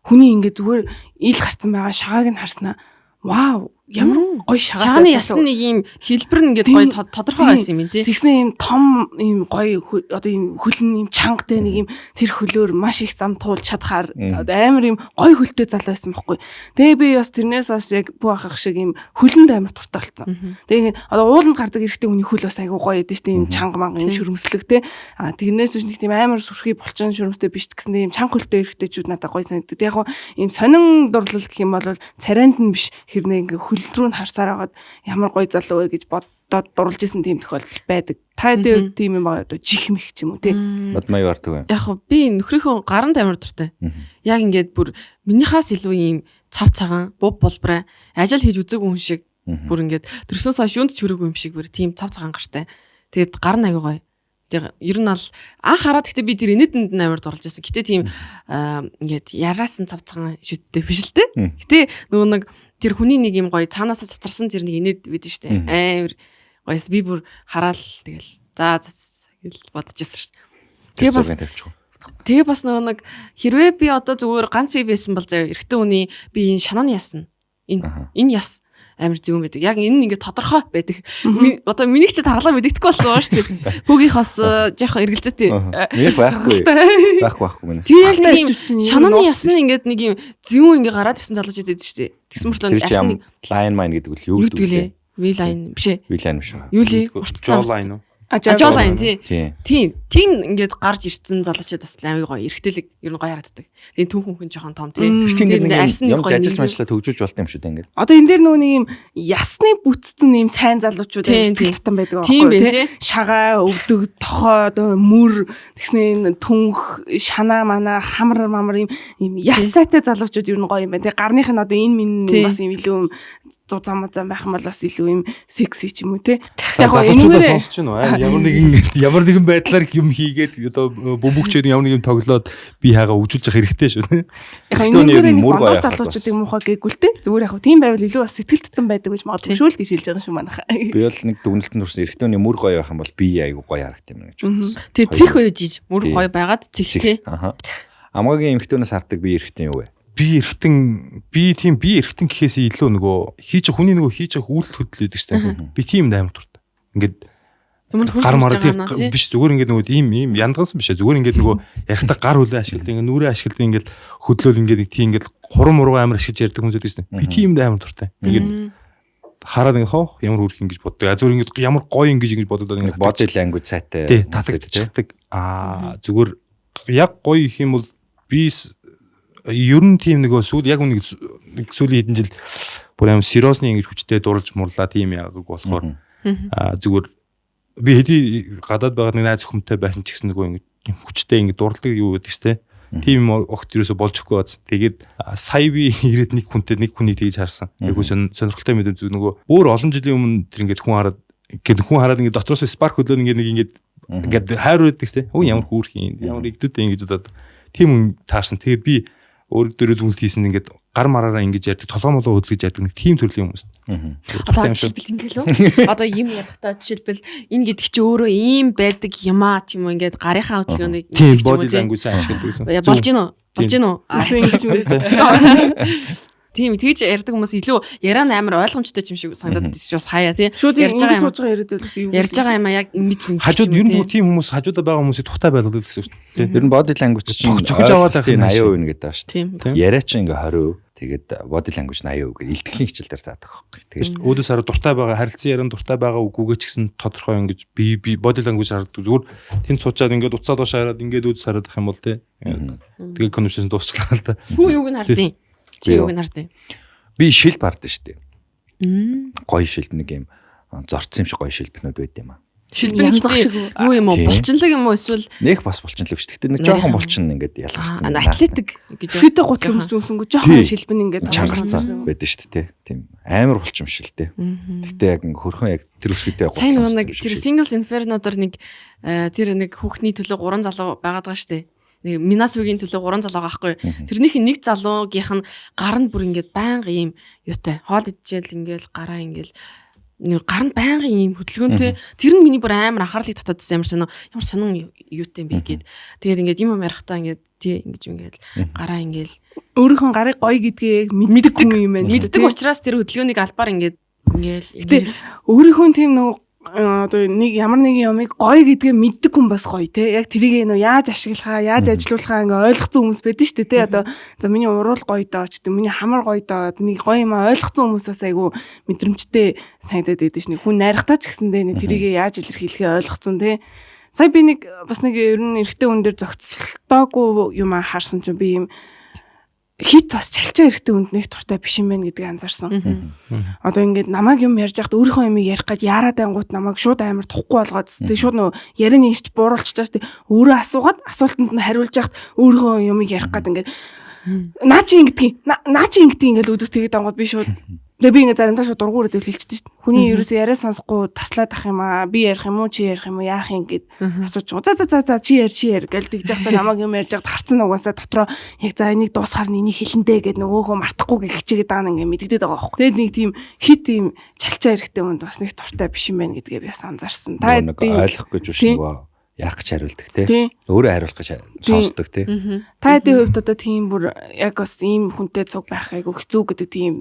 Хүний ингэ зүгээр ил гарцсан байгаа шагааг нь харснаа. Вау, ямар гоё шагааны ясны нэг юм хэлбэр нь ингээд гоё тодорхой байсан юм тий. Тэгснэ юм том юм гоё одоо юм хөлн юм чангтай нэг юм тэр хөлөөр маш их зам туулж чадхаар амар юм гоё хөлтэй залуу байсан байхгүй. Тэгээ би бас тэрнээс бас яг бүү ахах шиг юм хөлөнд амар туртай болсон. Тэгээ одоо ууланд гардаг эрэгтэй хүний хөл бас айгу гоё байдаг шүү дээ. Юм чанга манга юм шөрмслэг тий. Тэрнээс биш нэг тийм амар сүрхий болчин шөрмстэй биш гэсэн юм чанга хөлтэй эрэгтэйчүүд надад гоё санагддаг. Тэгээ яг юм сонин дурлал гэх юм бол царайнд нь биш хэрнээ ингээ хөл рүү нь харсаар хагаад ямар гоё залуу вэ гэж бодоод дурлж исэн тийм тохиолдол байдаг. Та дэв тийм юм байгаа одоо чихмэх ч юм уу тий. Бод маяг бартаг байна. Яг би нөхрийнхөө гарын тамир дуртай. Яг ингээд бүр минийхаас илүү юм цав цагаан буб болбраа ажил хийж үзээгүй хүн шиг бүр ингээд төрснөөс хойш юунд ч хүрээгүй юм шиг бүр тийм цав цагаан гартай. Тэгээд гар нь аягүй гоё. Тэгээ ер нь бол анх хараад гэхдээ би тэр инээдэнд амар дурлж байсан. Гэтэ тийм ингээд яраасан цавцгаан шүттэй биш л дээ. Гэтэ нөгөө нэг тэр хүний нэг юм гоё цаанаасаа цацарсан тэр нэг инээд байдэн штэ. Амар гоёс би бүр хараал тэгэл за гэл бодож ирсэн штэ. Тэгээ бас нөгөө нэг хэрвээ би одоо зүгээр ганц би байсан бол заяа эрэгтэй хүний би энэ шанааны ясна. Энэ яс амар зүгэн байдаг. Яг энэ ингээд тодорхой байдаг. Одоо миний ч таргалаа мэддэхгүй болсон байгаа шүү дээ. Хүүгийнхоос жоохон эргэлзээтэй. Нэг байхгүй мэнэ. Тэгээ яг нэг юм шанааны ясна ингээд нэг юм зүүн ингээд гараад ирсэн залуучууд байдаг шүү дээ. Тэгсэн мөртлөө арьсан нэг line mine гэдэг үл юу гэдэг вэ? V-line биш ээ. V-line биш үү? Юу лээ? Jawline уу? Ажуулайн тийм ингээд гарч ирсэн залуучууд бас амар гоё эргэтэлэг ер нь гоё харагддаг. Тэгээ түүхэн жоохон том тийм. Тэр чинь ингээд юм ажиллаж мачлаа төгжүүлж болт юм шүү дээ ингээд. Одоо энэ дээр нөгөө нэг юм ясны бүтцэн юм сайн залуучууд сэтгэл татан байдаг байхгүй тийм. Шагаа, өвдөг, тохоо, мөр тэгснэ түнх, шанаа манаа, хамар юм ясаатай залуучууд ер нь гоё юм байна. Тэгээ гарных нь одоо энэ минь бас юм илүү зам байх юм бол бас илүү юм секси ч юм уу тийм. Яг залуучуудаа сонсож байна уу? Ямар нэгэн байдлаар юм хийгээд одоо бөмбөгчөөд ямар нэг юм тоглоод би хаага өгжүүлж явах хэрэгтэй шүү. Яг энэ мөр гоё залуучуудыг муухай гээгүй л те. Зүгээр яг тийм байвал илүү бас сэтгэл татан байдаг гэж магадгүй шүү л гэж хэлж байгаа шүү манайха. Би бол нэг дүгнэлтэнд хүрсэн эрэгтэйний мөр гоё байх юм бол би айгу гоё харагд юм гэж бодсон. Тэгээ цих байж мөр гоё байгаад цих те. Амгагийн эмэгтэйнээс хардаг би эрэгтэй юу вэ? Би эрэгтэн гэхээс илүү нөгөө хүний нөгөө хийж явах үйлдэл хөдлөл байдаг шүү. Би тийм амар туртай. Ингээд гар мараа биш зүгээр ингээд нөгөө ийм яндансан биш зүгээр ингээд нөгөө ярихтаа гар үлээ ашигладаг ингээд нүрээ ашигладаг ингээд хөдлөөл ингээд тийм ингээд хурам мургаа амар ашиглаж ярьдаг хүмүүс байдаг шүү. Би тийм амар туртай. Ингээд хараад ингээд хоо ямар үрх ингэж боддог. Зүгээр ингээд ямар гоё ингэж бодоод ингээд body language сайтай. Тий татагдчихдаг. Зүгээр яг гоё их юм бол би ер нь тийм нөгөө сүүл яг нэг сүүлийн хэдэн жил бүр амар сериосны ингэж хүчтэй дурлж мурлаа тийм яг болохоор зүгээр би хэдий гадаад байгаа нэг найз өхөмтэй байсан ч гэсэн нөгөө ингэ хүчтэй ингэ дурладаг юу гэдэг чтэй. Тийм огт ерөөсө болж өгөхгүй бац. Тэгээд сая би ирээд нэг хүний тэгж харсан. Айгуу сонирхолтой мэдэн зүг нөгөө өөр олон жилийн өмнө тэр ингэ хүн хараад ингэ дотроос спарк хөдлөө ингэ хайр байдаг чтэй. Өө ямар хүүрх юм ямар игдүүтэй ингэж бодоод тийм таарсан. Тэгээд би өөр дөрөв дүнэлт хийсэн ингээд гар мараараа ингэж ярьдаг толгоомолоо хөдлөж ярьдаг нэг тийм төрлийн хүмүүс. Одоо жишээлбэл ингээл одоо юм ярихтаа жишээлбэл энэ гэдэг чи өөрөө ийм байдаг юмаа тийм үү ингээд гарынхаа хөдөлгөөнийг тийм body language ашигладаг гэсэн. Болж гин үү? Тийм тэгж ярьдаг хүмүүс илүү яриа амар ойлгомжтой юм шиг санагдаад байна. Бас хаяа тий. Ярьж байгаа юм яг ингэж хажууд ер нь тийм хүмүүс хажуудаа байгаа хүмүүсийг тухтай байлгадаг гэсэн шүү дээ. Ер нь body language чинь зогж аваад байх нь 80% гэдэг байгаа шүү дээ. Яриа чинь ингээ 20%. Тэгээд body language 80% гэдэг илтгэлийн хичээл дээр заадаг байхгүй. Тэгээд өөдөөс хараа дуртай байгаа харилцан яриан дуртай байгаа үгүйгээ ч гэсэн тодорхой ингэж би body language хараад зүгээр тэнд суучаад ингээд уцаа доош хараад ингээд өөдөөс хараад ах юм бол тий. Тэгээд conversation дуусчлаа л да. Хүү юуг нь хардیں۔ Чи юуг нь хардیں۔ Би шилб хардیں шүү дээ. Гоё шилб нэг юм зорцсон юм шиг гоё шилбнүүд байд юм аа. Шилбэн гэдэг юу юм уу? Булчинлаг юм уу эсвэл нэг бас булчинлаг шүү. Тэгтээ нэг жоохон булчин ингээд ялгарсан. Атлетик гэж. Фитэ гутал хүмүүс зүүмсэнгүү жоохон шилбэн ингээд чангарцсан байдаг шүү дээ. Тийм амар булчин биш л дээ. Тэгтээ яг хөрхөн яг тэр үсгийтэй сайн нэг тэр Singles Inferno-дор нэг тэр нэг хүүхний төлөө 3 залуу байгаад байгаа шүү дээ. Нэг Минасугийн төлөө 3 залуу байгаа байхгүй. Тэрнийх нь нэг залуугийнх нь гар нь бүр ингээд байнга ийм юутай хоол идчихэл ингээд гараа ингээд гар нь байнгын юм хөдөлгөөнтэй тэр нь миний бүр амар анхаарлыг татаадсан ямар сонин юутай юм бэ гээд тэгээд ингээд юм ярихтаа ингээд тий ингээд гараа ингээд өөрийнхөө гарыг гоё гэдгийг мэддэг юм байна. Мэддэг учраас тэр хөдөлгөөнийг албаар ингээд өөрийнхөө тийм нөгөө одоо нэг ямар нэг юмыг гоё гэдгээ мэддэг хүн бас гоё те яг тэрийг нөө яаж ашиглахаа яаж ажилуулахаа ингээ ойлгоцсон хүмүүс байдаг шүү дээ те одоо за миний уруул гоё доо ч гэдэг миний хамар гоё доо нэг гоё юм ойлгоцсон хүмүүс бас айгу мэдрэмжтэй санагдаад байдаг ш нэг хүн найрахтаа ч гэсэндээ нэг тэрийг яаж илэрхийлэхээ ойлгоцсон те сая би нэг бас нэг ер нь эрэгтэй хүн дээр зохицолтоогүй юм харсан чинь би юм хит бас чалчаа эрэхтэй хүнд нэг туртай биш юм байна гэдгийг анзаарсан. Одоо ингээд намайг юм ярьж байхад өөрийнхөө юмыг ярих гээд яарад ангууд намайг шууд амар тухгүй болгоод тэгээ шууд нөө ярианы ирч бууруулчих чаас тэгээ өөрөө асуугаад асуултанд нь хариулж яхад өөрийнхөө юмыг ярих гээд ингээд наа чи ингэдэг ингээд өдөөс тэгээд ангууд би шууд Тэгээ би ингээ заримдаа шууд дургуураад хэлчихдэг шүү дээ. Хүний ерөөсөө яриа сонсохгүй таслаад ах юм аа. Би ярих юм уу, чи ярих юм уу, яах юм гэд асууж байгаа. За чи яар гэл тэгж яхад намайг юм ярьж байгаад харцсан угаасаа дотроо яг за энийг дуусгаар нэнийг хэлэндэ гэд нөгөөхөө мартахгүй гэх хичээгээд байгаа нь ингээ мэддэгдээд байгаа байхгүй. Тэгээд нэг тийм хит тийм чалчаа эрэхтэй хүнд бас нэг дуртай биш юм байна гэдгээ би бас анзаарсан. Та нэг ойлгох гэж биш нөгөө яах гэж хариулдаг те. Өөрөө хариулах гэж сонсдог те. Та хэдийн хувьд одоо тийм бүр яг бас ийм хүнтэй цуг байх айгу хэцүү гэдэг тийм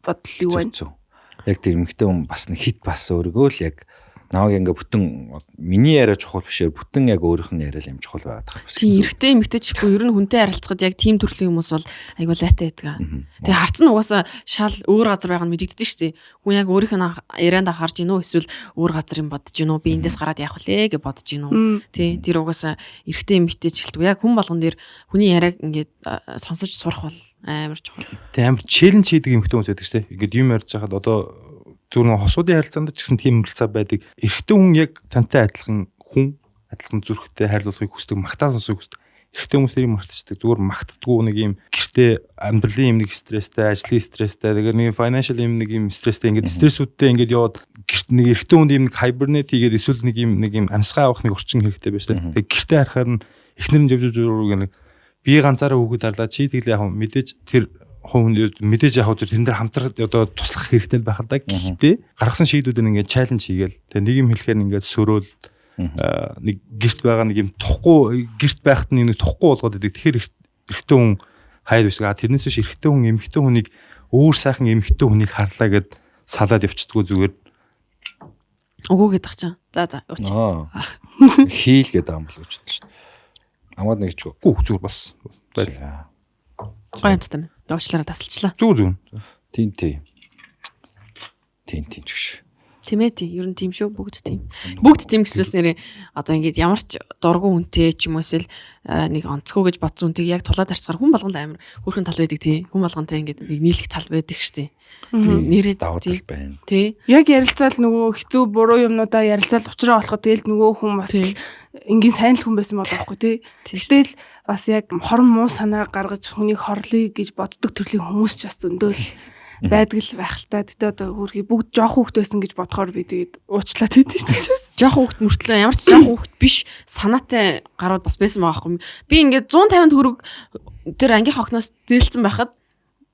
бодол юу байна? Яг тэр эмэгтэй хүн бас нэг хит бас өөргөө л яг намайг ингээ бүтэн миний яриа чухал бишээр бүтэн яг өөрийнх нь яриа юм чухал байгаад байгаа. Тийм эрэгтэй эмэгтэй ч ихгүй ер нь хүнтэй харилцахад яг тийм төрлийн хүмүүс бол айгу лайтай байдаг. Тэгээ харцсан угаасаа шал өөр газар байгаа нь мэдэгддэг шүү дээ. Хүн яг өөрийнх нь ярианд анхаарч гинөө эсвэл өөр газар юм бодож гинөө би эндээс гараад явах үлээ гэж бодож гинөө. Тэ тэр угаасаа эрэгтэй эмэгтэй ч гэлтгүй яг хүн болгон дээр хүний яриаг ингээд сонсож сурах бол амар чухал. Тэ амар челленж хийдэг эмэгтэй хүмүүс байдаг шүү дээ. Ингээд юм ярьж байхад одоо зүгээр хосуудын харилцаанд ч гэсэн тийм харилцаа байдаг. Эрэгтэй хүн яг тантай адилхан зүрхтэй хайрлуулахыг хүсдэг, магтаан сонсохыг хүсдэг. Эрэгтэй хүмүүс нэрийг мартчихдаг. Зүгээр магтдаггүй нэг юм гэртээ амьдралын юм нэг стресстэй, ажлын стресстэй, тэгээд нэг financial юм нэг юм стресстэй ингээд стрессүүдтэй ингээд яваад гэрт нэг эрэгтэй хүнд юм нэг hibernate хийгээд эсвэл нэг юм амьсгаа авах нэг орчин хэрэгтэй байсан. Тэгээд гэртээ харахаар нь эхнэр нь жавж би ганцаараа хүүхэд дарлаа чи тэгэл яг мэдээж тэр хүн мэдээж яг тэр дээр хамтраад одоо туслах хэрэгтэй байх даа. Гэхдээ гаргасан шийдвүүдэн ингээд чаленж хийгээл тэгээ нэг юм хэлэхээр ингээд сөрөөл нэг гэрт байгаа нэг юм тухгүй гэрт байхад нэг тухгүй болгоод идэг. Тэгэхээр эрэгтэй хүн хайр биш. Тэрнээс биш эрэгтэй хүн эмэгтэй хүнийг өөр сайхан эмэгтэй хүнийг харлаа гэд салаад явчихдггүй зүгээр. Үгүй гэдэг чинь. За явууч. Хийл гэдэг юм бол гэж бодсон шүү дээ. Амаад нэг ч үгүй зүгээр бас байлаа. Гоё юмтай байна. Доочлаараа тасалчлаа. Зүг. Тийм ч гэж. Тийм ээ тийм. Ер нь тийм шүү. Бүгд тийм. Бүгд тийм гэсээс нэрээ одоо ингээд ямар ч дургу хүнтэй ч юм уу эсвэл нэг онцгой гэж бодсон хүнтэйг яг тулаад харцгаар хүн болгонд амар хөөрхөн тал байдаг тий. Хүн болгонтэй ингээд нэг нийлэх тал байдаг штеп. Нэрээ давуу тал байна. Тий. Яг ярилцаал нөгөө хэцүү буруу юмнуудаа ярилцаал учраа болоход тэгэл нөгөө хүн бас ингийн сайн л хүн байсан байгаа байхгүй тий. Тэгтэл бас яг хорон муу санаа гаргаж хүнийг хорлоё гэж боддог төрлийн хүмүүс ч бас зөндөөл байдаг л байх л та. Тэгтээ одоо хөрхий бүгд жоох хүүхэд байсан гэж бодохоор би тэгээд уучлаад байдсан шүү дээ. Жоох хүүхэд мөртлөө ямар ч жоох хүүхэд биш санаатай гарууд бас байсан байгаа байхгүй. Би ингээд 150 төгрөг тэр ангийнхаа охноос зээлсэн байхад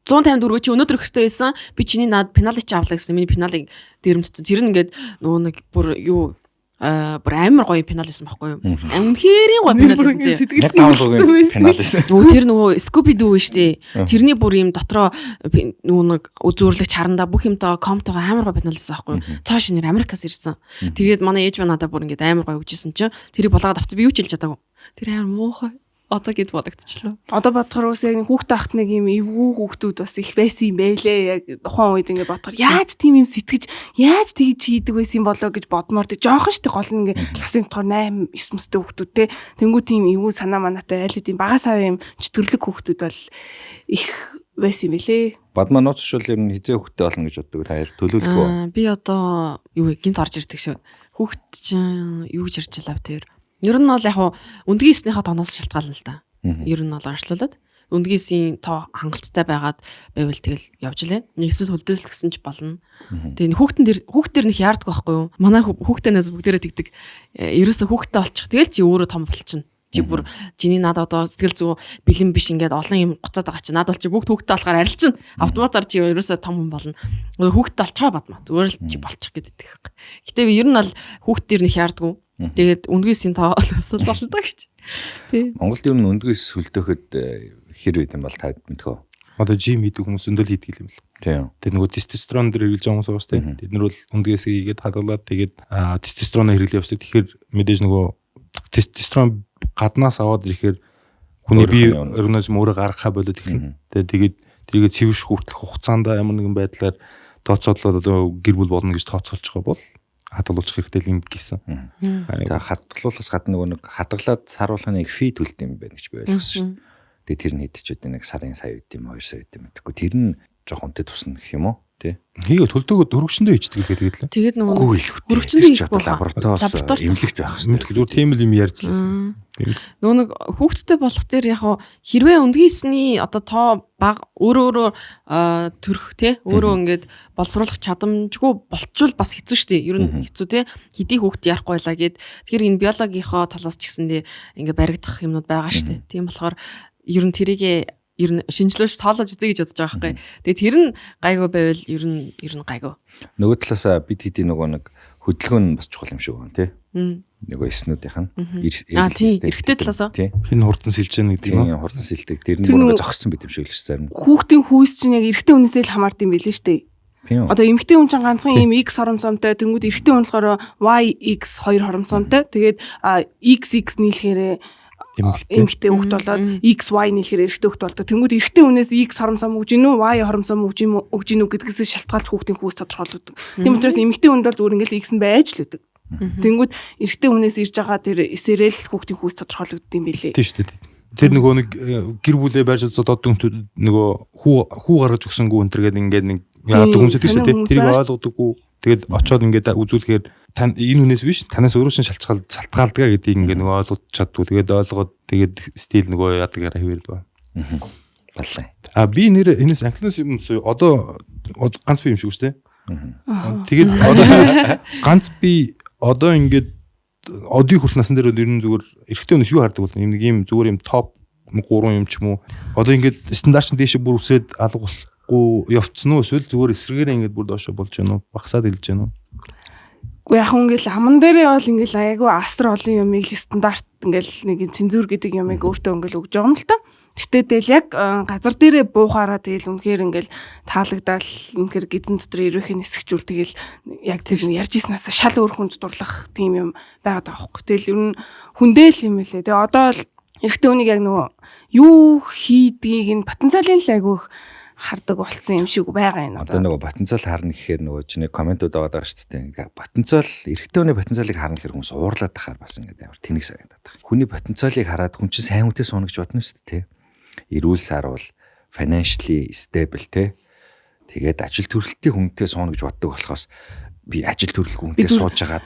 150 төгрөг чи өнөөдөр өгөхтэй байсан. Би чиний наад пеналыг чи авлаа гэсэн. Миний пеналыг дээрэмцсэн. Тэр нь ингээд нөгөө нэг бүр юу бүр амар гоё пенал байсан байхгүй юу? Үнэхээр гоё пенал байсан зэ. Яг 500 пенал байсан. Тэр нөгөө Scooby Doo шүү дээ. Тэрний бүр юм дотроо нөгөө нэг үзүүрлэгч харандаа бүх юмтайгаа комтойгоо амар гоё пенал байсан байхгүй юу? Цоо шинээр Америкаас ирсэн. Тэгээд манай ээж манадаа бүр ингээд амар гоё өгчээсэн чинь тэрийг болгоод авчих би юу ч хэлж чадаагүй. Тэр амар муухай. Одоо гэд бодогдчихлоо. Одоо бодохоор ус яг хүүхд ахт нэг юм эвгүй хүүхдүүд бас их байсан юм байлээ. Яг тухайн үед ингээд бодохоор яаж тийм юм сэтгэж яаж тэгж хийдэг байсан болоо гэж бодмоор тэг жоохон штэ гол нь ингээд классын дотор 8 9 мөстэй хүүхдүүд те. Тэнгүү тийм эвгүй санаа манатай айл хэдийн бага сав юм чөтгөрлөг хүүхдүүд бол их байсан юм байлээ. Бадмаа нууцшул ер нь хизээ хүүхдтэй болно гэж боддог таяр төлөвлөгөө. Би одоо юу гинт орж ирдэг шүү. Хүүхд чинь юу гэж ярьж лав тэр. Ер нь бол яг өндгийн эснийхээ тооноос шалтгаална л да. Ер нь бол оршлуулад өндгийсийн тоо хангалттай байгаад байвал тэгэл явж лээ. Нэг эсвэл хөлдөөлт гэсэн ч болно. Тэгээ хүүхдтэр нэг яарддаг байхгүй юу? Манай хүүхдэнээс бүгдээрээ тэгдэг. Ерөөсө хүүхдтэй олчих. Тэгэл чи өөрөө том болчихно. Чи бүр чиний над одоо сэтгэл зүй бэлэн биш ингээд олон юм гоцоод байгаа чи над бол чи бүгд хүүхдтэй болохоор арилчихна. Автоматар чи ерөөсө том хүн болно. Хүүхдтэй олчоо бадмаа. Зүгээр л чи болчих гэдэг. Гэтэ би ер нь бол хүүхдтэр нэг яарддаг. Тэгээд өндгийсийн тоос болно да гэж. Тий. Монголд ер нь өндгийс сүлдөхөд хэр үед юм бол таад мэдхөө. Одоо жим хийдэг хүмүүс өндөл хийдэг юм л. Тийм. Тэр нөгөө тестостерон дээр хэрэглэж байгаа хүмүүс байгаа шүү дээ. Тэд нар бол өндгийсээ хийгээд хадгалаад тэгээд тестостероноо хэрэглэж явсан. Тэгэхээр мэдээж нөгөө тестостерон гаднаас аваад ирэхээр хүний бие организм өөрөө гаргахаа болоод эхэлнэ. Тэгээд тэрийг цэвэрших хүртэлх хугацаанд ямар нэгэн байдлаар тооцоолоод одоо гэр бүл болно гэж тооцоолж байгаа бол хадгалуулах хэрэгтэй л юм гисэн. Тэгээ хадгалуулахаас гадна нөгөө нэг хадгалаад саруулахын нэг фи төлд юм байна гэж би ойлгосон шүү. Тэгээ тэр нь хэдчихэд нэг сарын сая үт юм 2 сая үт юм гэдэггүй. Тэр нь жоох үнтэй тусна гэх юм уу тий. Хийгээ төлдөөгөө хөргөчөндөө хийдэг л тэгээд л. Тэгээд нөгөө Үгүй л хөтэй. хөргөчөндөө хийхгүй лаборатори эмнэлэгт байх хэрэгтэй. Зүгээр тийм л юм ярьжлаасан. Нөгөө нэг хүүхдтэй болох дээр яг хэрвээ өндгийсний одоо тоо баг өөрөө төрөх тий өөрөө ингээд боловсруулах чадамжгүй болчвол бас хэцүү шүү дээ. Ер нь хэцүү тий. Хэдий хүүхд ярахгүй байлаа гэд. Тэгэхээр энэ биологийнхоо талаас ч гэсэндээ ингээд баригдах юмнууд байгаа шүү дээ. Тийм болохоор ер нь тэрийгээ ер нь шинжилүүлж тоолож үзье гэж бодож байгаа байхгүй. Тэгээд тэр нь гайгүй байвал ер нь гайгүй. Нөгөө талаасаа бид хэдий нөгөө нэг хөдөлгөөн нь бас чухал юм шиг байна тий. Нөгөө эснүүдийнх нь тийм эрэгтэй талаасаа хин хурдан сэлж яана гэдэг юм. Хурдан сэлдэг. Тэр нь нөгөө зогссон байт юм шиг л шүү зарим. Хүүхдийн хүйс чинь яг эрэгтэй хүнээсээ л хамаард юм билээ шүү дээ. Одоо эмэгтэй хүн чинь ганцхан ийм X хоромсоомтой, тэнгууд эрэгтэй хүн болохоор YX2 хоромсоомтой. Тэгээд XX нийлэхээр эмэгтэй хүүхд болоод XY нийлэхээр эрэгтэй хүүхд болдог. Тэнгүүд эрэгтэй хүнээс X хоромсоом өгж гинүү, Y хоромсоом өгж гинүү гэдгээс шалтгаалж хүүхдийн хүйс тодорхойлогддог. Тийм учраас эмэгтэй хүнд бол зүгээр ингээл X нь байж л өгдөг. Тэнгүүд эрэгтэй хүнээс ирж байгаа тэр эсэрэл хүүхдийн хүйс тодорхойлогддог юм билээ. Тийм шүү дээ. Тэр нөгөө нэг гэр бүлээ байж одоо нөгөө хүү гаргаж өгсөнгүү энэ төр гэдэг ингээд нэг яадаг хүмүүс л шүү дээ. Тэрийг ойлгодоггүй. Тэгээд очоод ингээд үзүүлэхээр тань энэ хүнээс биш танаас өөрөө шин шалтгаалдгаа гэдгийг ингээд нөгөө ойлгож чаддгүй. Тэгээд ойлгоод тэгээд стил нөгөө яадаг хэвээрл ба. Баллаа. Би нэр энэс анхлаас юм одоо ганц би юм шиг шүү дээ. Тэгээд одоо ганц би одоо ингээд одын хүрх насан дээр ер нь зүгээр эрэгтэй хүнээс юу хардаг бол юм нэг юм зүгээр юм топ 3 юм ч юм уу. Одоо ингээд стандарт нь дээшээ бүр үсрээд алга болохгүй явцсан уу эсвэл зүгээр эсрэгээрээ ингээд бүр доошо болж байна уу? Багасаад илж байна уу? Уу яг ингээл аман дээрээ бол ингээл аягүй асар олон юмыг стандарт ингээл нэг цензур гэдэг юмыг өөртөө ингээл өгж байгаа юм л та. Гэтэ тэгэл яг газар дээрээ буухаараа тэгэл үнэхээр ингээл таалагдал үнэхээр гизэн дотор ирэх нисгчүүл тэгэл яг тэр ярьж ирснаас шал өөр хүнд дурлах тийм юм байгаад байгаа хөөхгүй. Тэгэл ер нь хүндэл юм лээ. Тэгээ одоо л эрэгтэй хүнийг яг нөгөө юу хийдгийг нь потенциалын л айгүйх хардаг болцсон юм шиг байгаа юм. Одоо нөгөө потенциал харна гэхээр нөгөө чинь комментууд байгаа шүү дээ. Ингээ потенциал эрэгтэй хүний потенциалыг харна гэхээр хүмүүс уурлаад тахаар бас ингээ амар тэнэг санагдаад байна. Хүний потенциалыг хараад хүн чинь сайн хүнтэй сууна гэж бодно шүү дээ. Эрүүл сарвал financially stable те. Тэгээд ажил төрөлтийн хүнтэй сууна гэж боддог болохоос би ажил төрөлгүй хүнтэй сууж хагаад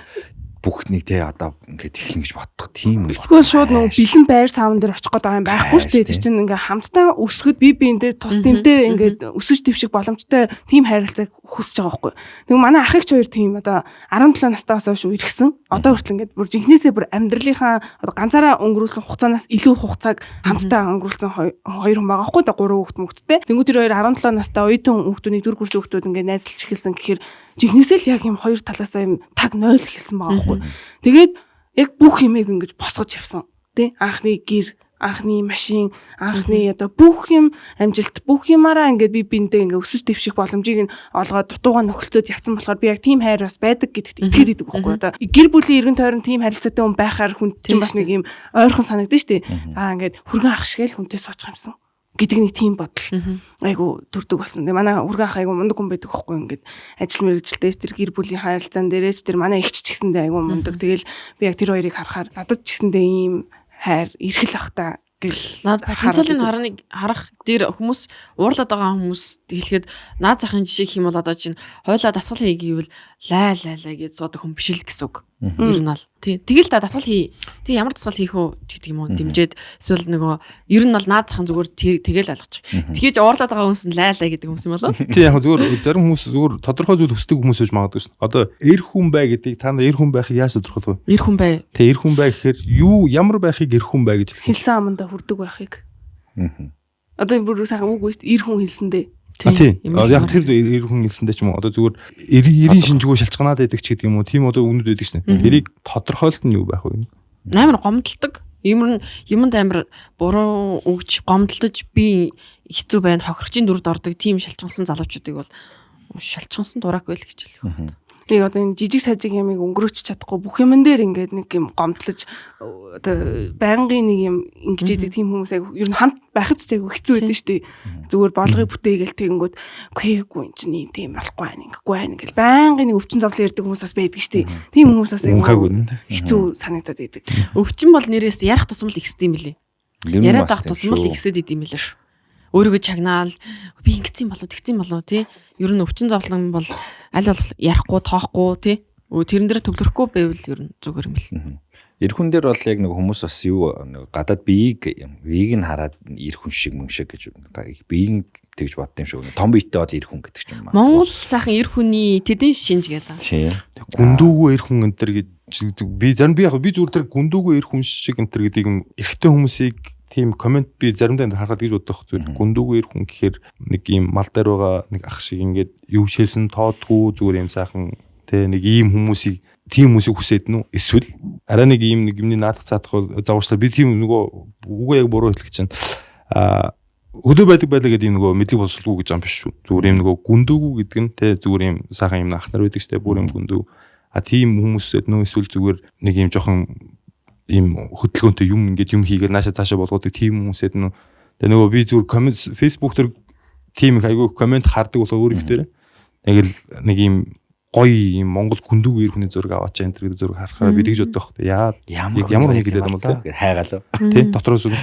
бүхнийг те одоо ингээд эхлэн гэж боддог тийм үү. Эсвэл шууд нөгөө бэлэн байр савн дээр очих гээд байгаа юм байхгүй шүү дээ. Тэр чинь ингээ хамтдаа өсгөхөд бие биендээ тус тэмтэй ингээд өсөж дэвших боломжтой тийм харилцааг хүсэж байгаа байхгүй. Нэг манай ах ихч хоёр тийм одоо 17 настайгаас хойш иргсэн. Одоо хүртэл ингээд бүр жинхнээсээ бүр амьдралынхаа одоо ганцаараа өнгөрүүлсэн хугацаанаас илүү хугацааг хамтдаа өнгөрүүлсэн хоёр хүн байгаа байхгүй да 3 хүүхэд мөгттэй. Тэнгүүд тэр хоёр 17 настай оюутан хүүхдүүд 4 курсын хүүхдүүд ингээд найзлж эхэлсэн гэхээр жинхнээсээ л яг юм хоёр талаасаа юм таг 0 хэлсэн байгаа байхгүй. Тэгээд яг бүх юмыг ингэж босгож явсан. Тэ анхны гэр, анхны машин, анхны одоо бүх юм амжилт бүх юмараа ингээд би биндээ ингээд өсөж дэвших боломжийг нь олгоод дутуугаа нөхөлцөөд явцсан болохоор би яг тийм хайр бас байдаг гэдэгт итгэдэг байдаг байхгүй одоо гэр бүлийн эргэн тойрон тийм харилцаатай хүн байхаар хүн чинь бас нэг юм ойрхон санагдаж штэ. Ингээд хүргэн ах шигээл хүнтэй суучих юмсан гэдэг нэг тийм бодол айгу төрдөг болсон. Тэгээ манай үргэн ах айгу мундаг хүн байдаг байхгүй ингээд ажил мэргэжилтэйч тэр гэр бүлийн харилцаан дээрээч тэр манай эгч ч гэсэндээ айгу мундаг. Тэгэл би яг тэр хоёрыг харахаар надад ч гэсэндээ ийм хайр эрхэл ах та гэл наад потенциалын харах дээр хүмүүс уурлаад байгаа хүмүүс хэлэхэд наад захын жишээ хэм бол одоо чинь хойлоо дасгал хий гэвэл лай гэж суудаг хүн биш л гэсэн үг. Ер нь бол тий. Тэгэл та дасгал хий. Тий ямар дасгал хийх үү гэдэг юм уу дэмжээд эсвэл нөгөө ер нь бол наад захын зүгээр тэгэл ойлгочих. Тэгээж уурлаад байгаа хүмүүс нь лай гэдэг хүмүүс юм болов? Тий яг зүгээр зарим хүмүүс зүгээр тодорхой зүйл хүсдэг хүмүүс байж магадгүй шин. Одоо эр хүн бай гэдгийг та нар эр хүн байхыг яаж тодорхойлох вэ? Эр хүн бай. Тий эр хүн бай гэхээр юу ямар байхыг эр хүн бай гэж хэлсэн аманда хүрдэг байхыг. Одоо бүр сайхан үг үү эр хүн хэлсэндээ. Тийм. Яг тэр эр хүн хэлсэндээ ч юм уу одоо зүгээр эрийн шинжгүй шалчганаад байдаг ч гэдэг юм уу. Тийм одоо үнэд байдаг шин. Тэрийг тодорхойлт нь юу байх вэ? Амар гомдолдог. Юмд амар буруу өгч гомдолдож би хэцүү байна хохирчийн дүрд ордог тийм шалчгансан залуучуудыг бол шалчгансан дурак байл гэж хэлэх байна. Би одоо энэ жижиг сажиг ямыг өнгөрөөч чадахгүй бүх юмн дээр ингээд нэг юм гомдлож одоо байнгын нэг юм ингэж идэг тийм хүмүүс айгу ер нь хамт байхад ч айгу хэцүү байдаг шүү дээ. Зүгээр болгыг бүтээгээл тэгэнгүүт үгүй энэ чинь юм тийм болохгүй байна ингэхгүй байна гэл байнгын нэг өвчин зовлон ярьдаг хүмүүс бас байдаг шүү дээ. Тийм хүмүүс бас айгу хэцүү санагдаад байдаг. Өвчин бол нэрээс ярах тусмал ихсдэм билий. Яриад авах тусмал ихсэд идэм билээ шүү. өөрийгөө чагнаал би ингэсэн болов тэгсэн болов тий. Ер нь өвчин зовлон бол аль болох ярихгүй тоохгүй тий. Тэрэн дээр төвлөрөхгүй байвал ер нь зүгээр юм л. Эр хүн дээр бол яг нэг хүмүүс бас юу гадаад биеийг нь хараад эр хүн шиг мөн шиг гэж биеийг тэгж бодсон юм шиг. Том биетэй бол эр хүн гэдэг ч юм аа. Монгол сайхан эр хүний тэдэн шинж гэдэг. Тийм. Гүндүүгүй эр хүн энэ төр гэж би зарим би зүгээр тэр гүндүүгүй эр хүн шиг энэ төр гэдгийг эрэгтэй хүмүүсийг тийм комент би заримдаа энэ харахад гэж боддог зүгээр гүндүүгүй эр хүн гэхээр нэг ийм мал дээр байгаа нэг ах шиг ингээд юу шилсэн тоодгүй зүгээр юм сайхан тэ нэг ийм хүмүүсийг хүсээд нү эсвэл арай нэг ийм нэг юмний наадах цаадах завуучлаа би тийм нөгөө үгүй яг буруу хэлэх чинь өдөө байдаг гэдэг ийм нөгөө мэдлэг боловсруулгүй гэж юм биш шүү. Зүгээр юм нөгөө гүндүүгүй гэдэг нь тэ зүгээр юм сайхан юм ах нар байдаг штэ бүр юм гүндүү. Тийм хүмүүсэд нөө эсвэл зүгээр нэг юм жоохон ийм хөдөлгөөнтэй юм ингээд юм хийгээд наашаа цаашаа болгодог тийм хүмүүсэд нөө тэгээ нөгөө би зүгээр коммент фейсбુક дээр тийм их айгүй коммент хардаг болохоо өөр их дээр нэг л нэг ийм гоё юм Монгол гүндүүг ир хүний зураг аваач энэ төр зураг харахаа би тэгж боддог хөөх. Яа ямар нэг хэлээд юм бол хайгаалаа. Тэ дотроос үг.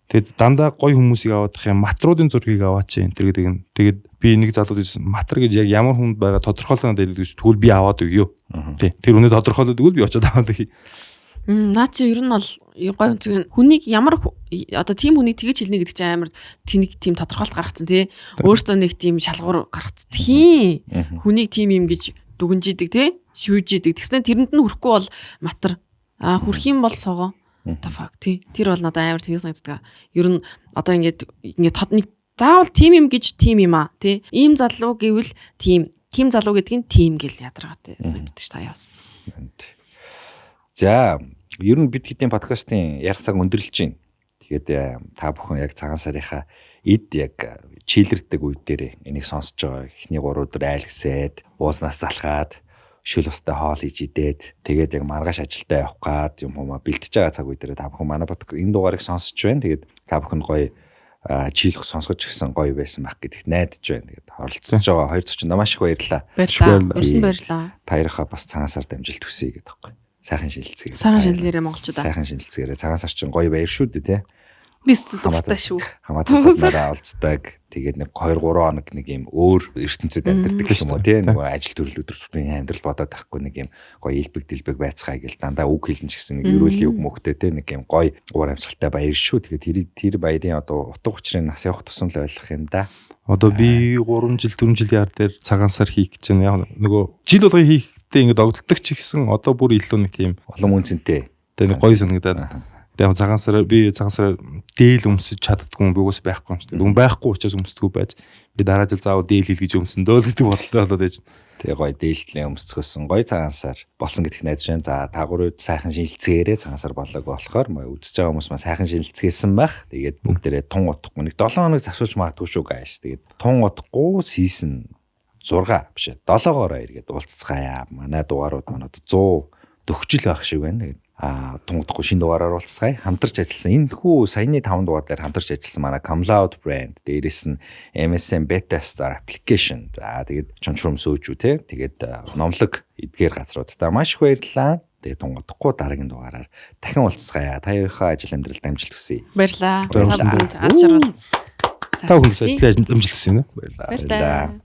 Тэгээд дандаа гоё хүмүүсийг аваадах юм матруудын зургийг аваач энэ төр гэдэг нь. Тэгээд би нэг залууд ирсэн матар гэж яг ямар хүнд байгаа тодорхойлоо надад хэлдэг ш. Тэгвэл би аваад өгөө. Тэ тэр үнэ тодорхойлоод өгвөл би очиод аваад өгье. Наа чи ер нь бол гоё үнцэг хүнийг ямар одоо тийм хүнийг тэгэж хэлнэ гэдэг чинь амар тэнэг тийм тодорхойлт гаргацсан тий. Өөртөө нэг тийм шалгуур гаргацсан. Тийм хүнийг тийм юм гэж дүгнжидэг тий. Шүүжидэг. Тэгснэ тэрэнд нь хүрэхгүй бол матар. Хүрх юм бол согоо. The fuck тий. Тэр бол надад амар тэнэг санагддаг. Ер нь одоо ингээд нэг заавал тийм юм гэж тийм юм аа тий. Ийм залуу гэвэл тийм залуу гэдэг нь тийм гэл ядаргаатай санагддаг ш таа яас. За ер нь бид хэдийн подкастын ярих цаг өндөрлөж байна. Тэгээд та бүхэн яг цагаан сарынхаа эд яг чийлэрдэг үе дээр энийг сонсож байгаа. Эхний 3 өдөр айлгсээд, ууснаас залхаад, шүл устай хоол хийж идээд, тэгээд яг маргааш ажилдаа явах гад юм уу бэлтэж байгаа цаг үе дээр та бүхэн манай подкаст энэ дугаарыг сонсож байна. Тэгээд та бүхэн гоё чийлэх сонсгож гисэн гоё байсан байх гэдэгт найдаж байна. Тэгээд оролцож байгаа хоёр зочин маш их баярлалаа. Баярлалаа. Таярхаа бас цагаан сард амжилт хүсье гэдэг байхгүй. Сайхан шилэлцгээе. Сайхан шилэлээрээ монголчуудаа. Сайхан шилэлцгээрээ цагаан сар чинь гоё баяр шүү дээ тий. Бис дуртай шүү. Хамаатай сарнараа олцдог. Тэгээд нэг 2 3 хоног нэг юм өөр ертөнцид амьдардаг гэх юм уу тий. Нөгөө ажил төрөл өдртний амьдрал бодоод байхгүй нэг юм гоё илбэг дэлбэг байцгаая гэл дандаа үг хэлнэ ч гэсэн нэг ерөөлийн үг мөхтэй тий нэг юм гоё уур амьсгалтай баяр шүү. Тэгээд тэр баярын одоо утга учирыг нас явах тусам л ойлгох юм да. Одоо би 3 жил 4 жилийн ар дээр цагаан сар хийх гэж байна. Яг нөгөө жил болгоо хийхдээ ингээд огддог ч гэсэн одоо бүр илүү нэг тийм олон үнцэнтэй. Тэгээ нэг гоё санагдаад. Тэгээ цагаан сар дээл өмсөж чаддгүй би уус байхгүй юм шүү дээ. Үн байхгүй учраас өмсдөггүй байж би дараа жил заавал дээл хийлгэж өмсөндөө л гэдэг бодолтой болоод байж. Тэгээ гоё дээлтлээ өмсцгөөсөн гоё цагаан сар болсон гэдгийг найдаж байна. За таагуурууд сайхан шинэлцгээрээ цагаан сар болоог болохоор үзэж байгаа хүмүүс маань сайхан шинэлцгээсэн байх. Тэгээд бүгдээрээ тун утахгүй нэг 7 хоног засуулж магадгүй шүү guys. Тэгээд тун утахгүй season 6 биш 7-оор иргээд уулзцгаая. Манай дугаарууд манад 100 төгжил байх шиг байна. Тунгадахгүй шинэ дугаараар уулзцгаая. Хамтарч ажилласан энэ хүү саяны 5 дугаар дээр хамтарч ажилласан манай Comloud brand дээрээс нь MSN Beta Star application. За тэгээд чончром сөөжүү те. Тэгээд номлог эдгээр газруудаа маш их баярлалаа. Тэгээд тунгадахгүй дараагийн дугаараар дахин уулзцгаая. Та хоёрынхаа ажил амьдралд амжилт хүсье. Баярлалаа. Та бүхэнд аз жаргал. Та бүхэнд ажил амжилт хүсье. Баярлалаа.